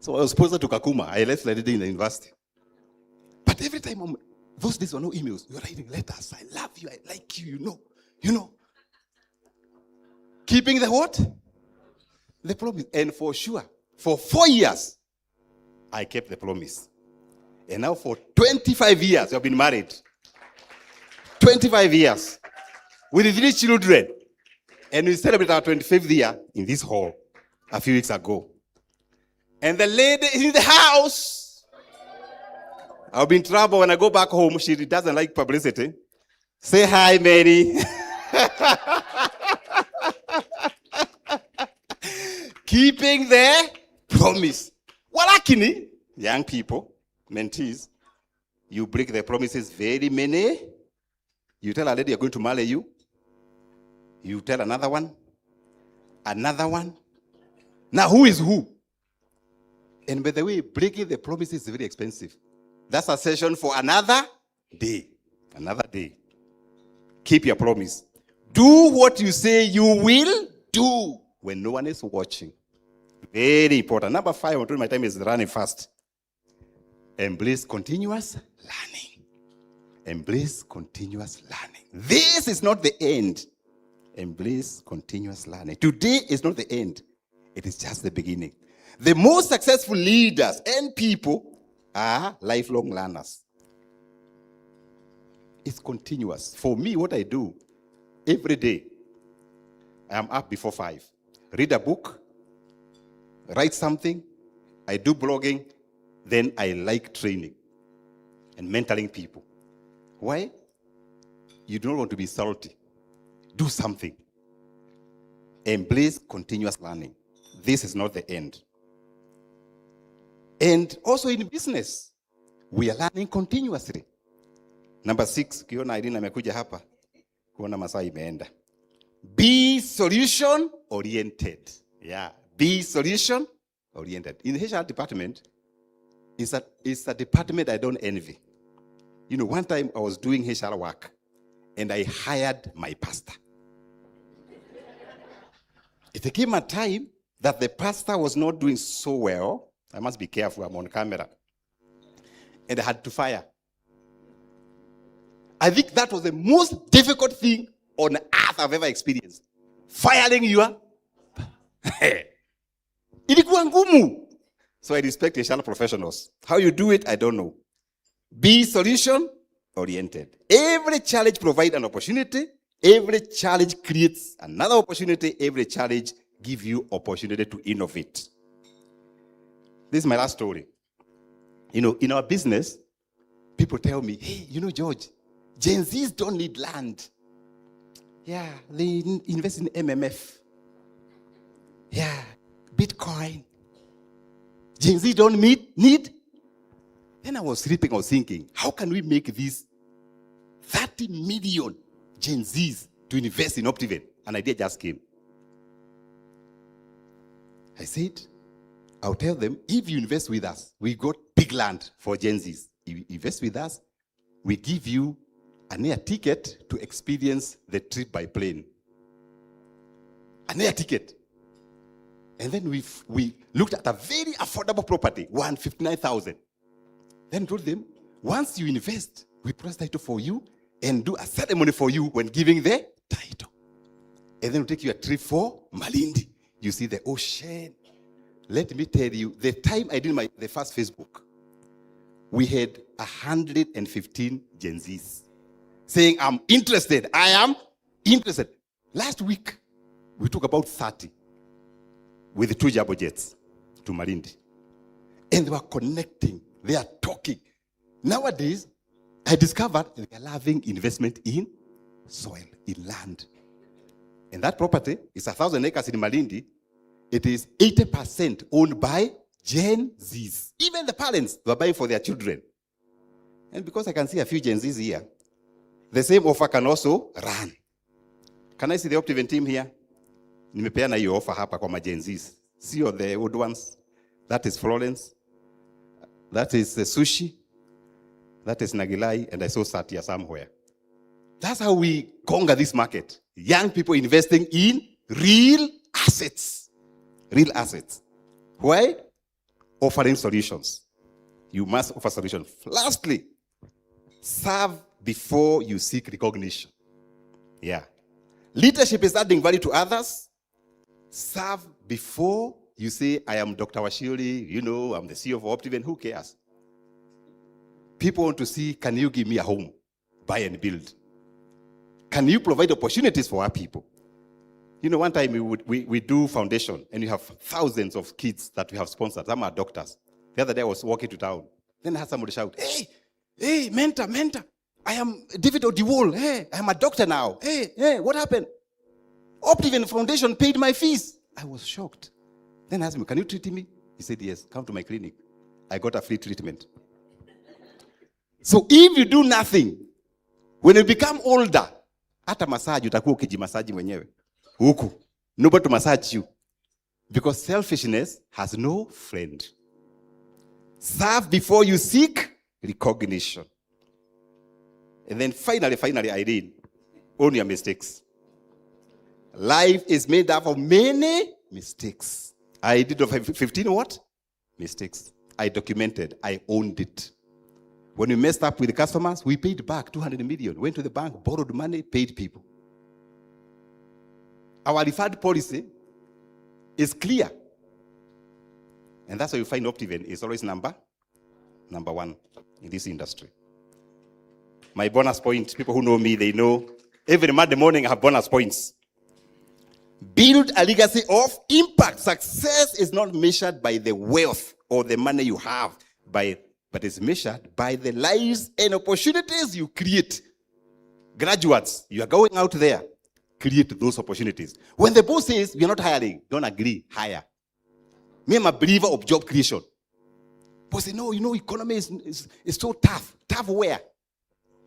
So I was posted to Kakuma. I left the lady in the university. But every time, those days were no emails. You're writing letters. I love you. I like you, you know. Keeping the what? The promise. And for sure, for 4 years, I kept the promise. And now for 25 years, we have been married. 25 years. With 3 children. And we celebrate our 25th year in this hall a few weeks ago. And the lady is in the house. I'll be in trouble when I go back home. She doesn't like publicity. Say hi, Mary. Keeping the promise. Walakini, young people, mentees, you break the promises very many. You tell a lady you're going to marry you. You tell another one. Another one. Now who is who? And by the way, breaking the promises is very expensive. That's a session for another day. Another day. Keep your promise. Do what you say you will do when no one is watching. Very important. Number 5, I'm told my time is running fast. Embrace continuous learning. Embrace continuous learning. This is not the end. Embrace continuous learning. Today is not the end. It is just the beginning. The most successful leaders and people are lifelong learners. It's continuous. For me, what I do every day, I am up before 5. Read a book, write something, I do blogging, then I like training and mentoring people. Why? You don't want to be salty. Do something. Embrace continuous learning. This is not the end. And also in business, we are learning continuously. Number 6, kiona Irina amekuja hapa, kuona masaa imeenda. Be solution oriented. Yeah, be solution oriented. In the HR department, it's a department I don't envy. You know, one time I was doing HR work and I hired my pastor. It came a time that the pastor was not doing so well. I must be careful, I'm on camera. And I had to fire. I think that was the most difficult thing on earth I've ever experienced. Firing your... Ilikuwa ngumu. So I respect HR professionals. How you do it, I don't know. Be solution-oriented. Every challenge provides an opportunity. Every challenge creates another opportunity. Every challenge gives you opportunity to innovate. This is my last story. You know, in our business, people tell me, hey, you know, George, Gen Zs don't need land. Yeah, they invest in MMF. Yeah, Bitcoin. Gen Z don't need. Then I was sleeping, I was thinking, how can we make these 30 million Gen Zs to invest in Optiven? An idea just came. I said, I'll tell them, if you invest with us, we got big land for Gen Zs. If you invest with us, we give you an air ticket to experience the trip by plane. An air ticket. And then we looked at a very affordable property, 159,000. Then told them, once you invest, we process title for you and do a ceremony for you when giving the title. And then we'll take you a trip for Malindi. You see the ocean. Let me tell you, the time I did the first Facebook, we had 115 Gen Zs saying, I'm interested. I am interested. Last week, we took about 30 with the 2 jumbo jets to Malindi. And they were connecting. They are talking. Nowadays, I discovered they are loving investment in soil, in land. And that property is 1,000 acres in Malindi. It is 80% owned by Gen Zs. Even the parents were buying for their children. And because I can see a few Gen Zs here, the same offer can also run. Can I see the Optiven team here? Nimepeana hiyo offer hapa kwa Gen Zs. See all the old ones? That is Florence. That is Sushi. That is Nagilai. And I saw Satya somewhere. That's how we conquer this market. Young people investing in real assets. Real assets. Why? Offering solutions. You must offer solutions. Lastly, serve before you seek recognition. Yeah. Leadership is adding value to others. Serve before you say, I am Dr. Washiri, you know, I'm the CEO of Optiven. Who cares? People want to see, can you give me a home? Buy and build. Can you provide opportunities for our people? You know, one time we do foundation, and we have thousands of kids that we have sponsored. Some are doctors. The other day I was walking to town. Then I had somebody shout, hey, mentor. I am David Odiwol. Hey, I'm a doctor now. Hey, what happened? Optiven Foundation paid my fees. I was shocked. Then I asked him, can you treat me? He said, yes, come to my clinic. I got a free treatment. So if you do nothing, when you become older, hata massage utakuwa ukijimassage mwenyewe. Huku. Nobody to massage you. Because selfishness has no friend. Serve before you seek recognition. And then finally, Irene, own your mistakes. Life is made up of many mistakes. I did 15 what? Mistakes. I documented. I owned it. When we messed up with the customers, we paid back 200 million. Went to the bank, borrowed money, paid people. Our referred policy is clear. And that's why you find Optiven is always number one in this industry. My bonus point, people who know me, they know every Monday morning I have bonus points. Build a legacy of impact. Success is not measured by the wealth or the money you have, but it's measured by the lives and opportunities you create. Graduates, you are going out there, create those opportunities. When the boss says, we are not hiring, don't agree, hire. Me, I'm a believer of job creation. Boss say, no, you know, economy is so tough. Tough where?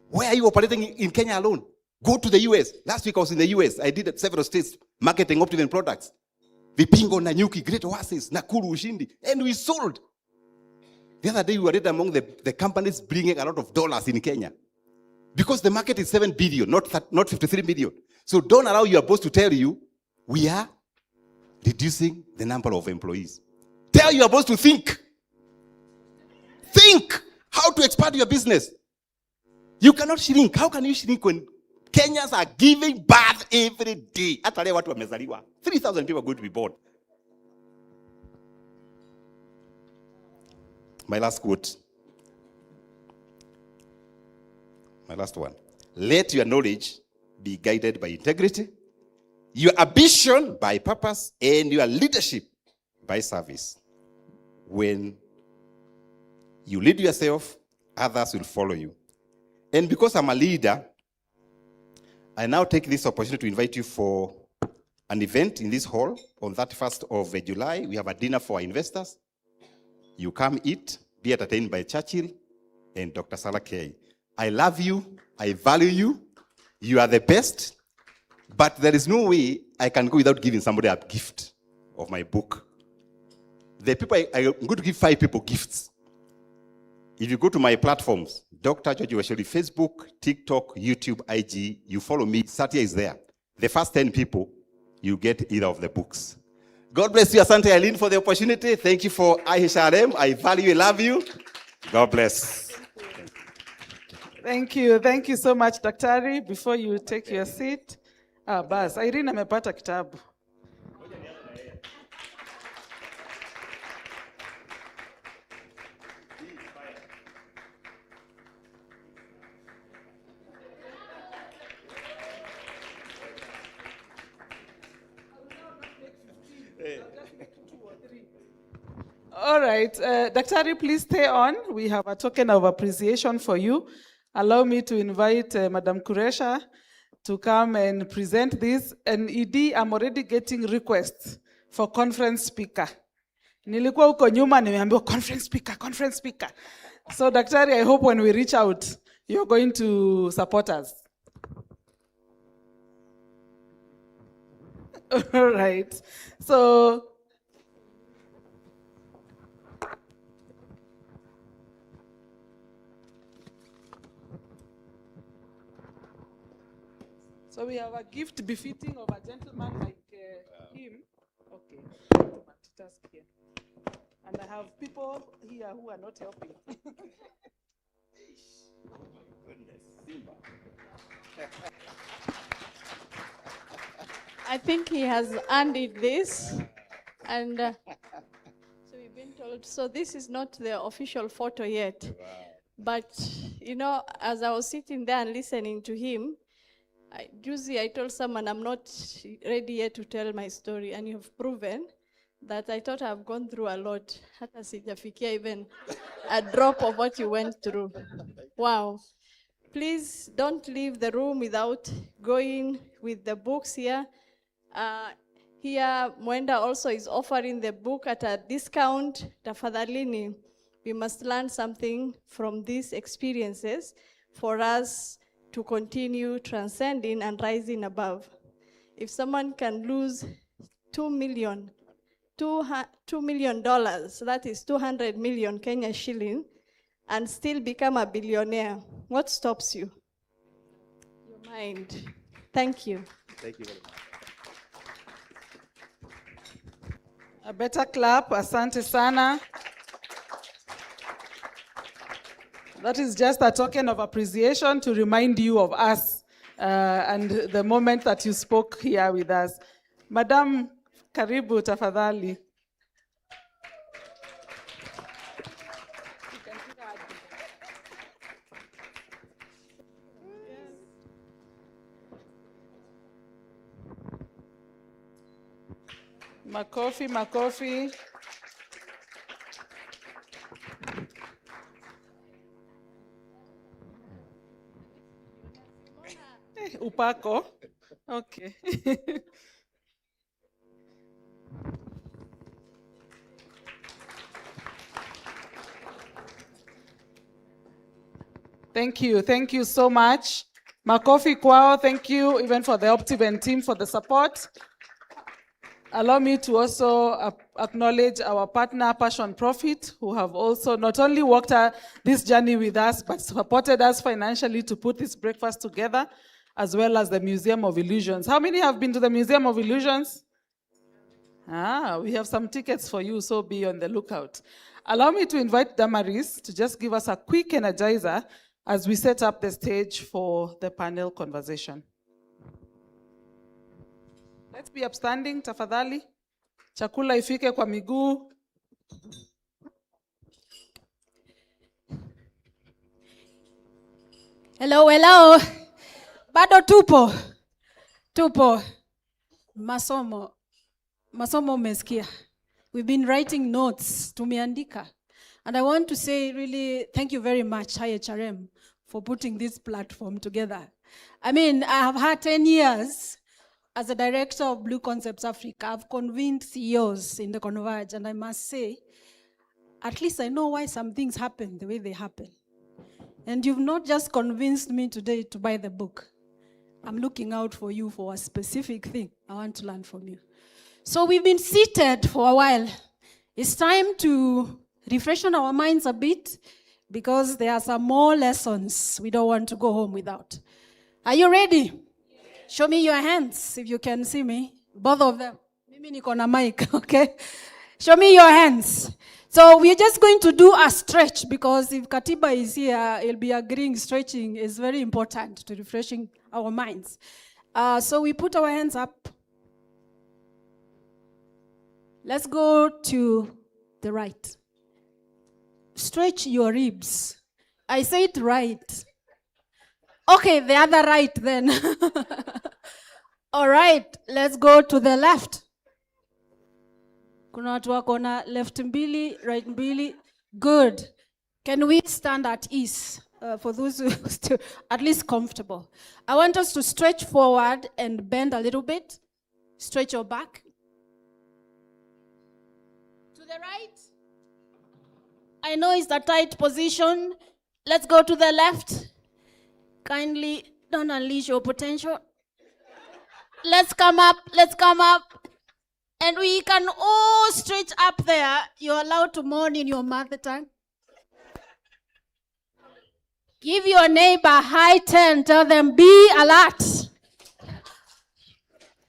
Where are you operating in Kenya alone? Go to the US. Last week I was in the US. I did several states marketing Optiven products. Vipingo, Nanyuki, Great Oasis, Nakuru, Ushindi. And we sold. The other day we were among the companies bringing a lot of dollars in Kenya. Because the market is 7 billion, not 53 million. So don't allow your boss to tell you, we are reducing the number of employees. Tell your boss to think. Think how to expand your business. You cannot shrink. How can you shrink when Kenyans are giving birth every day? Hata leo watu wamezaliwa. 3,000 people are going to be born. My last quote. My last one. Let your knowledge be guided by integrity, your ambition by purpose, and your leadership by service. When you lead yourself, others will follow you. And because I'm a leader, I now take this opportunity to invite you for an event in this hall on 31st of July. We have a dinner for our investors. You come eat, be entertained by Churchill and Dr. Salah K. I love you. I value you. You are the best. But there is no way I can go without giving somebody a gift of my book. The people, I'm going to give 5 people gifts. If you go to my platforms, Dr. George Washeli, Facebook, TikTok, YouTube, IG, you follow me, Satya is there. The first 10 people, you get either of the books. God bless you, Asante Eileen, for the opportunity. Thank you for IHRM. I value and love you. God bless. Thank you. Thank you so much, Daktari. Before you take your seat, bas, Irene amepata kitabu. All right, Daktari, please stay on. We have a token of appreciation for you. Allow me to invite Madam Kuresha to come and present this. And ED, I'm already getting requests for conference speaker. Nilikuwa huko nyuma nimeambiwa conference speaker. So Daktari, I hope when we reach out, you're going to support us. All right, so we have a gift befitting of a gentleman like him. Okay. And I have people here who are not helping. I think he has earned this. And so we've been told, so this is not the official photo yet. But, you know, as I was sitting there and listening to him, I told someone I'm not ready yet to tell my story, and you've proven that I thought I've gone through a lot. Hata sijafikia even a drop of what you went through. Wow. Please don't leave the room without going with the books here. Here, Mwenda also is offering the book at a discount. Tafadhalini, we must learn something from these experiences for us to continue transcending and rising above. If someone can lose $2 million, that is 200 million Kenya shilling, and still become a billionaire, what stops you? Your mind. Thank you. Thank you very much. A better clap, asante sana. That is just a token of appreciation to remind you of us and the moment that you spoke here with us. Madam, karibu tafadhali. Makofi. Upako. Okay. Thank you so much. Makofi kwao, thank you even for the Optiven team for the support. Allow me to also acknowledge our partner, Passion Profit, who have also not only walked this journey with us, but supported us financially to put this breakfast together, as well as the Museum of Illusions. How many have been to the Museum of Illusions? We have some tickets for you, so be on the lookout. Allow me to invite Damaris to just give us a quick energizer as we set up the stage for the panel conversation. Let's be upstanding, tafadhali. Chakula ifike kwa miguu. Hello, hello. Bado tupo. Masomo umesikia. We've been writing notes, tumeandika. And I want to say really thank you very much, IHRM, for putting this platform together. I mean, I have had 10 years as a director of Blue Concepts Africa. I've convened CEOs in the Converge, and I must say, at least I know why some things happen the way they happen. And you've not just convinced me today to buy the book. I'm looking out for you for a specific thing I want to learn from you. So we've been seated for a while. It's time to refreshen our minds a bit because there are some more lessons we don't want to go home without. Are you ready? Show me your hands if you can see me. Both of them. Mimi niko na mic, okay? Show me your hands. So we're just going to do a stretch because if Katiba is here, he'll be agreeing stretching is very important to refreshing our minds. So we put our hands up. Let's go to the right. Stretch your ribs. I say it right. Okay, the other right then. All right, let's go to the left. Kuna watu wako na left mbili, right mbili. Good. Can we stand at ease for those who are still at least comfortable? I want us to stretch forward and bend a little bit. Stretch your back. To the right. I know it's a tight position. Let's go to the left. Kindly don't unleash your potential. Let's come up. And we can all stretch up there. You're allowed to moan in your mother tongue. Give your neighbor high 10. Tell them, be alert.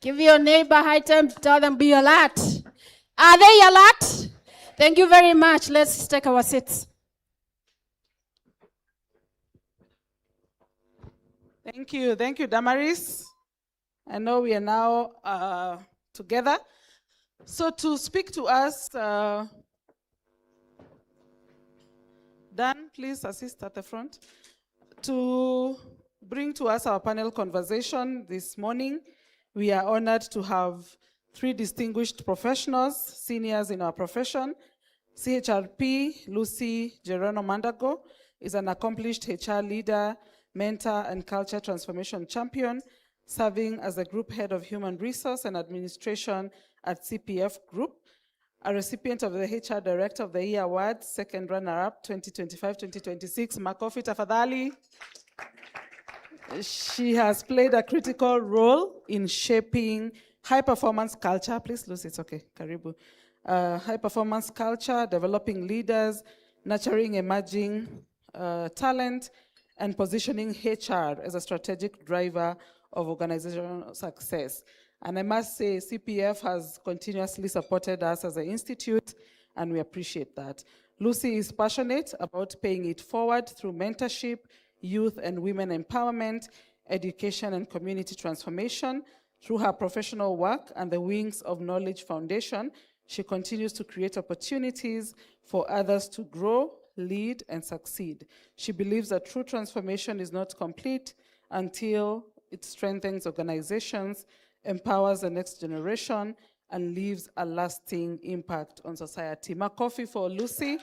Give your neighbor high 10. Tell them, be alert. Are they alert? Thank you very much. Let's take our seats. Thank you, Damaris. I know we are now together. So to speak to us, Dan, please assist at the front. To bring to us our panel conversation this morning, we are honored to have 3 distinguished professionals, seniors in our profession. CHRP Lucy Gerono Mandago is an accomplished HR leader, mentor, and culture transformation champion, serving as the Group Head of Human Resource and Administration at CPF Group, a recipient of the HR Director of the Year Award, second runner-up 2025-2026. Makofi tafadhali. She has played a critical role in shaping high-performance culture. Please, Lucy, it's okay. Karibu. High-performance culture, developing leaders, nurturing emerging talent, and positioning HR as a strategic driver of organizational success. And I must say, CPF has continuously supported us as an institute, and we appreciate that. Lucy is passionate about paying it forward through mentorship, youth and women empowerment, education and community transformation. Through her professional work and the Wings of Knowledge Foundation, she continues to create opportunities for others to grow, lead, and succeed. She believes that true transformation is not complete until it strengthens organizations, empowers the next generation, and leaves a lasting impact on society. Makofi for Lucy.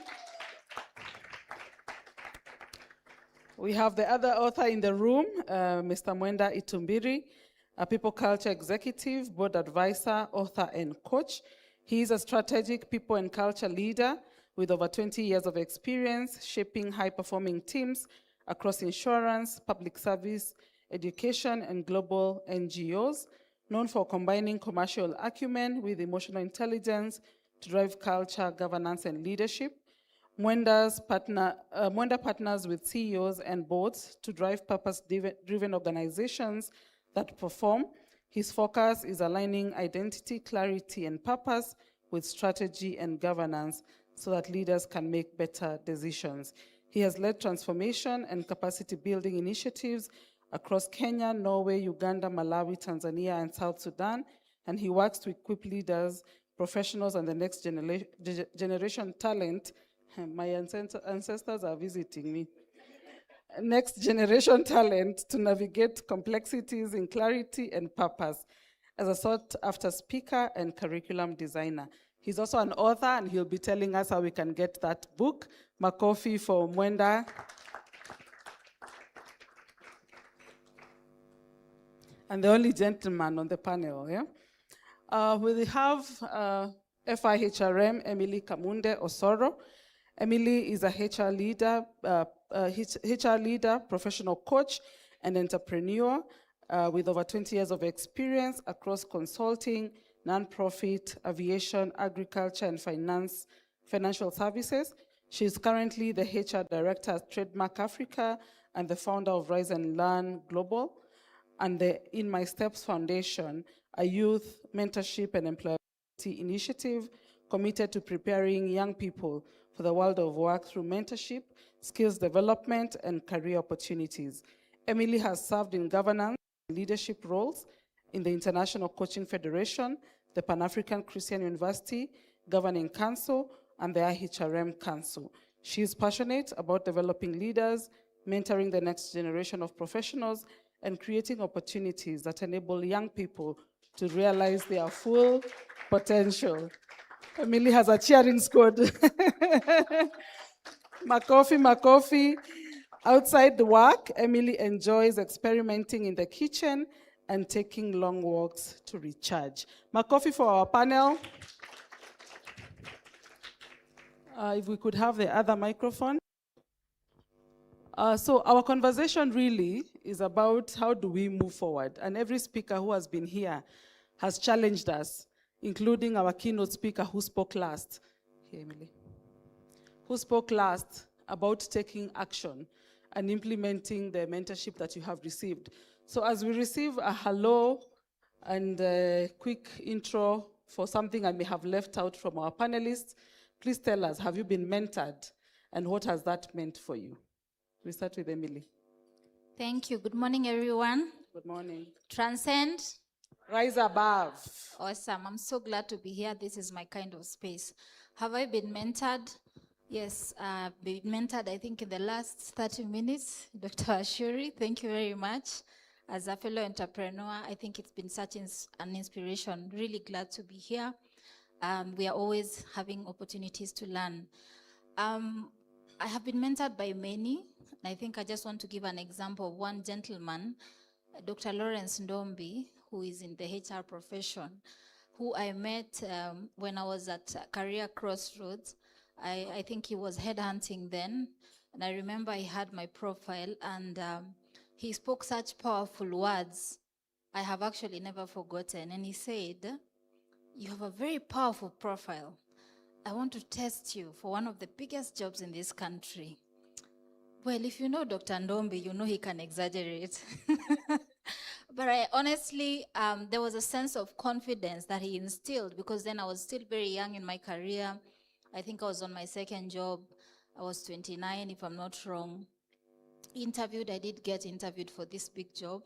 We have the other author in the room, Mr. Mwenda Itumbiri, a people culture executive, board advisor, author, and coach. He is a strategic people and culture leader with over 20 years of experience shaping high-performing teams across insurance, public service, education, and global NGOs, known for combining commercial acumen with emotional intelligence to drive culture, governance, and leadership. Mwenda partners with CEOs and boards to drive purpose-driven organizations that perform. His focus is aligning identity, clarity, and purpose with strategy and governance so that leaders can make better decisions. He has led transformation and capacity building initiatives across Kenya, Norway, Uganda, Malawi, Tanzania, and South Sudan, and he works to equip leaders, professionals, and the next generation talent. My ancestors are visiting me. Next generation talent to navigate complexities in clarity and purpose as a sought-after speaker and curriculum designer. He's also an author, and he'll be telling us how we can get that book. Makofi for Mwenda. And the only gentleman on the panel, yeah? We have FIHRM Emily Kamunde Osoro. Emily is a HR leader, professional coach, and entrepreneur with over 20 years of experience across consulting, nonprofit, aviation, agriculture, and financial services. She is currently the HR director at Trademark Africa and the founder of Rise and Learn Global, and the In My Steps Foundation, a youth mentorship and employability initiative committed to preparing young people for the world of work through mentorship, skills development, and career opportunities. Emily has served in governance and leadership roles in the International Coaching Federation, the Pan-African Christian University Governing Council, and the IHRM Council. She is passionate about developing leaders, mentoring the next generation of professionals, and creating opportunities that enable young people to realize their full potential. Emily has a cheering squad. Makofi, Makofi. Outside the work, Emily enjoys experimenting in the kitchen and taking long walks to recharge. Makofi for our panel. If we could have the other microphone. So our conversation really is about how do we move forward. And every speaker who has been here has challenged us, including our keynote speaker who spoke last. Here, Emily. Who spoke last about taking action and implementing the mentorship that you have received. So as we receive a hello and a quick intro for something I may have left out from our panelists, please tell us, have you been mentored and what has that meant for you? We start with Emily. Thank you. Good morning, everyone. Good morning. Transcend. Rise above. Awesome. I'm so glad to be here. This is my kind of space. Have I been mentored? Yes, I've been mentored, I think, in the last 30 minutes. Dr. Ashuri, thank you very much. As a fellow entrepreneur, I think it's been such an inspiration. Really glad to be here. We are always having opportunities to learn. I have been mentored by many. I think I just want to give an example of one gentleman, Dr. Lawrence Ndombi, who is in the HR profession, who I met when I was at Career Crossroads. I think he was headhunting then, and I remember he had my profile, and he spoke such powerful words I have actually never forgotten. And he said, "You have a very powerful profile. I want to test you for one of the biggest jobs in this country." Well, if you know Dr. Ndombi, you know he can exaggerate. But I honestly, there was a sense of confidence that he instilled, because then I was still very young in my career. I think I was on my second job. I was 29, if I'm not wrong. I did get interviewed for this big job.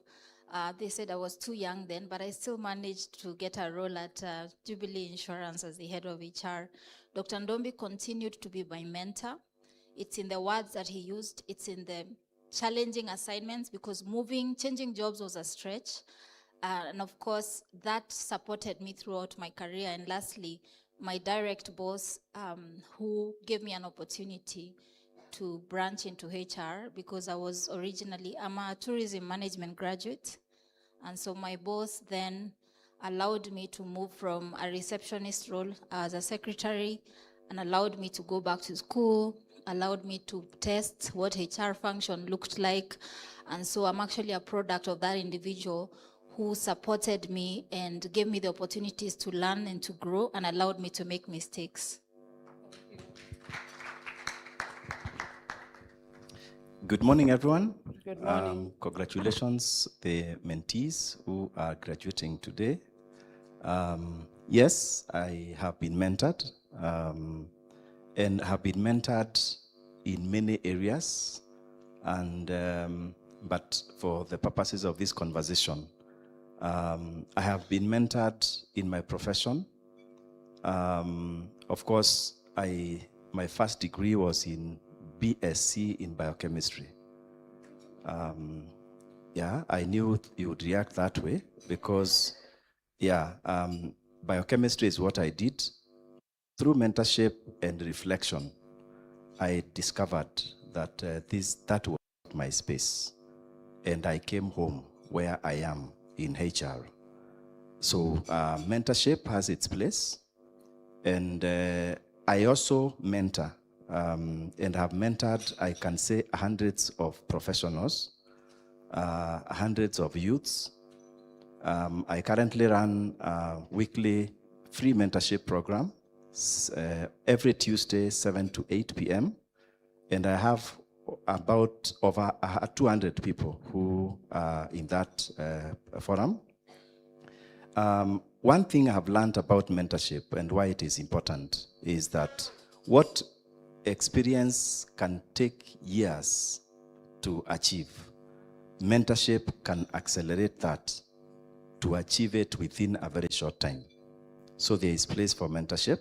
They said I was too young then, but I still managed to get a role at Jubilee Insurance as the head of HR. Dr. Ndombi continued to be my mentor. It's in the words that he used. It's in the challenging assignments, because changing jobs was a stretch. And of course, that supported me throughout my career. And lastly, my direct boss, who gave me an opportunity to branch into HR, because I'm a tourism management graduate. And so my boss then allowed me to move from a receptionist role as a secretary, and allowed me to go back to school, allowed me to test what HR function looked like. And so I'm actually a product of that individual who supported me and gave me the opportunities to learn and to grow, and allowed me to make mistakes. Good morning, everyone. Good morning. Congratulations, the mentees who are graduating today. Yes, I have been mentored, and have been mentored in many areas, and but for the purposes of this conversation, I have been mentored in my profession. Of course, my first degree was in BSc in biochemistry. Yeah, I knew you would react that way because, yeah, biochemistry is what I did. Through mentorship and reflection, I discovered that that was my space, and I came home where I am in HR. So mentorship has its place, and I also mentor and have mentored, I can say, hundreds of professionals, hundreds of youths. I currently run a weekly free mentorship program every Tuesday, 7 to 8 p.m. And I have about over 200 people who are in that forum. One thing I have learned about mentorship and why it is important is that what experience can take years to achieve, mentorship can accelerate that to achieve it within a very short time. So there is place for mentorship,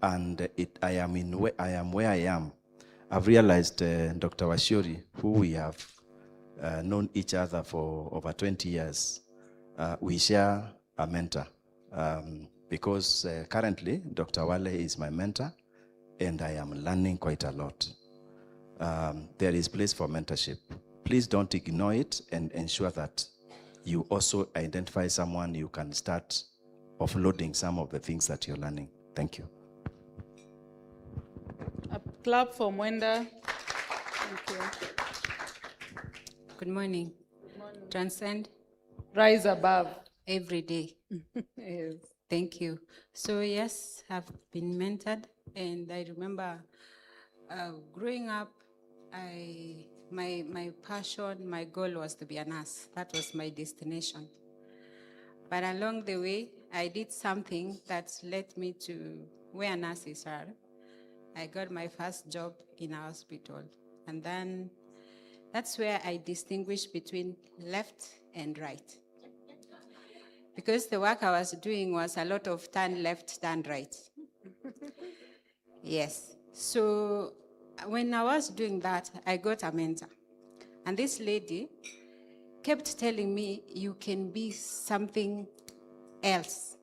and I am where I am. I've realized Dr. Washuri, who we have known each other for over 20 years, we share a mentor. Because currently, Dr. Wale is my mentor, and I am learning quite a lot. There is place for mentorship. Please don't ignore it, and ensure that you also identify someone you can start offloading some of the things that you're learning. Thank you. A clap for Mwenda. Thank you. Good morning. Transcend. Rise above. Every day. Yes. Thank you. So yes, I've been mentored, and I remember growing up, my passion, my goal was to be a nurse. That was my destination. But along the way, I did something that led me to where nurses are. I got my first job in a hospital. And then that's where I distinguish between left and right. Because the work I was doing was a lot of turn left, turn right. Yes. So when I was doing that, I got a mentor. And this lady kept telling me, you can be something else.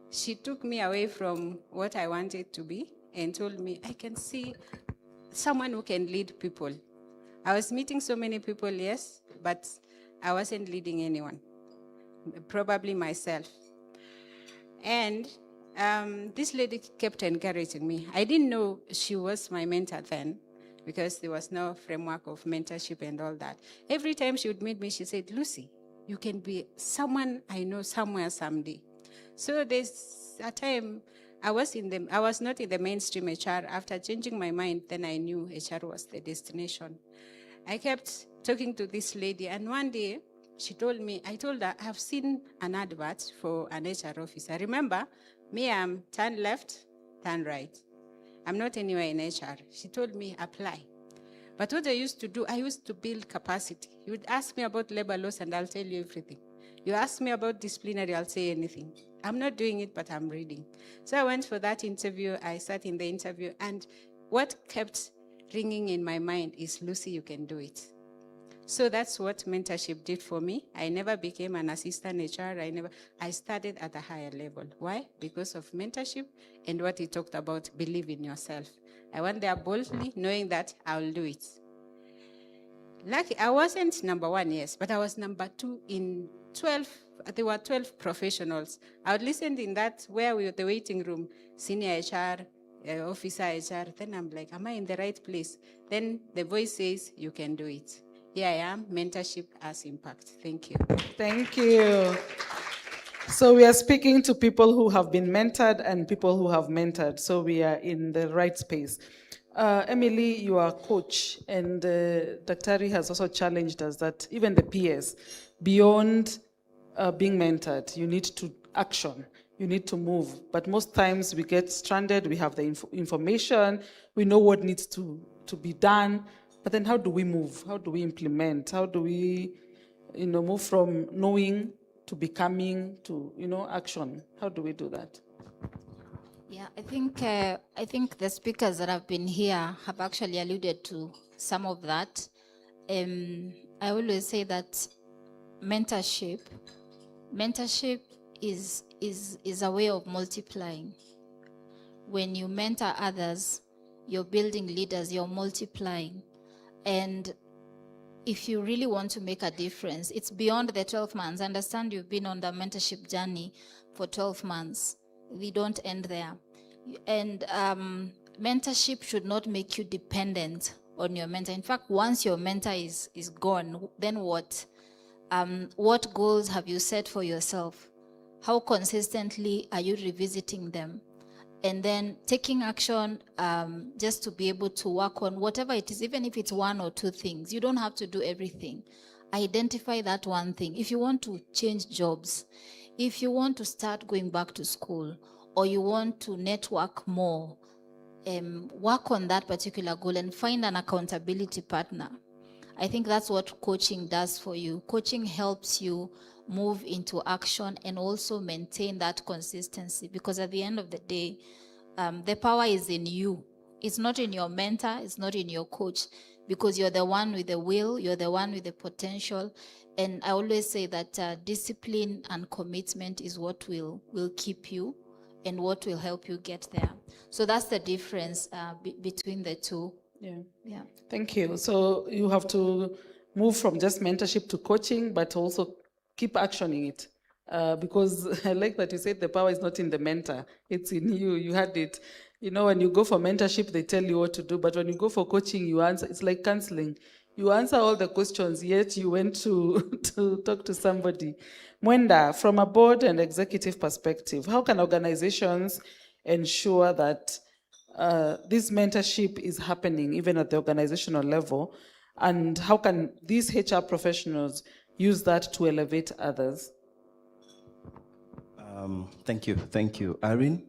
She took me away from what I wanted to be and told me, I can see someone who can lead people. I was meeting so many people, yes, but I wasn't leading anyone, probably myself. And this lady kept encouraging me. I didn't know she was my mentor then, because there was no framework of mentorship and all that. Every time she would meet me, she said, Lucy, you can be someone I know somewhere someday. So there's a time I was not in the mainstream HR. After changing my mind, then I knew HR was the destination. I kept talking to this lady, and one day she told me, I told her, I've seen an advert for an HR officer. Remember, me, I'm turn left, turn right. I'm not anywhere in HR. She told me, apply. But what I used to do, I used to build capacity. You would ask me about labor laws and I'll tell you everything. You ask me about disciplinary, I'll say anything. I'm not doing it, but I'm reading. So I went for that interview. I sat in the interview, and what kept ringing in my mind is, Lucy, you can do it. So that's what mentorship did for me. I never became an assistant HR. I started at a higher level. Why? Because of mentorship and what he talked about, believe in yourself. I went there boldly, knowing that I will do it. Lucky, I wasn't number one, yes, but I was number 2 in 12. There were 12 professionals. I would listen in that where we were the waiting room, senior HR, officer HR. Then I'm like, am I in the right place? Then the voice says, you can do it. Here I am, mentorship has impact. Thank you. Thank you. So we are speaking to people who have been mentored and people who have mentored. So we are in the right space. Emily, you are a coach, and Daktari has also challenged us that even the peers, beyond being mentored, you need to action, you need to move. But most times we get stranded, we have the information, we know what needs to to be done, but then how do we move? How do we implement? How do we, move from knowing to becoming to, action? How do we do that? Yeah, I think the speakers that have been here have actually alluded to some of that. I always say that mentorship is a way of multiplying. When you mentor others, you're building leaders, you're multiplying. And if you really want to make a difference, it's beyond the 12 months. I understand you've been on the mentorship journey for 12 months. We don't end there. And mentorship should not make you dependent on your mentor. In fact, once your mentor is gone, then what? What goals have you set for yourself? How consistently are you revisiting them? And then taking action just to be able to work on whatever it is, even if it's one or two things. You don't have to do everything. Identify that one thing. If you want to change jobs, if you want to start going back to school, or you want to network more, work on that particular goal and find an accountability partner. I think that's what coaching does for you. Coaching helps you move into action and also maintain that consistency, because at the end of the day, the power is in you. It's not in your mentor, it's not in your coach, because you're the one with the will, you're the one with the potential. And I always say that discipline and commitment is what will keep you and what will help you get there. So that's the difference between the two. Yeah. Thank you. So you have to move from just mentorship to coaching, but also keep actioning it. Because I like that you said the power is not in the mentor, it's in you. You had it. When you go for mentorship, they tell you what to do, but when you go for coaching, you answer. It's like counseling. You answer all the questions, yet you went to talk to somebody. Mwenda, from a board and executive perspective, how can organizations ensure that this mentorship is happening even at the organizational level? And how can these HR professionals use that to elevate others? Thank you, Irene.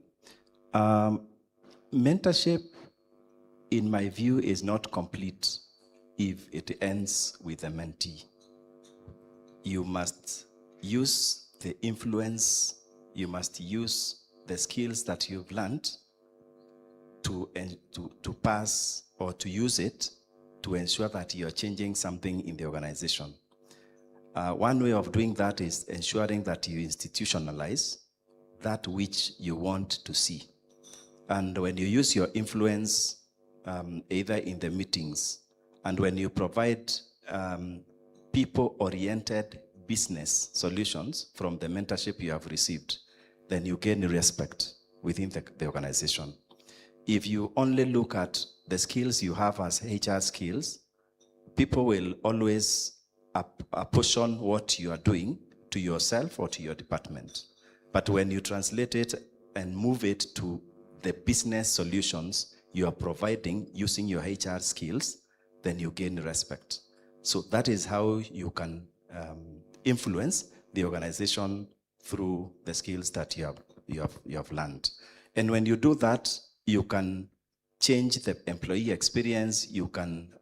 Mentorship, in my view, is not complete if it ends with a mentee. You must use the influence, you must use the skills that you've learned to pass or to use it to ensure that you're changing something in the organization. One way of doing that is ensuring that you institutionalize that which you want to see. And when you use your influence, either in the meetings, and when you provide people-oriented business solutions from the mentorship you have received, then you gain respect within the organization. If you only look at the skills you have as HR skills, people will always apportion what you are doing to yourself or to your department. But when you translate it and move it to the business solutions you are providing using your HR skills, then you gain respect. So that is how you can influence the organization through the skills that you have learned. And when you do that, you can change the employee experience. You can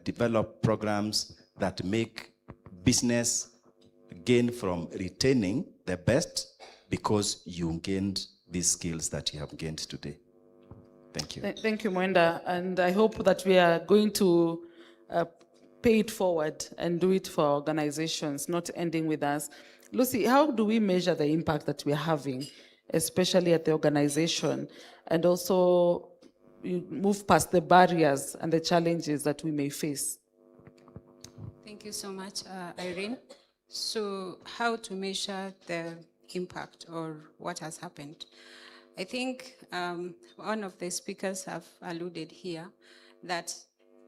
develop programs that make business gain from retaining the best because you gained these skills that you have gained today. Thank you. Thank you, Mwenda. And I hope that we are going to pay it forward and do it for organizations, not ending with us. Lucy, how do we measure the impact that we're having, especially at the organization, and also you move past the barriers and the challenges that we may face? Thank you so much, Irene. So how to measure the impact or what has happened? I think one of the speakers have alluded here that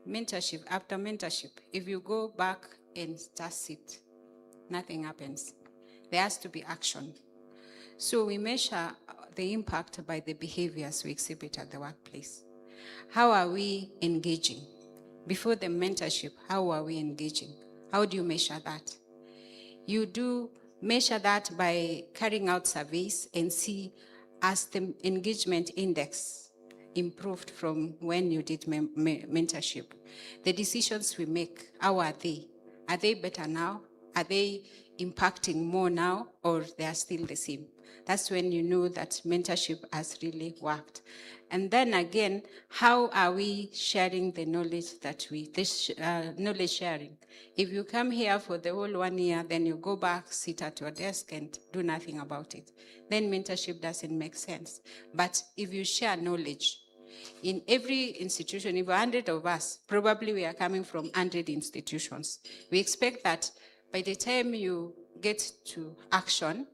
mentorship, after mentorship, if you go back and just sit, nothing happens. There has to be action. So we measure the impact by the behaviors we exhibit at the workplace. How are we engaging? Before the mentorship, how are we engaging? How do you measure that? You do measure that by carrying out surveys and see as the engagement index improved from when you did mentorship? The decisions we make, how are they? Are they better now? Are they impacting more now, or they are still the same? That's when you know that mentorship has really worked. And then again, how are we sharing the knowledge that knowledge sharing? If you come here for the whole 1 year, then you go back, sit at your desk and do nothing about it, then mentorship doesn't make sense. But if you share knowledge, in every institution, if 100 of us, probably we are coming from 100 institutions. We expect that by the time you get to action,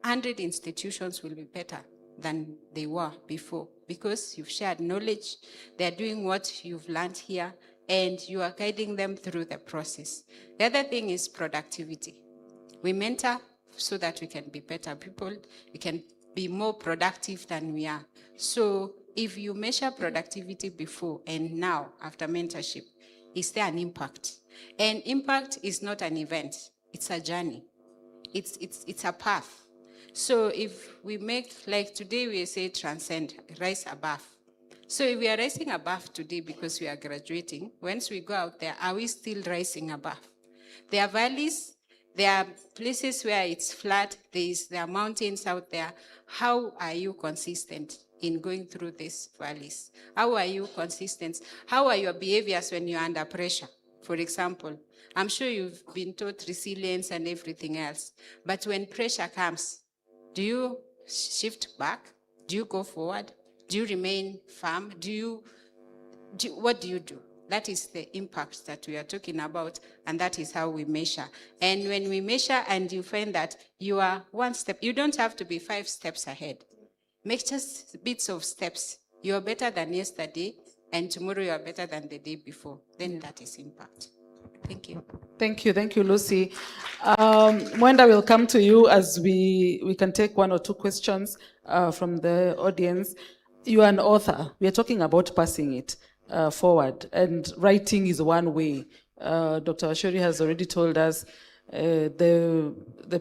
100 institutions will be better than they were before, because you've shared knowledge, they're doing what you've learned here, and you are guiding them through the process. The other thing is productivity. We mentor so that we can be better people, we can be more productive than we are. So if you measure productivity before and now after mentorship, is there an impact? And impact is not an event, it's a journey. It's a path. So if we make, like today we say transcend, rise above. So if we are rising above today because we are graduating, once we go out there, are we still rising above? There are valleys, there are places where it's flat, there are mountains out there. How are you consistent in going through these valleys? How are you consistent? How are your behaviors when you're under pressure? For example, I'm sure you've been taught resilience and everything else, but when pressure comes, do you shift back? Do you go forward? Do you remain firm? What do you do? That is the impact that we are talking about, and that is how we measure. And when we measure and you find that you are one step, you don't have to be 5 steps ahead. Make just bits of steps. You are better than yesterday, and tomorrow you are better than the day before. Then that is impact. Thank you. Thank you, Lucy. Mwenda will come to you as we can take 1 or 2 questions from the audience. You are an author. We are talking about passing it forward, and writing is one way. Dr. Ashuri has already told us the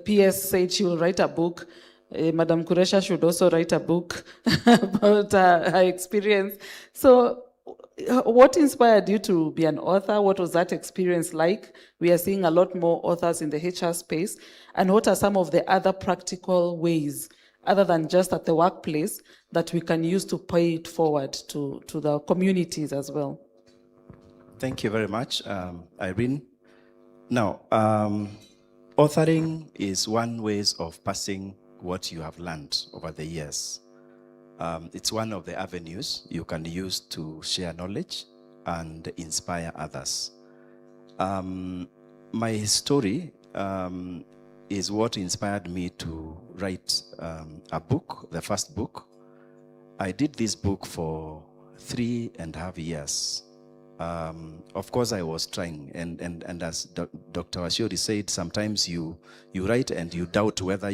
PS said she will write a book. Madam Kuresha should also write a book about her experience. So what inspired you to be an author? What was that experience like? We are seeing a lot more authors in the HR space. And what are some of the other practical ways, other than just at the workplace, that we can use to pay it forward to the communities as well? Thank you very much, Irene. Now, authoring is one way of passing what you have learned over the years. It's one of the avenues you can use to share knowledge and inspire others. My story is what inspired me to write a book, the first book. I did this book for 3.5 years. Of course, I was trying, and as Dr. Ashuri said, sometimes you write and you doubt whether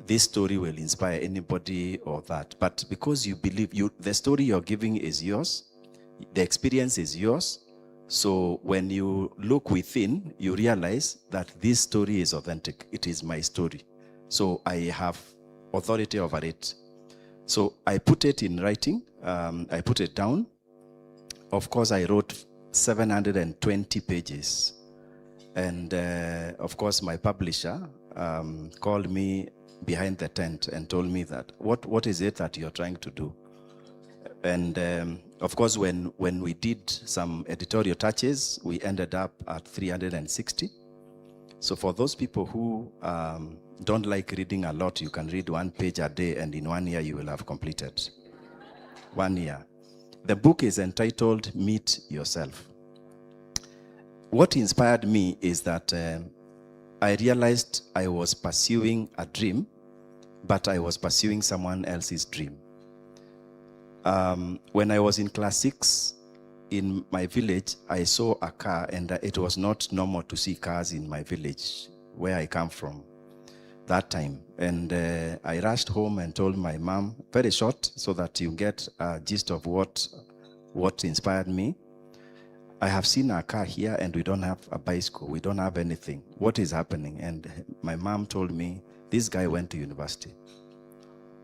this story will inspire anybody or that. But because you believe the story you're giving is yours, the experience is yours. So when you look within, you realize that this story is authentic. It is my story. So I have authority over it. So I put it in writing. I put it down. Of course, I wrote 720 pages. And of course, my publisher called me behind the tent and told me that, what is it that you're trying to do? And of course, when we did some editorial touches, we ended up at 360. So for those people who don't like reading a lot, you can read 1 page a day, and in 1 year you will have completed. 1 year. The book is entitled Meet Yourself. What inspired me is that I realized I was pursuing a dream, but I was pursuing someone else's dream. When I was in class 6 in my village, I saw a car, and it was not normal to see cars in my village, where I come from that time. And I rushed home and told my mom, very short, so that you get a gist of what inspired me. I have seen a car here, and we don't have a bicycle. We don't have anything. What is happening? And my mom told me, this guy went to university.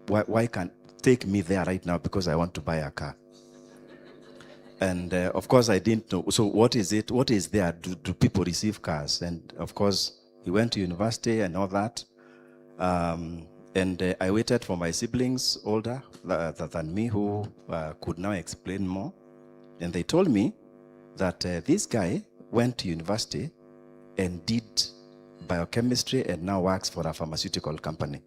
why can't take me there right now because I want to buy a car. And of course, I didn't know. So what is it? What is there? Do people receive cars? And of course, he went to university and all that. And I waited for my siblings older than me who could now explain more. And they told me that this guy went to university and did biochemistry and now works for a pharmaceutical company.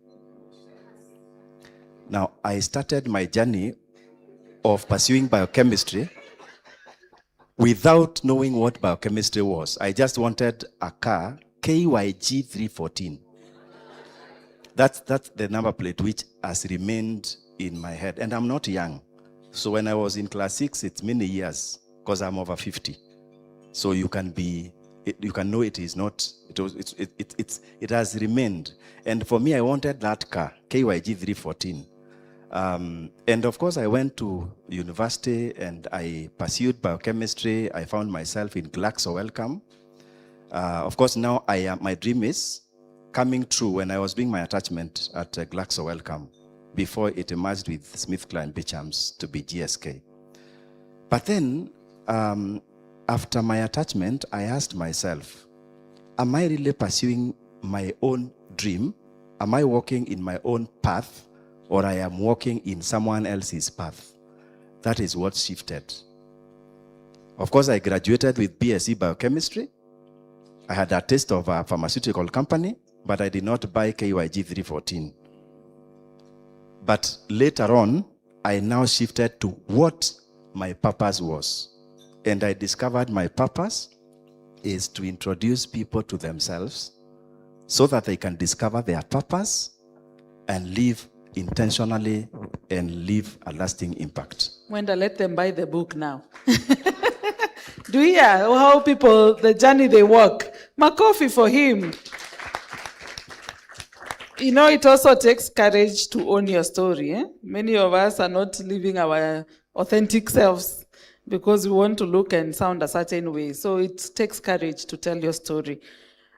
Now, I started my journey of pursuing biochemistry without knowing what biochemistry was. I just wanted a car, KYG 314. That's the number plate which has remained in my head. And I'm not young. So when I was in class 6, it's many years because I'm over 50. So you can know it is not, it has remained. And for me, I wanted that car, KYG 314. And of course, I went to university and I pursued biochemistry. I found myself in Glaxo Wellcome. Of course, now my dream is coming true when I was doing my attachment at Glaxo Wellcome before it emerged with SmithKline Beecham's to be GSK. But then, after my attachment, I asked myself, am I really pursuing my own dream? Am I walking in my own path? Or I am walking in someone else's path? That is what shifted. Of course, I graduated with BSc Biochemistry. I had a taste of a pharmaceutical company, but I did not buy KYG 314. But later on, I now shifted to what my purpose was. And I discovered my purpose is to introduce people to themselves so that they can discover their purpose and live intentionally and leave a lasting impact. Wenda, let them buy the book now. Do you hear how people, the journey they walk? Makofi for him. You know, it also takes courage to own your story. Eh? Many of us are not living our authentic selves because we want to look and sound a certain way. So it takes courage to tell your story.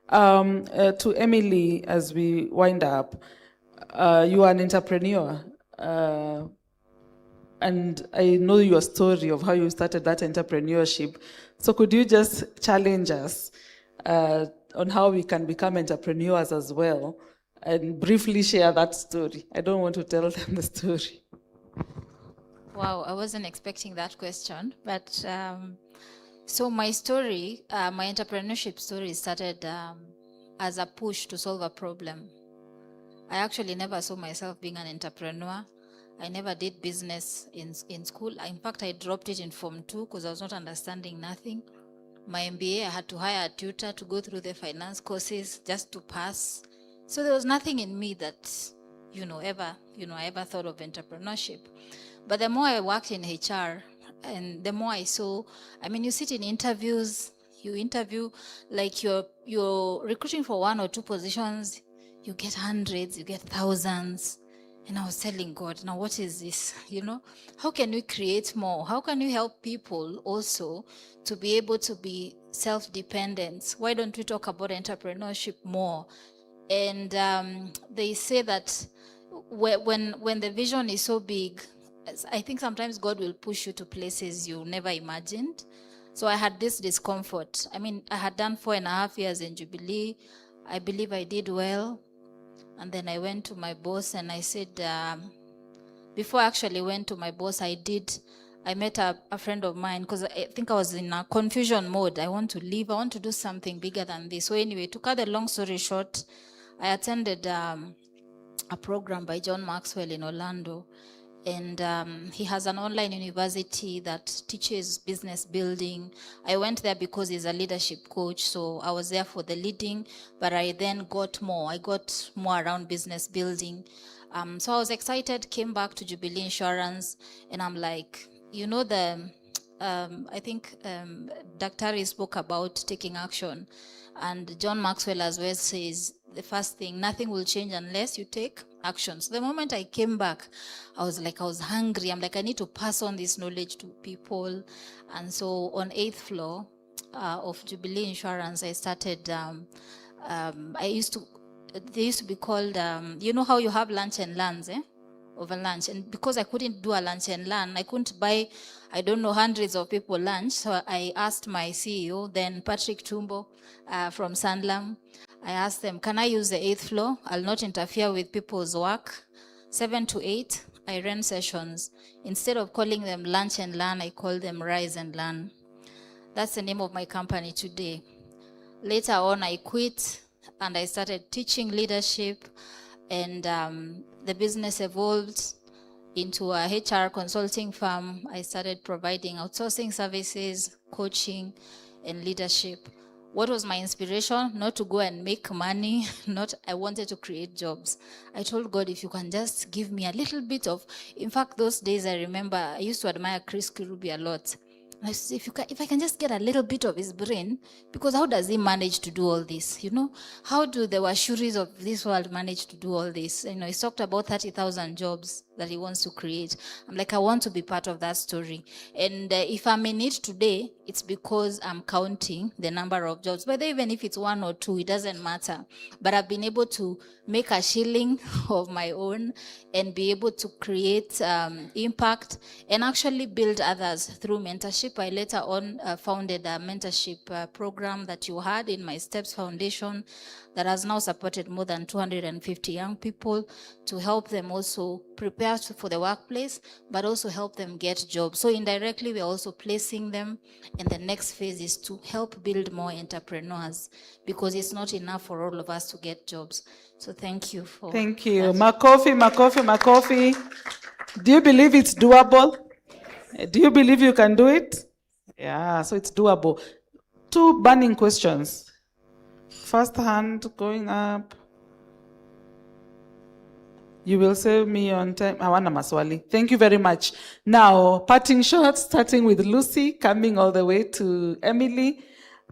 To Emily, as we wind up, you are an entrepreneur. And I know your story of how you started that entrepreneurship. So could you just challenge us on how we can become entrepreneurs as well? And briefly share that story. I don't want to tell them the story. Wow, I wasn't expecting that question. But so my story, my entrepreneurship story started as a push to solve a problem. I actually never saw myself being an entrepreneur. I never did business in school. In fact, I dropped it in Form 2 because I was not understanding nothing. My MBA, I had to hire a tutor to go through the finance courses just to pass. So there was nothing in me that, I ever thought of entrepreneurship. But the more I worked in HR and the more I saw, you sit in interviews, you interview, like you're recruiting for 1 or 2 positions, you get hundreds, you get thousands. And I was telling God, now what is this? How can we create more? How can we help people also to be able to be self-dependent? Why don't we talk about entrepreneurship more? And they say that when the vision is so big, I think sometimes God will push you to places you never imagined. So I had this discomfort. I had done 4.5 years in Jubilee. I believe I did well. And then I went to my boss and I said, before I actually went to my boss, I met a friend of mine because I think I was in a confusion mode. I want to leave. I want to do something bigger than this. So anyway, to cut the long story short, I attended a program by John Maxwell in Orlando. And he has an online university that teaches business building. I went there because he's a leadership coach, so I was there for the leading, but I then got more. I got more around business building. So I was excited, came back to Jubilee Insurance, and I'm like, I think Daktari spoke about taking action. And John Maxwell as well says, the first thing, nothing will change unless you take action. So the moment I came back, I was hungry. I'm like, I need to pass on this knowledge to people. And so on 8th floor of Jubilee Insurance, I started, they used to be called, you know how you have lunch and learns, eh? of a lunch. And because I couldn't do a lunch and learn, I couldn't buy, I don't know, hundreds of people lunch. So I asked my CEO, then Patrick Tumbo from Sandlam, I asked them, can I use the 8th floor? I'll not interfere with people's work. 7 to 8, I ran sessions. Instead of calling them lunch and learn, I called them rise and learn. That's the name of my company today. Later on, I quit and I started teaching leadership, and the business evolved into a HR consulting firm. I started providing outsourcing services, coaching, and leadership. What was my inspiration? Not to go and make money, I wanted to create jobs. I told God, if you can just give me a little bit of, in fact, those days I remember I used to admire Chris Kirubi a lot. I said, if I can just get a little bit of his brain, because how does he manage to do all this? You know, how do the Washuris of this world manage to do all this? You know, he's talked about 30,000 jobs that he wants to create. I'm like, I want to be part of that story. And if I'm in it today, it's because I'm counting the number of jobs. But even if it's 1 or 2, it doesn't matter. But I've been able to make a shilling of my own and be able to create impact and actually build others through mentorship. I later on founded a mentorship program that you had in my Steps Foundation that has now supported more than 250 young people to help them also prepare for the workplace, but also help them get jobs. So indirectly, we're also placing them. And the next phase is to help build more entrepreneurs, because it's not enough for all of us to get jobs. So thank you for Thank you. that. Makofi. Do you believe it's doable? Do you believe you can do it? Yeah, so it's doable. 2 burning questions. First hand going up. You will save me on time. Hawana maswali. Thank you very much. Now, parting shots, starting with Lucy, coming all the way to Emily,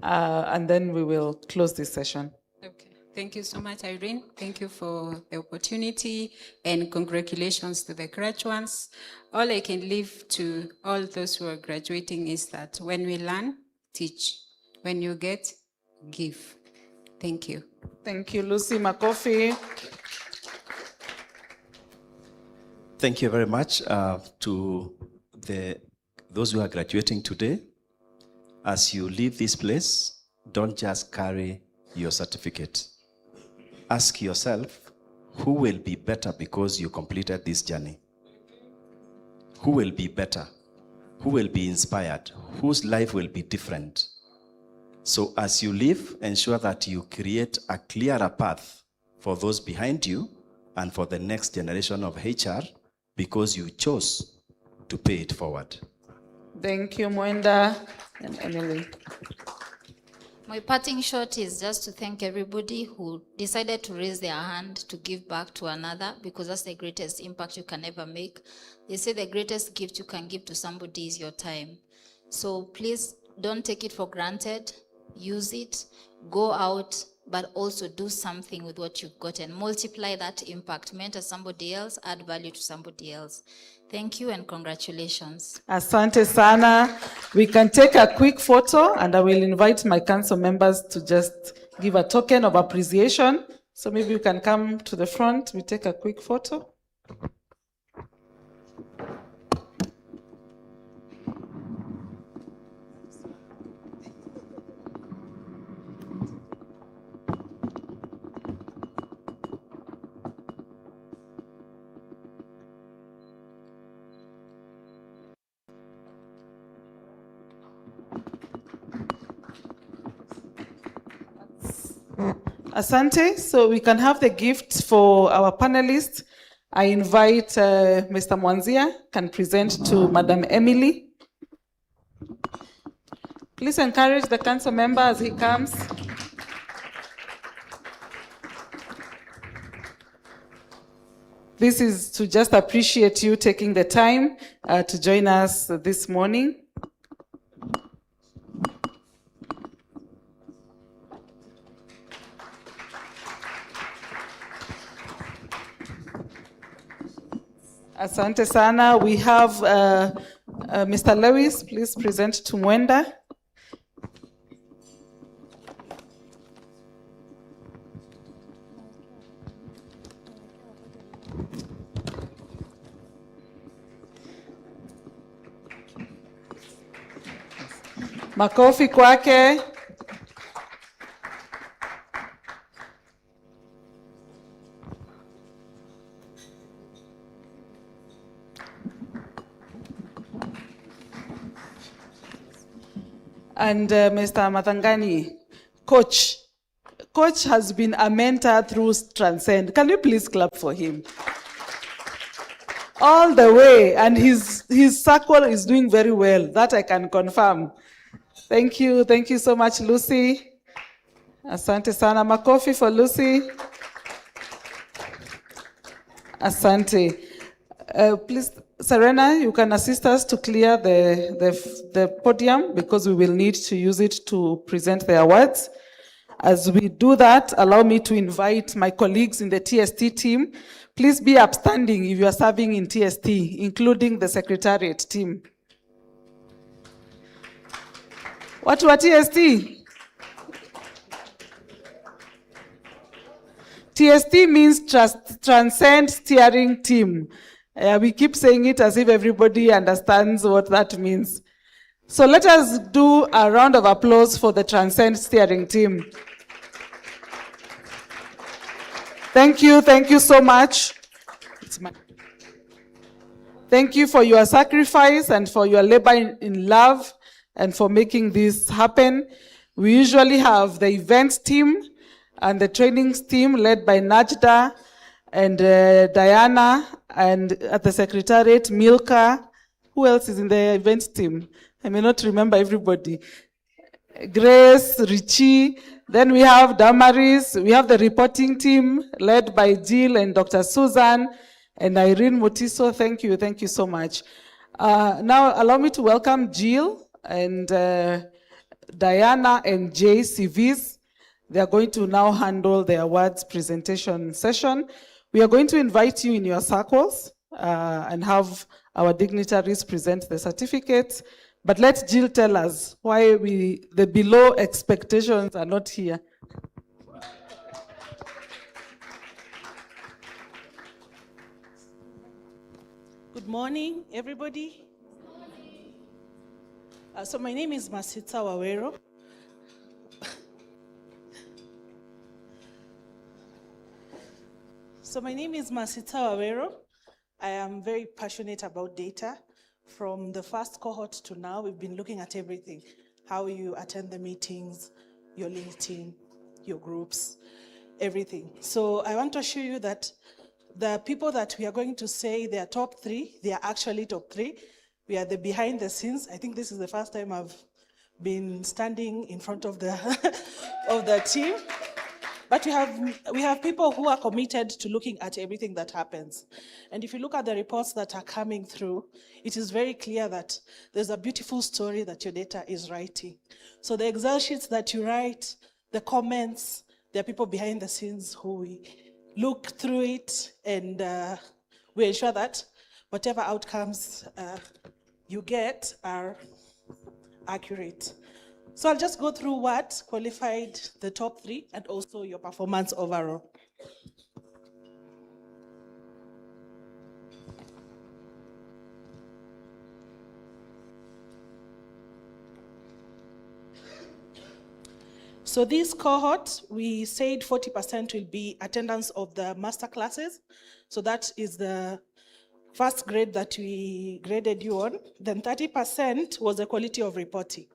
and then we will close this session. Okay. Thank you so much, Irene. Thank you for the opportunity, and congratulations to the graduates. All I can leave to all those who are graduating is that when we learn, teach. When you get, give. Thank you. Thank you, Lucy. Makofi. Thank you very much to those who are graduating today. As you leave this place, don't just carry your certificate. Ask yourself, who will be better because you completed this journey? Who will be better? Who will be inspired? Whose life will be different? So as you leave, ensure that you create a clearer path for those behind you and for the next generation of HR, because you chose to pay it forward. Thank you, Mwenda and Emily. My parting shot is just to thank everybody who decided to raise their hand to give back to another, because that's the greatest impact you can ever make. They say the greatest gift you can give to somebody is your time. So please don't take it for granted. Use it, go out, but also do something with what you've got and multiply that impact. Mentor somebody else, add value to somebody else. Thank you and congratulations. Asante sana. We can take a quick photo, and I will invite my council members to just give a token of appreciation. So maybe you can come to the front, we take a quick photo. Asante, so we can have the gift for our panelists. I invite Mr. Mwanzia can present to Madam Emily. Please encourage the council member as he comes. This is to just appreciate you taking the time to join us this morning. Asante sana. We have Mr. Lewis, please present to Mwenda. Makofi kwake. And Mr. Mathangani, Coach has been a mentor through Transcend. Can you please clap for him? All the way, and his circle is doing very well. That I can confirm. Thank you so much, Lucy. Asante sana. Makofi for Lucy. Asante. Please, Serena, you can assist us to clear the podium because we will need to use it to present the awards. As we do that, allow me to invite my colleagues in the TST team. Please be upstanding if you are serving in TST, including the Secretariat team. What was TST? TST means Transcend Steering Team. We keep saying it as if everybody understands what that means. So let us do a round of applause for the Transcend Steering Team. Thank you so much. Thank you for your sacrifice and for your labor in love and for making this happen. We usually have the events team and the trainings team led by Najda and Diana, and at the Secretariat, Milka. Who else is in the events team? I may not remember everybody. Grace, Richie, then we have Damaris, we have the reporting team led by Jill and Dr. Susan and Irene Mutiso. Thank you so much. Now allow me to welcome Jill and Diana and Jay CVs. They are going to now handle the awards presentation session. We are going to invite you in your circles and have our dignitaries present the certificates. But let Jill tell us why the below expectations are not here. Good morning, everybody. So my name is Masita Wawero. I am very passionate about data. From the first cohort to now, we've been looking at everything. How you attend the meetings, your LinkedIn, your groups, everything. So I want to assure you that the people that we are going to say they are top 3, they are actually top 3. We are the behind the scenes. I think this is the first time I've been standing in front of the of the team. But we have people who are committed to looking at everything that happens. And if you look at the reports that are coming through, it is very clear that there's a beautiful story that your data is writing. So the Excel sheets that you write, the comments, there are people behind the scenes who we look through it and we ensure that whatever outcomes you get are accurate. So I'll just go through what qualified the top 3 and also your performance overall. So this cohort, we said 40% will be attendance of the master classes. So that is the first grade that we graded you on. Then 30% was the quality of reporting.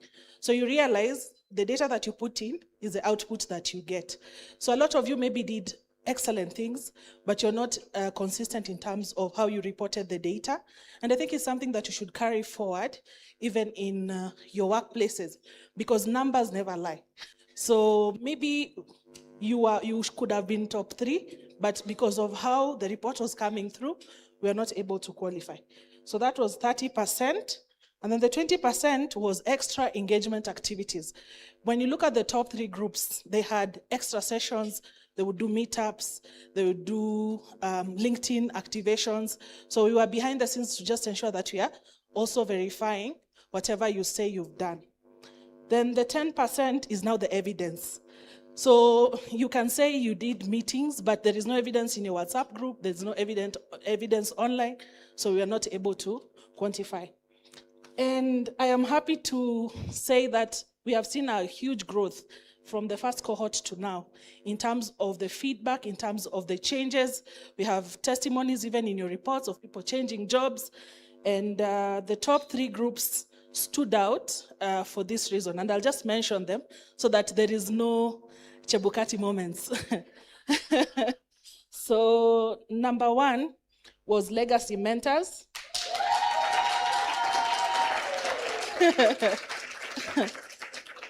So you realize the data that you put in is the output that you get. So a lot of you maybe did excellent things, but you're not consistent in terms of how you reported the data. And I think it's something that you should carry forward even in your workplaces, because numbers never lie. So maybe you could have been top 3, but because of how the report was coming through, we are not able to qualify. So that was 30%. And then the 20% was extra engagement activities. When you look at the top 3 groups, they had extra sessions, they would do meetups, they would do LinkedIn activations. So we were behind the scenes to just ensure that we are also verifying whatever you say you've done. Then the 10% is now the evidence. So you can say you did meetings, but there is no evidence in your WhatsApp group, there's no evidence online, so we are not able to quantify. And I am happy to say that we have seen a huge growth from the first cohort to now in terms of the feedback, in terms of the changes. We have testimonies even in your reports of people changing jobs. And the top 3 groups stood out for this reason. And I'll just mention them so that there is no Chebukati moments. So number 1 was legacy mentors.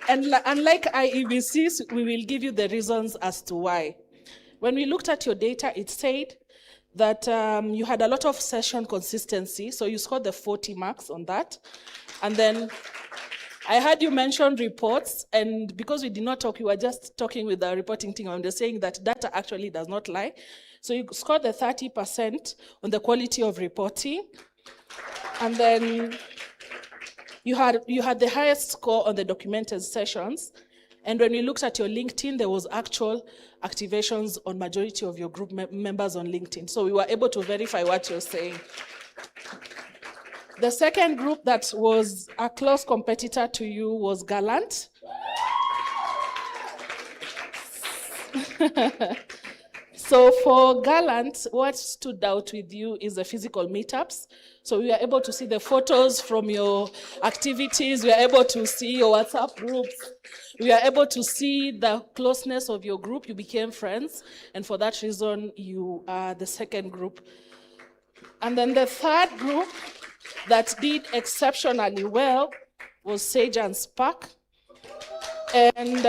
And unlike IEBCs, we will give you the reasons as to why. When we looked at your data, it said that you had a lot of session consistency, so you scored the 40 marks on that. And then I heard you mention reports, and because we did not talk, you were just talking with the reporting team, and they're saying that data actually does not lie. So you scored the 30% on the quality of reporting. And then you had the highest score on the documented sessions. And when we looked at your LinkedIn, there was actual activations on majority of your group members on LinkedIn. So we were able to verify what you're saying. The second group that was a close competitor to you was Gallant. So for Gallant, what stood out with you is the physical meetups. So we were able to see the photos from your activities. We were able to see your WhatsApp groups. We were able to see the closeness of your group. You became friends. And for that reason, you are the second group. And then the third group that did exceptionally well was Sage and Spark. And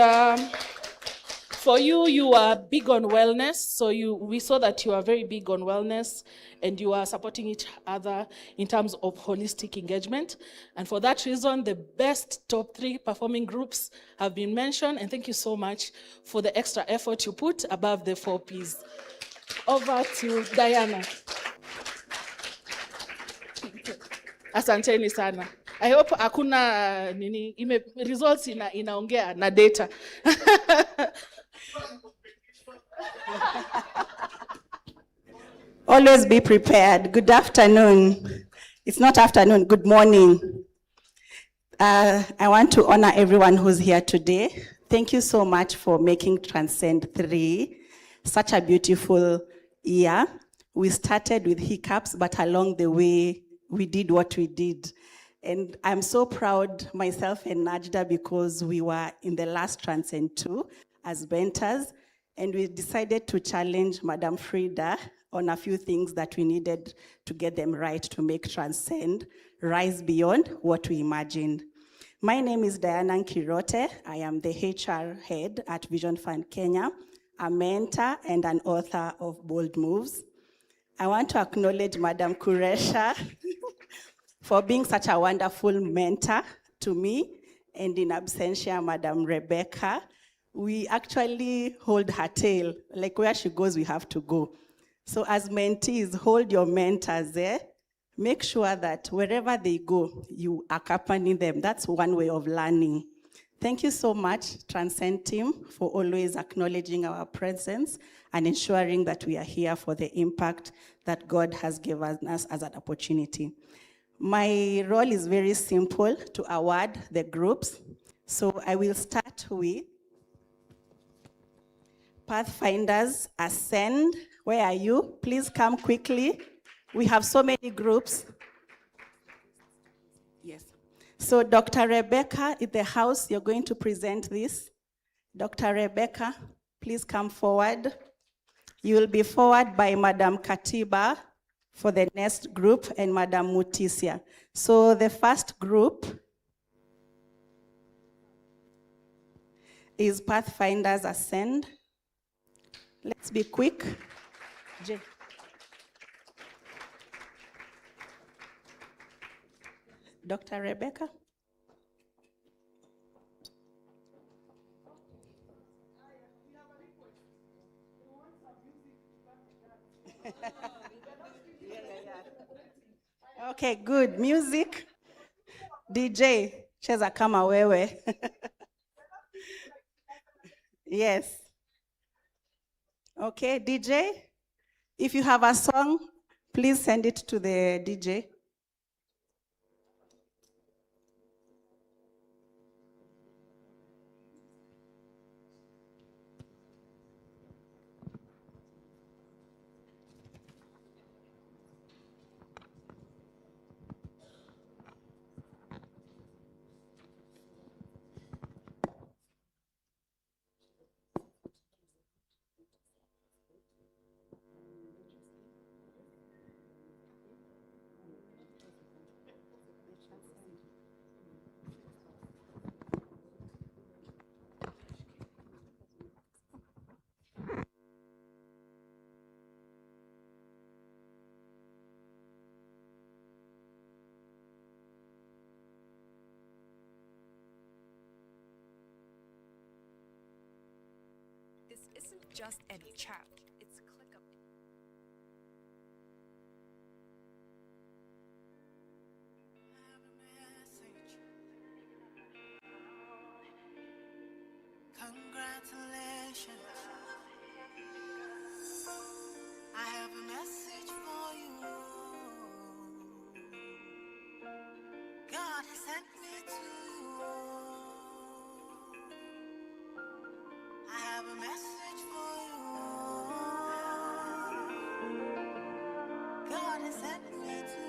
for you, you are big on wellness. So we saw that you are very big on wellness and you are supporting each other in terms of holistic engagement. And for that reason, the best top 3 performing groups have been mentioned. And thank you so much for the extra effort you put above the 4 Ps. Over to Diana. Asanteni sana. I hope hakuna results inaongea na data. Always be prepared. Good afternoon. It's not afternoon, good morning. I want to honor everyone who's here today. Thank you so much for making Transcend 3 such a beautiful year. We started with hiccups, but along the way, we did what we did. And I'm so proud, myself and Najda, because we were in the last Transcend 2 as mentors, and we decided to challenge Madam Frida on a few things that we needed to get them right to make Transcend rise beyond what we imagined. My name is Diana Nkirote. I am the HR head at Vision Fund Kenya, a mentor and an author of Bold Moves. I want to acknowledge Madam Kuresha for being such a wonderful mentor to me, and in absentia, Madam Rebecca. We actually hold her tail, like where she goes, we have to go. So as mentees, hold your mentors there. Make sure that wherever they go, you accompany them. That's one way of learning. Thank you so much, Transcend team, for always acknowledging our presence and ensuring that we are here for the impact that God has given us as an opportunity. My role is very simple, to award the groups. So I will start with Pathfinders Ascend. Where are you? Please come quickly. We have so many groups. Yes. So Dr. Rebecca in the house, you're going to present this. Dr. Rebecca, please come forward. You will be followed by Madam Katiba for the next group and Madam Mutisia. So the first group is Pathfinders Ascend. Let's be quick. Jay. Dr. Rebecca. Okay, good. Music. DJ, cheza kama wewe. Yes. Okay, DJ, if you have a song, please send it to the DJ. just any child. It's clickable. Congratulations. I have a message for you. God has sent me to you. I have a message for you. God has sent me to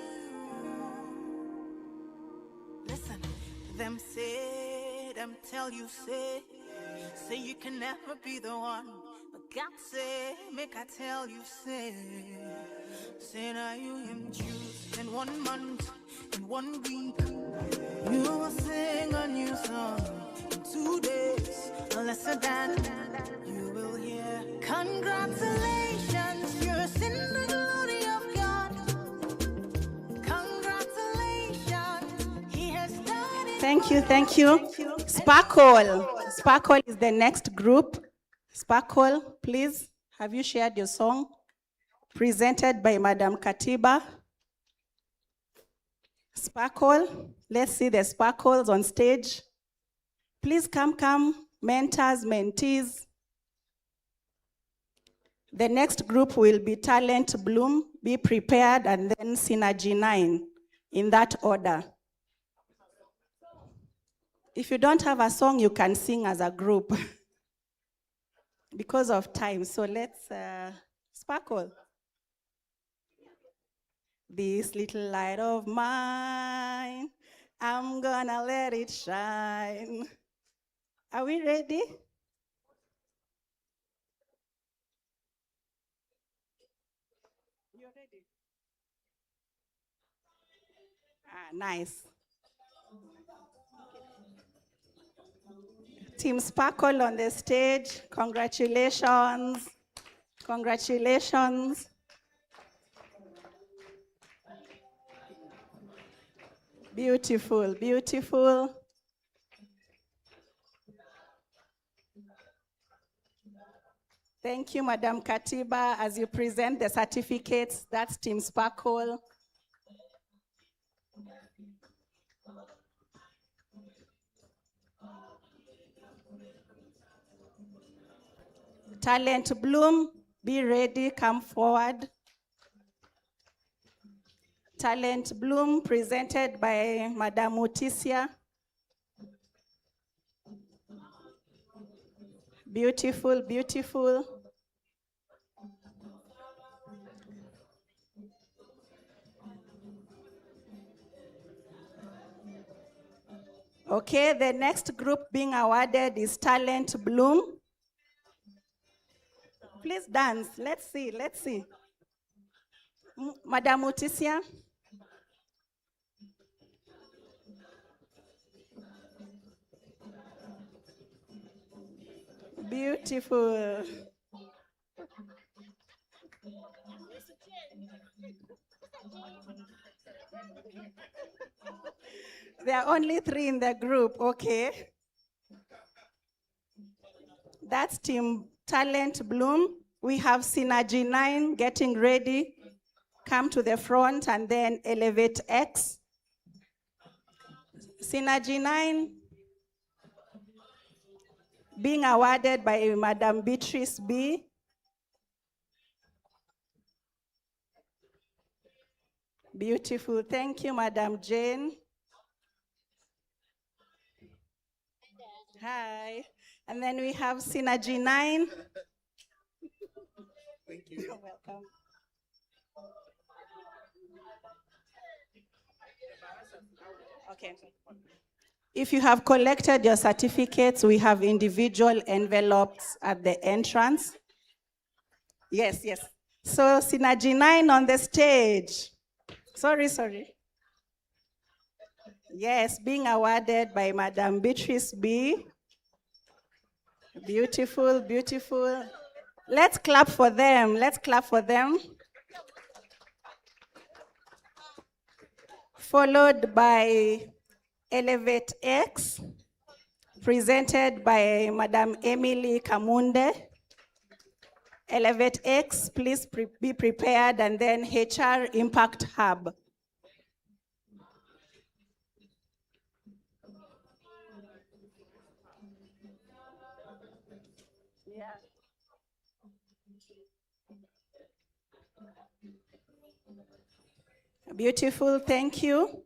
you. Listen, them say, them tell you, say you can never be the one. But God say, make I tell you, say now you him choose in 1 month, in 1 week. You will sing a new song in 2 days. Lesser than you will hear. Congratulations, you're in the glory of God. Congratulations, He has done it. Thank you, thank you. Sparkle. Sparkle is the next group. Sparkle, please, have you shared your song? Presented by Madam Katiba. Sparkle, let's see the sparkles on stage. Please come, mentors, mentees. The next group will be Talent Bloom, Be Prepared, and then Synergy 9, in that order. If you don't have a song, you can sing as a group because of time. So let's sparkle. This little light of mine, I'm gonna let it shine. Are we ready? You're ready? Nice. Team Sparkle on the stage. Congratulations. Congratulations. Beautiful, beautiful. Thank you, Madam Katiba. As you present the certificates, that's Team Sparkle. Talent Bloom, be ready, come forward. Talent Bloom, presented by Madam Mutisia. Beautiful, beautiful. Okay, the next group being awarded is Talent Bloom. Please dance. Let's see, let's see. Madam Mutisia. Beautiful. There are only 3 in the group, okay. That's Team Talent Bloom. We have Synergy 9 getting ready. Come to the front and then Elevate X. Synergy 9 being awarded by Madam Beatrice B. Beautiful. Thank you, Madam Jane. Hi. And then we have Synergy 9. Thank you. You're welcome. Okay. If you have collected your certificates, we have individual envelopes at the entrance. Yes, yes. So Synergy 9 on the stage. Sorry. Yes, being awarded by Madam Beatrice B. Beautiful, beautiful. Let's clap for them. Let's clap for them. Followed by Elevate X, presented by Madam Emily Kamunde. Elevate X, please be prepared, and then HR Impact Hub. Beautiful, thank you.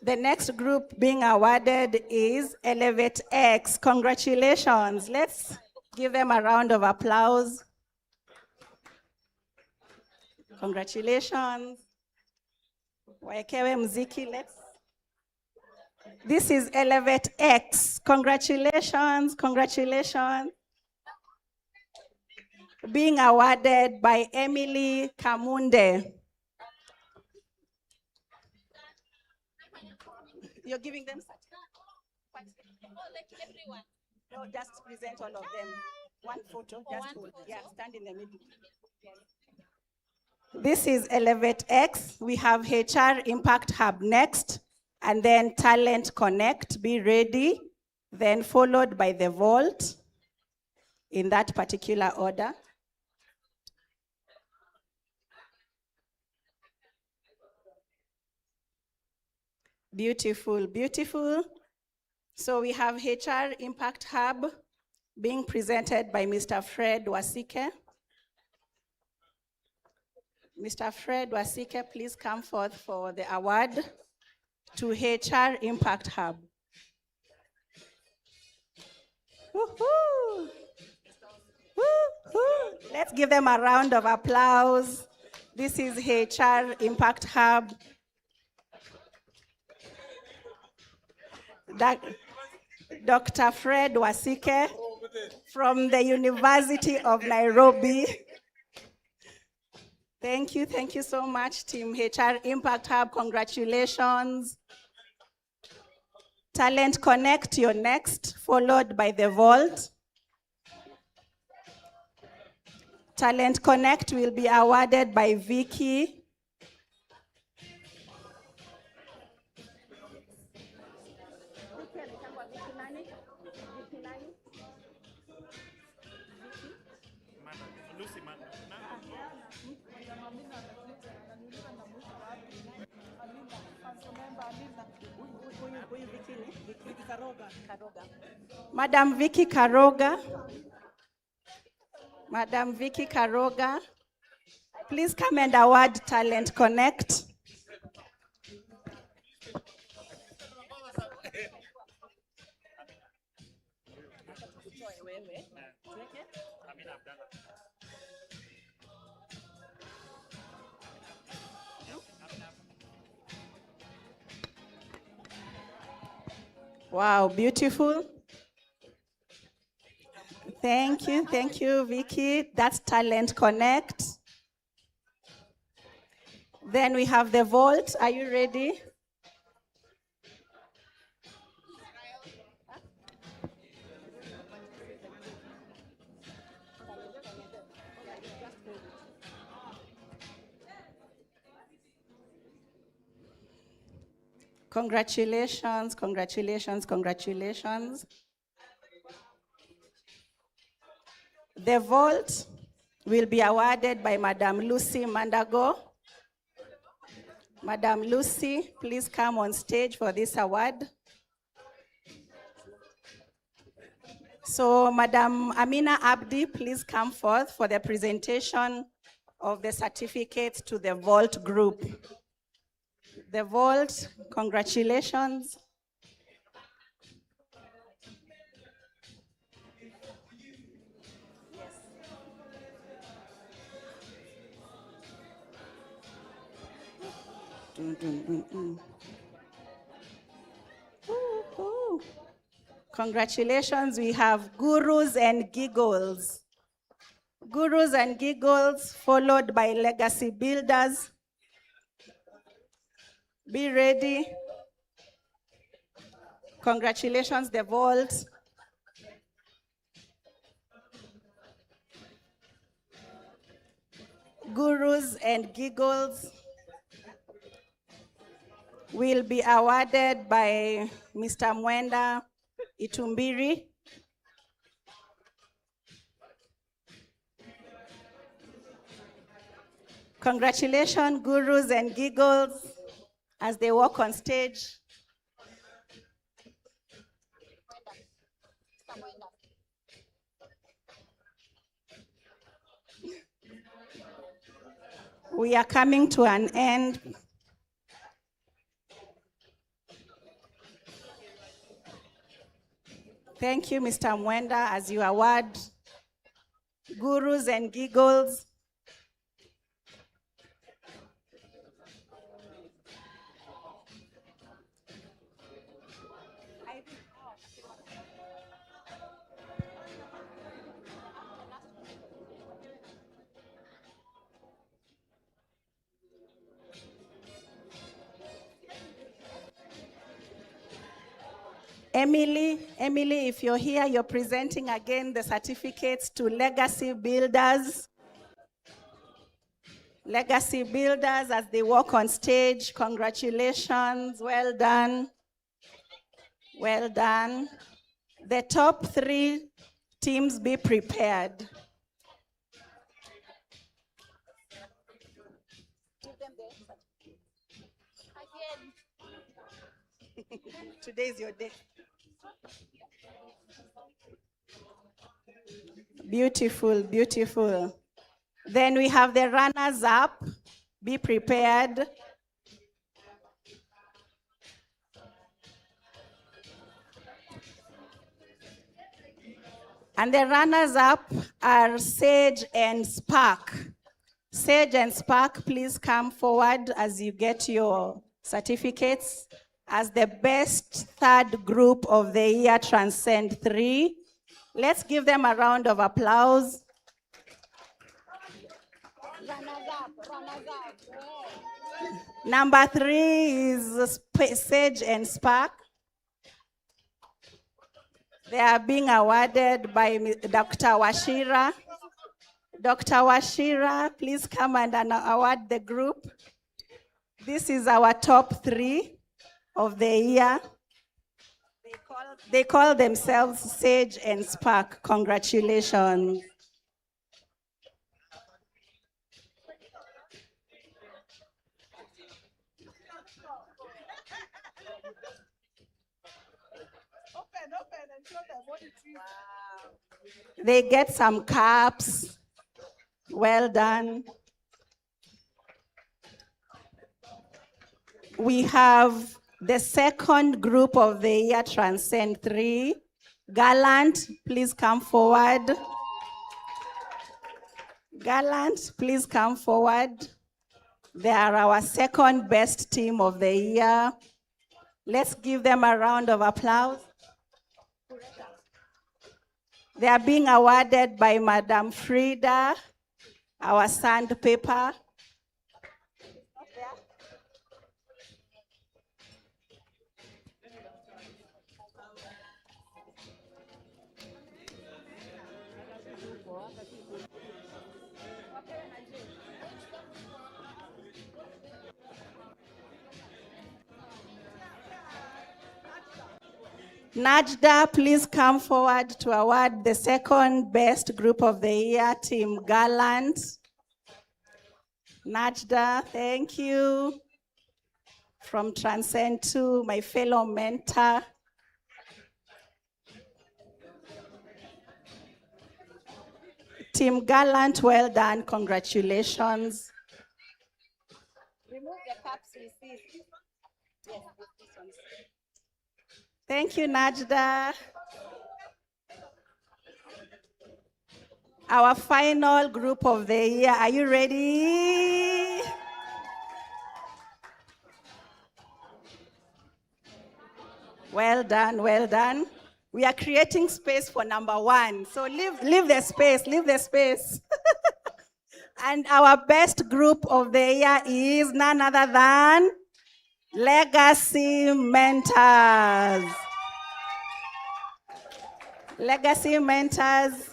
The next group being awarded is Elevate X. Congratulations. Let's give them a round of applause. Congratulations. Waekewe mziki, let's. This is Elevate X. Congratulations, congratulations. Being awarded by Emily Kamunde. You're giving them like everyone. No, just present all of them. One photo, just hold. Yeah, stand in the middle. This is Elevate X. We have HR Impact Hub next, and then Talent Connect, be ready, then followed by the Vault, in that particular order. Beautiful, beautiful. So we have HR Impact Hub being presented by Mr. Fred Wasike. Mr. Fred Wasike, please come forth for the award to HR Impact Hub. Woo-hoo. Woo-hoo. Let's give them a round of applause. This is HR Impact Hub. Dr. Fred Wasike from the University of Nairobi. Thank you so much, Team HR Impact Hub, congratulations. Talent Connect, you're next, followed by the Vault. Talent Connect will be awarded by Vicky. Madam Vicky Karoga. Madam Vicky Karoga, please come and award Talent Connect. Wow, beautiful. Thank you, Vicky. That's Talent Connect. Then we have the Vault. Are you ready? Congratulations, congratulations, congratulations. The Vault will be awarded by Madam Lucy Mandago. Madam Lucy, please come on stage for this award. So Madam Amina Abdi, please come forth for the presentation of the certificates to the Vault group. The Vault, congratulations. Ooh. Congratulations, we have Gurus and Giggles. Gurus and Giggles, followed by Legacy Builders. Be ready. Congratulations, the Vault. Gurus and Giggles will be awarded by Mr. Mwenda Itumbiri. Congratulations, gurus and giggles, as they walk on stage. We are coming to an end. Thank you, Mr. Mwenda, as you award gurus and giggles. Emily, if you're here, you're presenting again the certificates to legacy builders. Legacy builders as they walk on stage. Congratulations, well done. Well done. The top 3 teams, be prepared. Today is your day. Beautiful, beautiful. Then we have the runners up. Be prepared. And the runners up are Sage and Spark. Sage and Spark, please come forward as you get your certificates as the best 3rd group of the year, Transcend 3. Let's give them a round of applause. Number 3 is Sage and Spark. They are being awarded by Dr. Washira. Dr. Washira, please come and award the group. This is our top 3 of the year. They call themselves Sage and Spark. Congratulations. They get some caps. Well done. We have the 2nd group of the year, Transcend 3. Gallant, please come forward. Gallant, please come forward. They are our 2nd best team of the year. Let's give them a round of applause. They are being awarded by Madam Frida, our sandpaper. Najda, please come forward to award the 2nd best group of the year, Team Gallant. Najda, thank you. From Transcend 2, my fellow mentor. Team Gallant, well done, congratulations. Remove the caps, we see. Yes, this one. Thank you, Najda. Our final group of the year, are you ready? Well done, well done. We are creating space for number 1. So leave the space, leave the space. And our best group of the year is none other than Legacy Mentors. Legacy Mentors,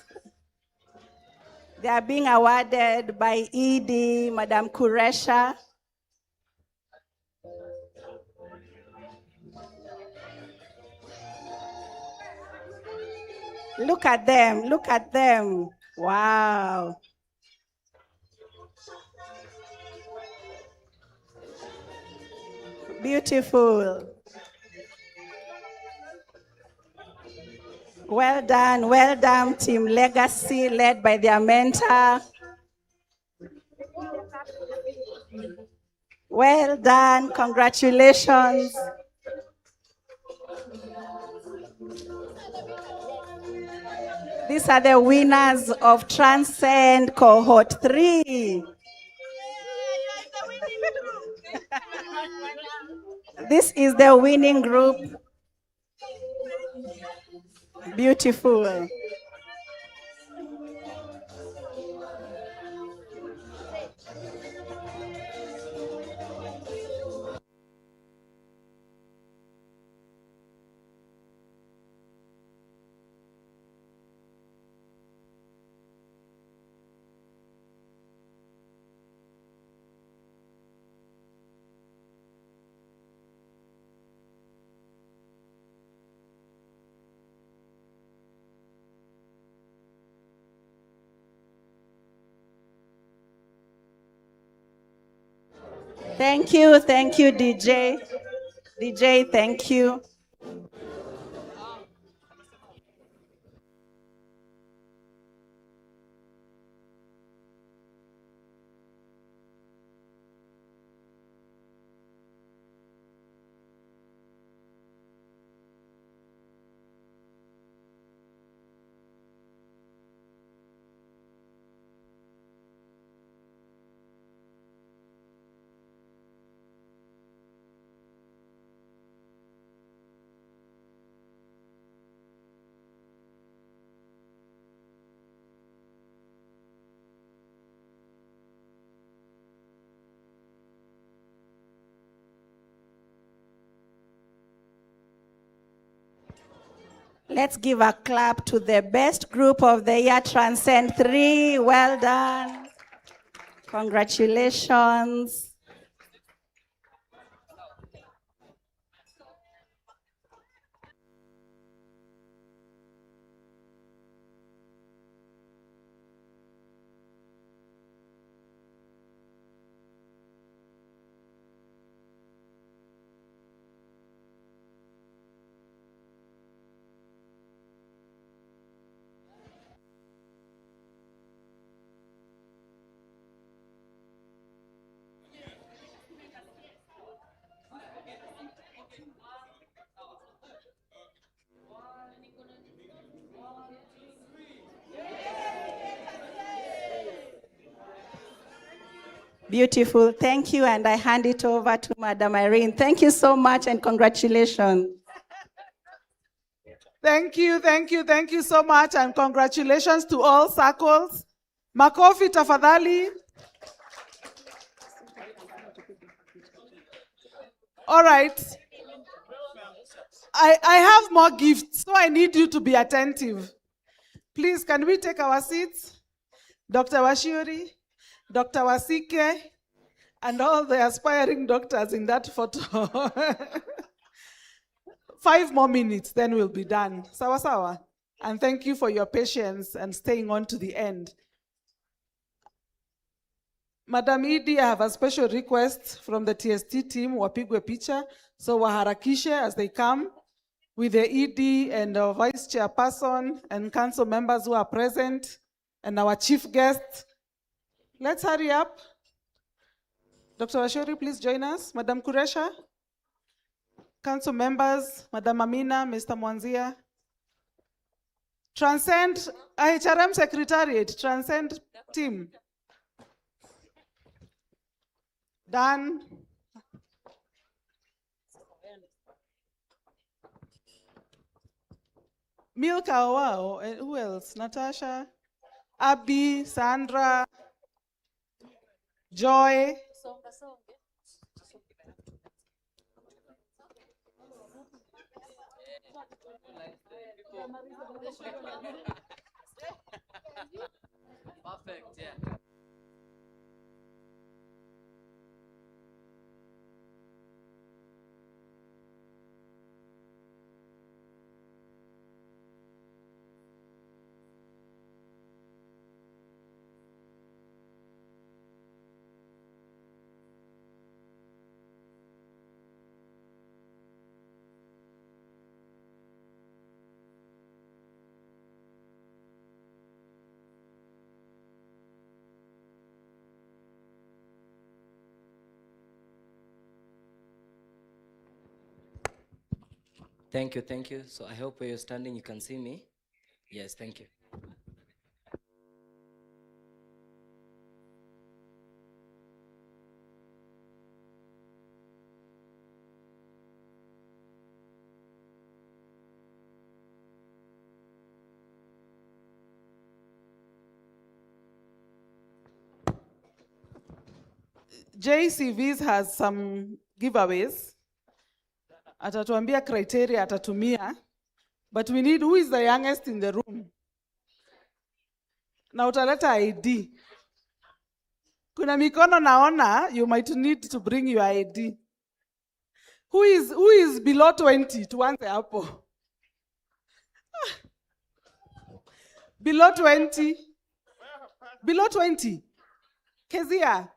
they are being awarded by ED, Madam Kuresha. Look at them, look at them. Wow. Beautiful. Well done, Team Legacy, led by their mentor. Well done, congratulations. These are the winners of Transcend Cohort 3. This is the winning group. Beautiful. Thank you, DJ. DJ, thank you. Let's give a clap to the best group of the year, Transcend 3. Well done. Congratulations. Beautiful. Thank you. And I hand it over to Madam Irene. Thank you so much and congratulations. Thank you so much, and congratulations to all circles. Makofi tafadhali. All right. I have more gifts, so I need you to be attentive. Please, can we take our seats? Dr. Washuri, Dr. Wasike, and all the aspiring doctors in that photo. 5 more minutes, then we'll be done. Sawa sawa. And thank you for your patience and staying on to the end. Madam Edie, I have a special request from the TST team, wapigwe picha, so waharakishe as they come with the ED and our vice chairperson and council members who are present and our chief guest. Let's hurry up. Dr. Washuri, please join us. Madam Kuresha, council members, Madam Amina, Mr. Mwanzia. Transcend, IHRM Secretariat, Transcend team. Dan. Milka Wao, and who else? Natasha, Abby, Sandra, Joy. Perfect, yeah. Thank you, thank you. So I hope where you're standing, you can see me. Yes, thank you. JCVs has some giveaways. Atatuambia criteria atatumia. But we need, who is the youngest in the room? Na utaleta ID. Kuna mikono naona, you might need to bring your ID. Who is below 20? Tuanze hapo. Below 20? Below 20? Kezia?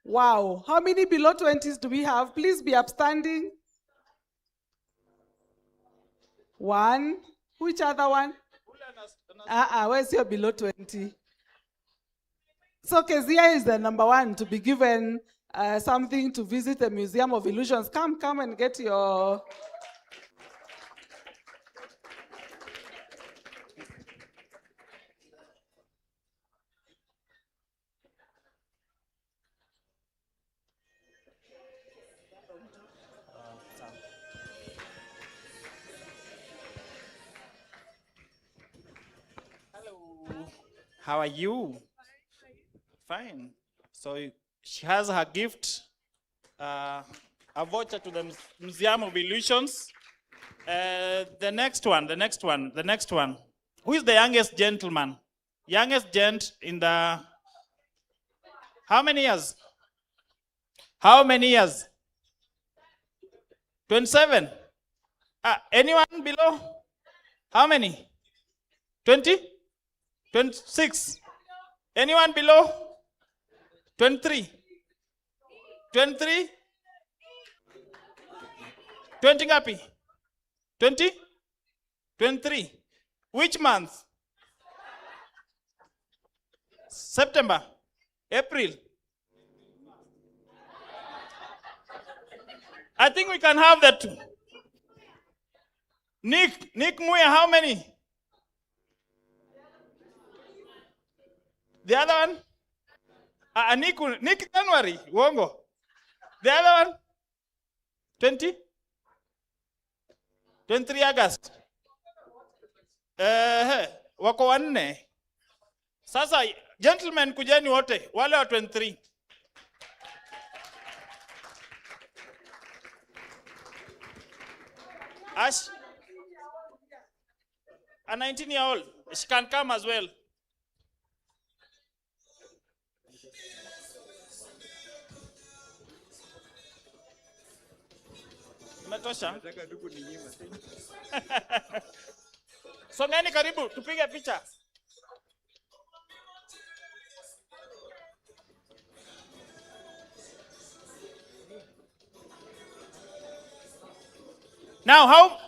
Wow. How many below 20s do we have? Please be upstanding. One. Which other one? Where's your below 20? So Kezia is the number one to be given something to visit the Museum of Illusions. Come and get your... How are you? Fine. So she has her gift, a voucher to the Museum of Illusions. The next one. Who is the youngest gentleman? Youngest gent in the... How many years? How many years? 27? Anyone below? How many? 20? 26? Anyone below? 23? 23? 20 ngapi? 20? 23. Which month? September? April? I think we can have that too. Nick Muya, how many? The other one? Nick January, Wongo. The other one? 20? 23 August. Wako wanne. Sasa, gentlemen kujeni wote, wale wa 23. Ash, a 19-year-old, she can come as well. Metosha. Songeni karibu, tupige picha. Now, how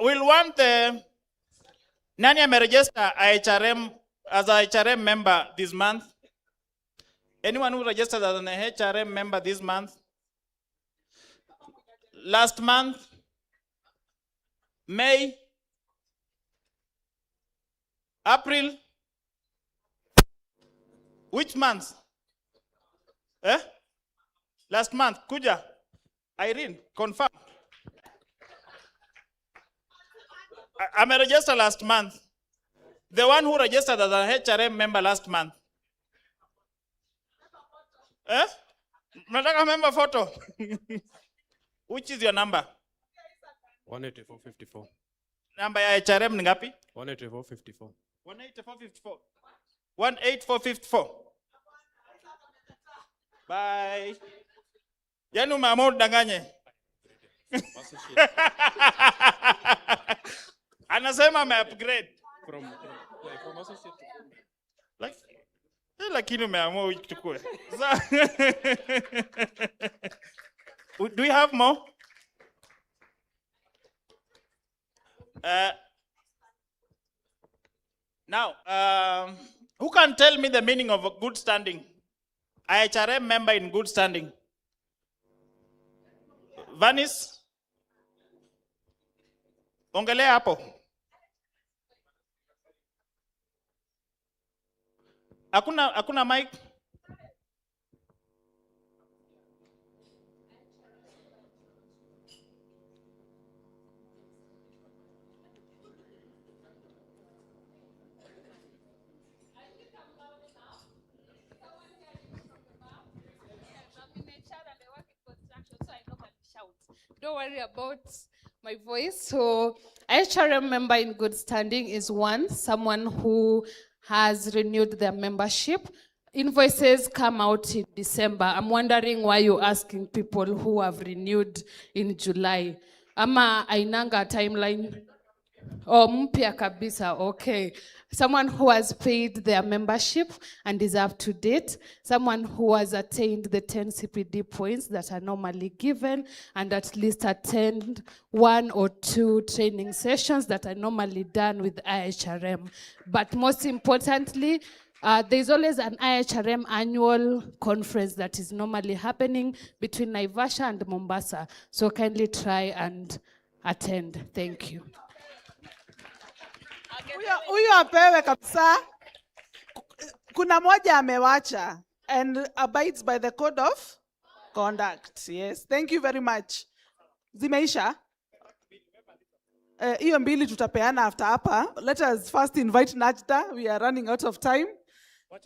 we'll want the Nani register IHRM as a IHRM member this month? Anyone who registered as an IHRM member this month? Last month? May? April? Which month? Last month, Kuja? Irene, confirm. I'm a registered last month. The one who registered as an HRM member last month. Nataka member photo. Which is your number? 18454. Number ya HRM ni ngapi? 18454. 18454. 18454. Bye. Yanu umeamua udanganye. Anasema ame upgrade. From associate to lakini umeamua uchukue. Do we have more? Now, who can tell me the meaning of a good standing? IHRM member in good standing. Vanis? Ongelea hapo. Hakuna mic. Don't worry about my voice. So, IHRM member in good standing is someone who has renewed their membership. Invoices come out in December. I'm wondering why you're asking people who have renewed in July. Ama ainanga timeline. Oh, mpya kabisa, okay. Someone who has paid their membership and is up to date. Someone who has attained the 10 CPD points that are normally given and at least attend 1 or 2 training sessions that are normally done with IHRM. But most importantly, there's always an IHRM annual conference that is normally happening between Naivasha and Mombasa. So kindly try and attend. Thank you. Huyo apewe kabisa. Kuna moja amewacha and abides by the code of conduct. Yes, thank you very much. Zimeisha? Hiyo mbili tutapeana after hapa. Let us first invite Najda. We are running out of time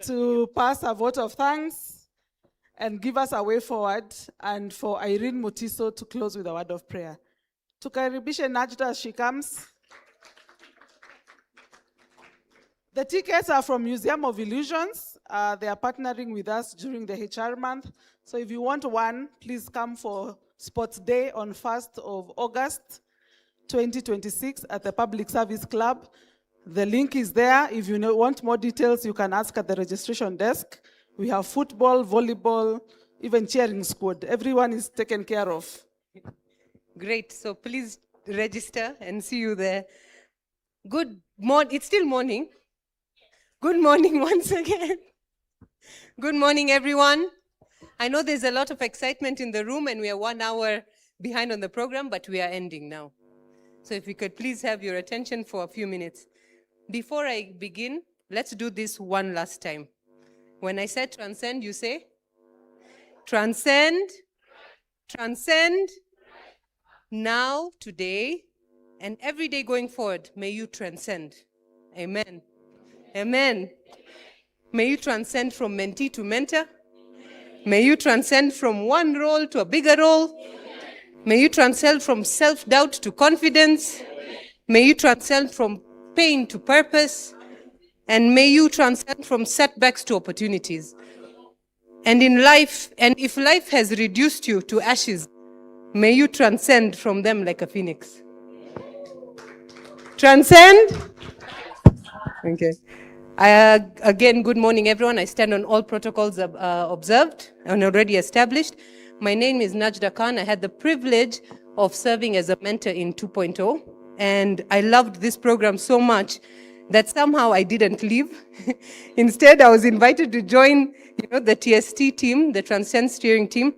to pass a vote of thanks and give us a way forward, and for Irene Mutiso to close with a word of prayer. Tukaribishe Najda as she comes. The tickets are from Museum of Illusions. They are partnering with us during the HR month. So if you want one, please come for Sports Day on 1st of August, 2026 at the Public Service Club. The link is there. If you want more details, you can ask at the registration desk. We have football, volleyball, even cheering squad. Everyone is taken care of. Great. So please register and see you there. Good morning. It's still morning. Good morning once again. Good morning, everyone. I know there's a lot of excitement in the room and we are 1 hour behind on the program, but we are ending now. So if we could please have your attention for a few minutes. Before I begin, let's do this one last time. When I said transcend, you say? Transcend, transcend. Now, today, and every day going forward, may you transcend. Amen. Amen. May you transcend from mentee to mentor. May you transcend from one role to a bigger role. May you transcend from self-doubt to confidence. May you transcend from pain to purpose. And may you transcend from setbacks to opportunities. And in life, and if life has reduced you to ashes, may you transcend from them like a phoenix. Transcend. Okay. Again, good morning, everyone. I stand on all protocols observed and already established. My name is Najda Khan. I had the privilege of serving as a mentor in 2.0, and I loved this program so much that somehow I didn't leave. Instead, I was invited to join, the TST team, the Transcend Steering Team,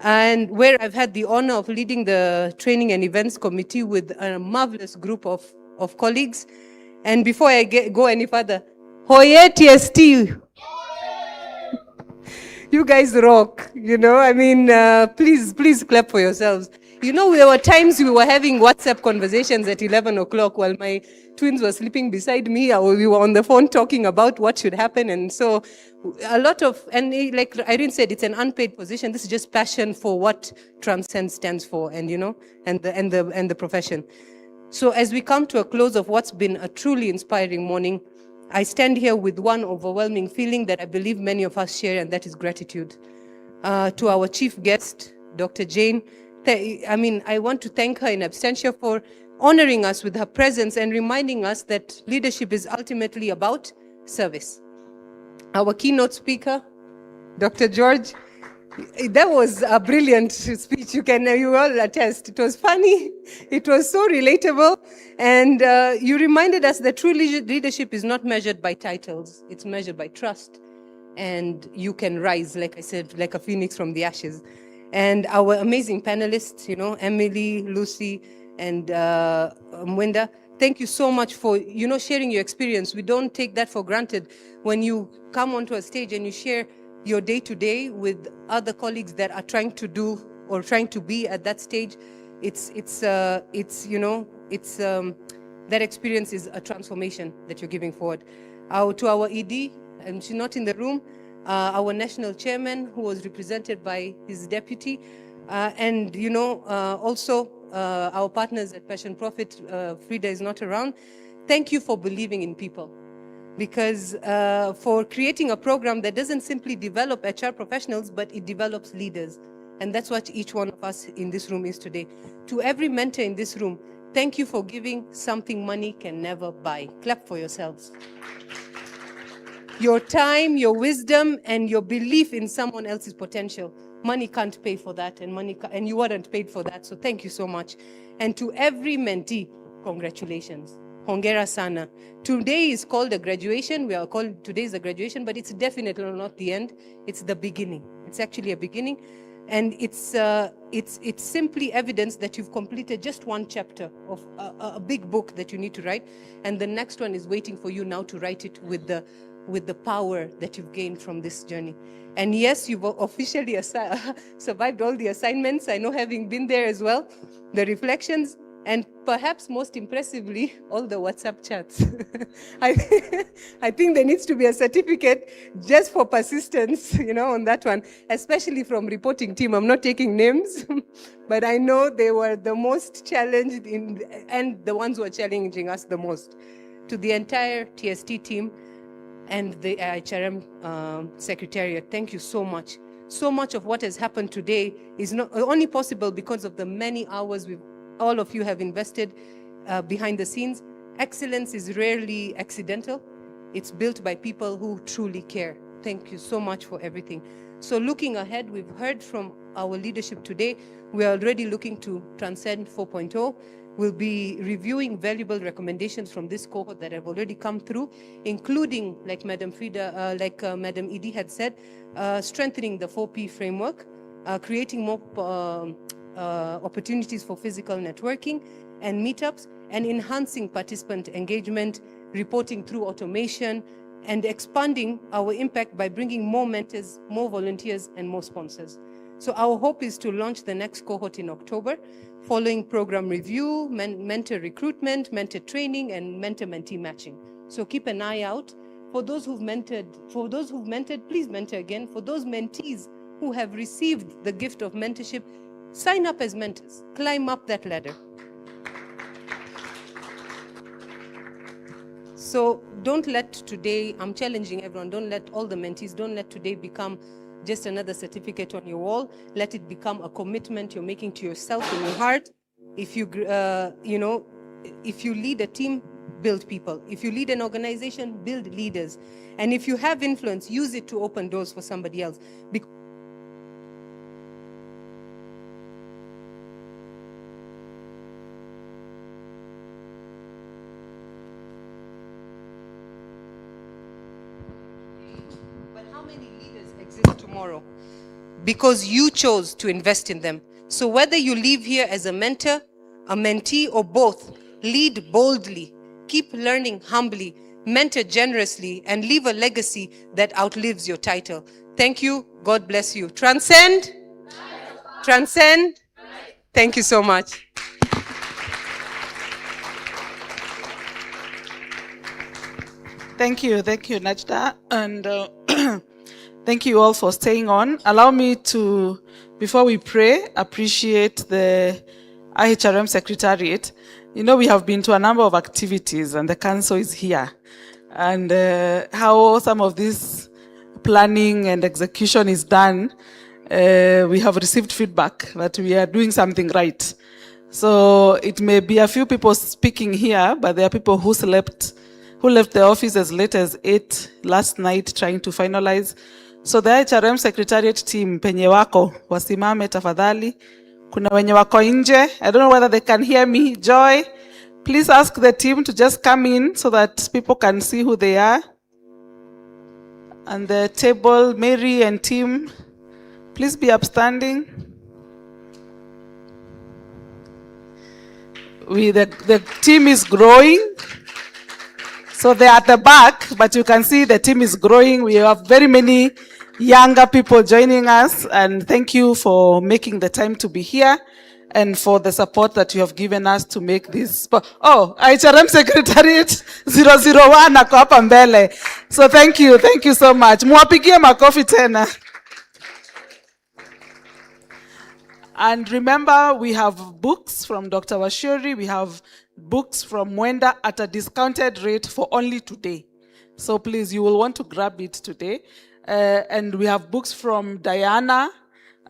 and where I've had the honor of leading the Training and Events Committee with a marvelous group of colleagues. And before I go any further, Hoye TST! You guys rock, please clap for yourselves. There were times we were having WhatsApp conversations at 11 o'clock while my twins were sleeping beside me, or we were on the phone talking about what should happen. And so a lot of, and like Irene said, it's an unpaid position. This is just passion for what Transcend stands for, and the profession. So as we come to a close of what's been a truly inspiring morning, I stand here with one overwhelming feeling that I believe many of us share, and that is gratitude. To our chief guest, Dr. Jane, I want to thank her in absentia for honoring us with her presence and reminding us that leadership is ultimately about service. Our keynote speaker, Dr. George, that was a brilliant speech. You all attest. It was funny. It was so relatable. And you reminded us that true leadership is not measured by titles. It's measured by trust. And you can rise, like I said, like a phoenix from the ashes. And our amazing panelists, Emily, Lucy, and Mwenda. Thank you so much for, sharing your experience. We don't take that for granted. When you come onto a stage and you share your day-to-day with other colleagues that are trying to do or trying to be at that stage, that experience is a transformation that you're giving forward. To our ED, and she's not in the room, our national chairman, who was represented by his deputy, and also our partners at Passion Profit. Frida is not around. Thank you for believing in people, because for creating a program that doesn't simply develop HR professionals, but it develops leaders. And that's what each one of us in this room is today. To every mentor in this room, thank you for giving something money can never buy. Clap for yourselves. Your time, your wisdom, and your belief in someone else's potential. Money can't pay for that, and you weren't paid for that, so thank you so much. And to every mentee, congratulations. Hongera sana. Today is called a graduation. Today is a graduation, but it's definitely not the end. It's the beginning. It's actually a beginning. And it's simply evidence that you've completed just one chapter of a big book that you need to write. And the next one is waiting for you now to write it with the power that you've gained from this journey. And yes, you've officially survived all the assignments. I know, having been there as well, the reflections, and perhaps most impressively, all the WhatsApp chats. I think there needs to be a certificate just for persistence, on that one, especially from reporting team. I'm not taking names, but I know they were the most challenged and the ones who are challenging us the most. To the entire TST team and the IHRM Secretariat, thank you so much. So much of what has happened today is not only possible because of the many hours all of you have invested behind the scenes. Excellence is rarely accidental. It's built by people who truly care. Thank you so much for everything. So looking ahead, we've heard from our leadership today. We are already looking to Transcend 4.0. We'll be reviewing valuable recommendations from this cohort that have already come through, including, like Madam Frida, Madam Edie had said, strengthening the 4P framework, creating more opportunities for physical networking and meetups, and enhancing participant engagement, reporting through automation, and expanding our impact by bringing more mentors, more volunteers, and more sponsors. So our hope is to launch the next cohort in October, following program review, mentor recruitment, mentor training, and mentor-mentee matching. So keep an eye out. For those who've mentored, please mentor again. For those mentees who have received the gift of mentorship, sign up as mentors. Climb up that ladder. So don't let today, I'm challenging everyone, don't let all the mentees, don't let today become just another certificate on your wall. Let it become a commitment you're making to yourself in your heart. If you, if you lead a team, build people. If you lead an organization, build leaders. And if you have influence, use it to open doors for somebody else. But how many leaders exist tomorrow? Because you chose to invest in them. So whether you leave here as a mentor, a mentee, or both, lead boldly, keep learning humbly, mentor generously, and leave a legacy that outlives your title. Thank you. God bless you. Transcend. Transcend. Thank you so much. Thank you, Najda, and thank you all for staying on. Allow me to, before we pray, appreciate the IHRM Secretariat. We have been to a number of activities, and the council is here. And how some of this planning and execution is done, we have received feedback that we are doing something right. So it may be a few people speaking here, but there are people who left the office as late as 8 last night trying to finalize. So the IHRM Secretariat team, penye wako, wasimame tafadhali. Kuna wenye wako nje. I don't know whether they can hear me. Joy, please ask the team to just come in so that people can see who they are. And the table, Mary and team, please be upstanding. The team is growing. So they're at the back, but you can see the team is growing. We have very many younger people joining us, and thank you for making the time to be here and for the support that you have given us to make this. Oh, IHRM Secretariat 001 ako hapa mbele. So thank you so much. Muwapigie makofi tena. And remember, we have books from Dr. Washuri, we have books from Mwenda at a discounted rate for only today. So please, you will want to grab it today. And we have books from Diana.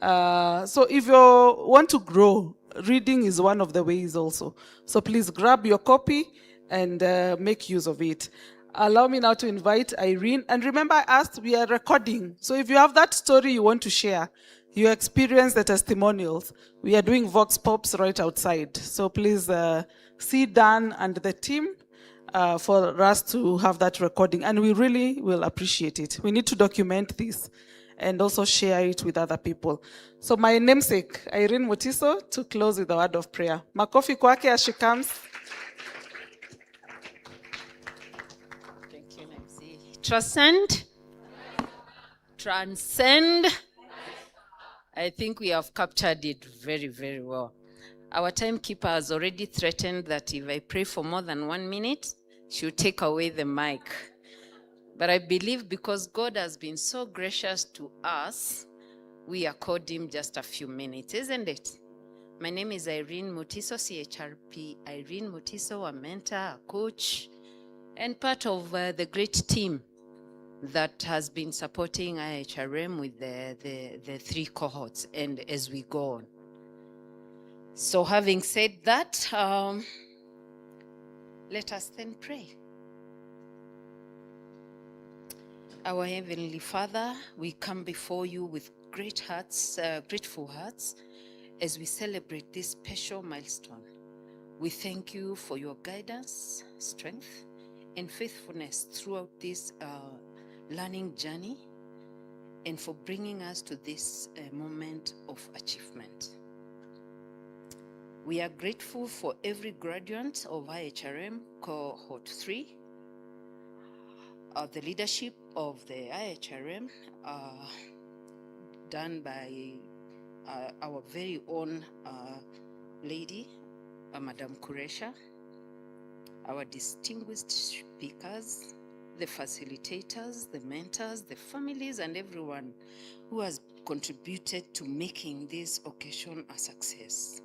So if you want to grow, reading is one of the ways also. So please grab your copy and make use of it. Allow me now to invite Irene. And remember, I asked, we are recording. So if you have that story you want to share, your experience, the testimonials, we are doing Vox Pops right outside. So please see Dan and the team for us to have that recording. And we really will appreciate it. We need to document this and also share it with other people. So my namesake, Irene Mutiso, to close with a word of prayer. Makofi kwake as she comes. Thank you, Nancy. Transcend. Transcend. I think we have captured it very, very well. Our timekeeper has already threatened that if I pray for more than 1 minute, she'll take away the mic. But I believe because God has been so gracious to us, we accord him just a few minutes, isn't it? My name is Irene Mutiso, CHRP. Irene Mutiso, a mentor, a coach, and part of the great team that has been supporting IHRM with the 3 cohorts and as we go on. So having said that, let us then pray. Our Heavenly Father, we come before you with grateful hearts as we celebrate this special milestone. We thank you for your guidance, strength, and faithfulness throughout this learning journey and for bringing us to this moment of achievement. We are grateful for every graduate of IHRM Cohort 3, the leadership of the IHRM done by our very own lady, Madam Kuresha, our distinguished speakers, the facilitators, the mentors, the families, and everyone who has contributed to making this occasion a success.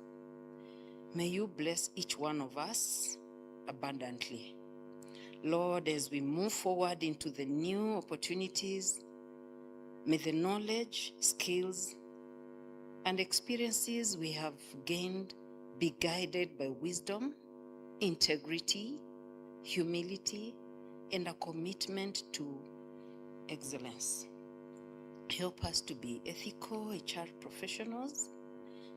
May you bless each one of us abundantly. Lord, as we move forward into the new opportunities, may the knowledge, skills, and experiences we have gained be guided by wisdom, integrity, humility, and a commitment to excellence. Help us to be ethical HR professionals,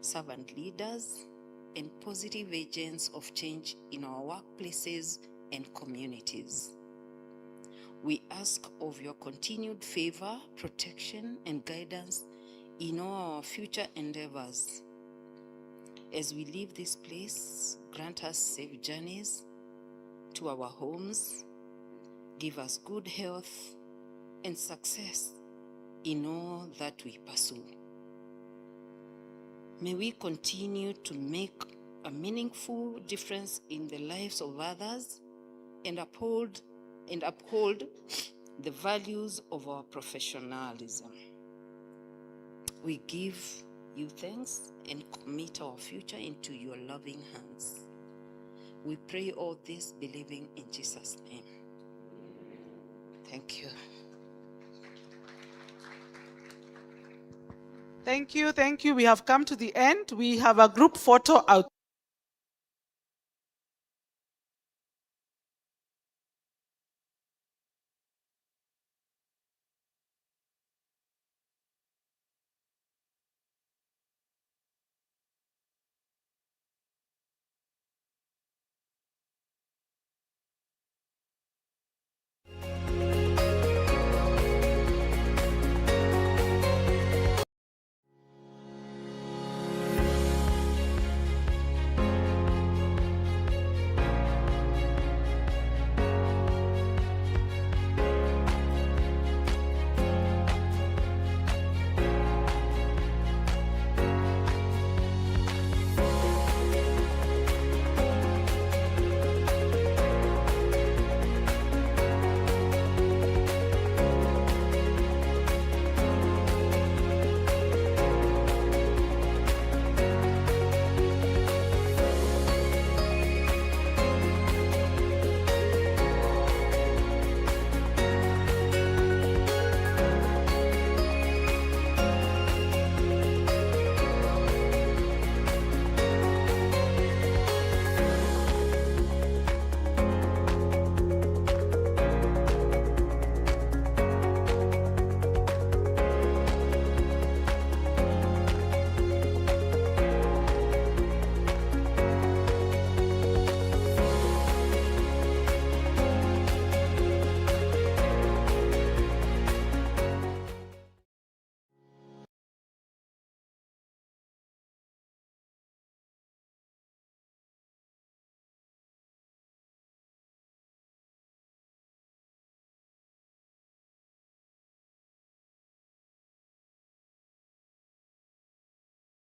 servant leaders, and positive agents of change in our workplaces and communities. We ask of your continued favor, protection, and guidance in all our future endeavors. As we leave this place, grant us safe journeys to our homes, give us good health and success in all that we pursue. May we continue to make a meaningful difference in the lives of others and uphold the values of our professionalism. We give you thanks and commit our future into your loving hands. We pray all this believing in Jesus' name. Thank you. Thank you. We have come to the end. We have a group photo out.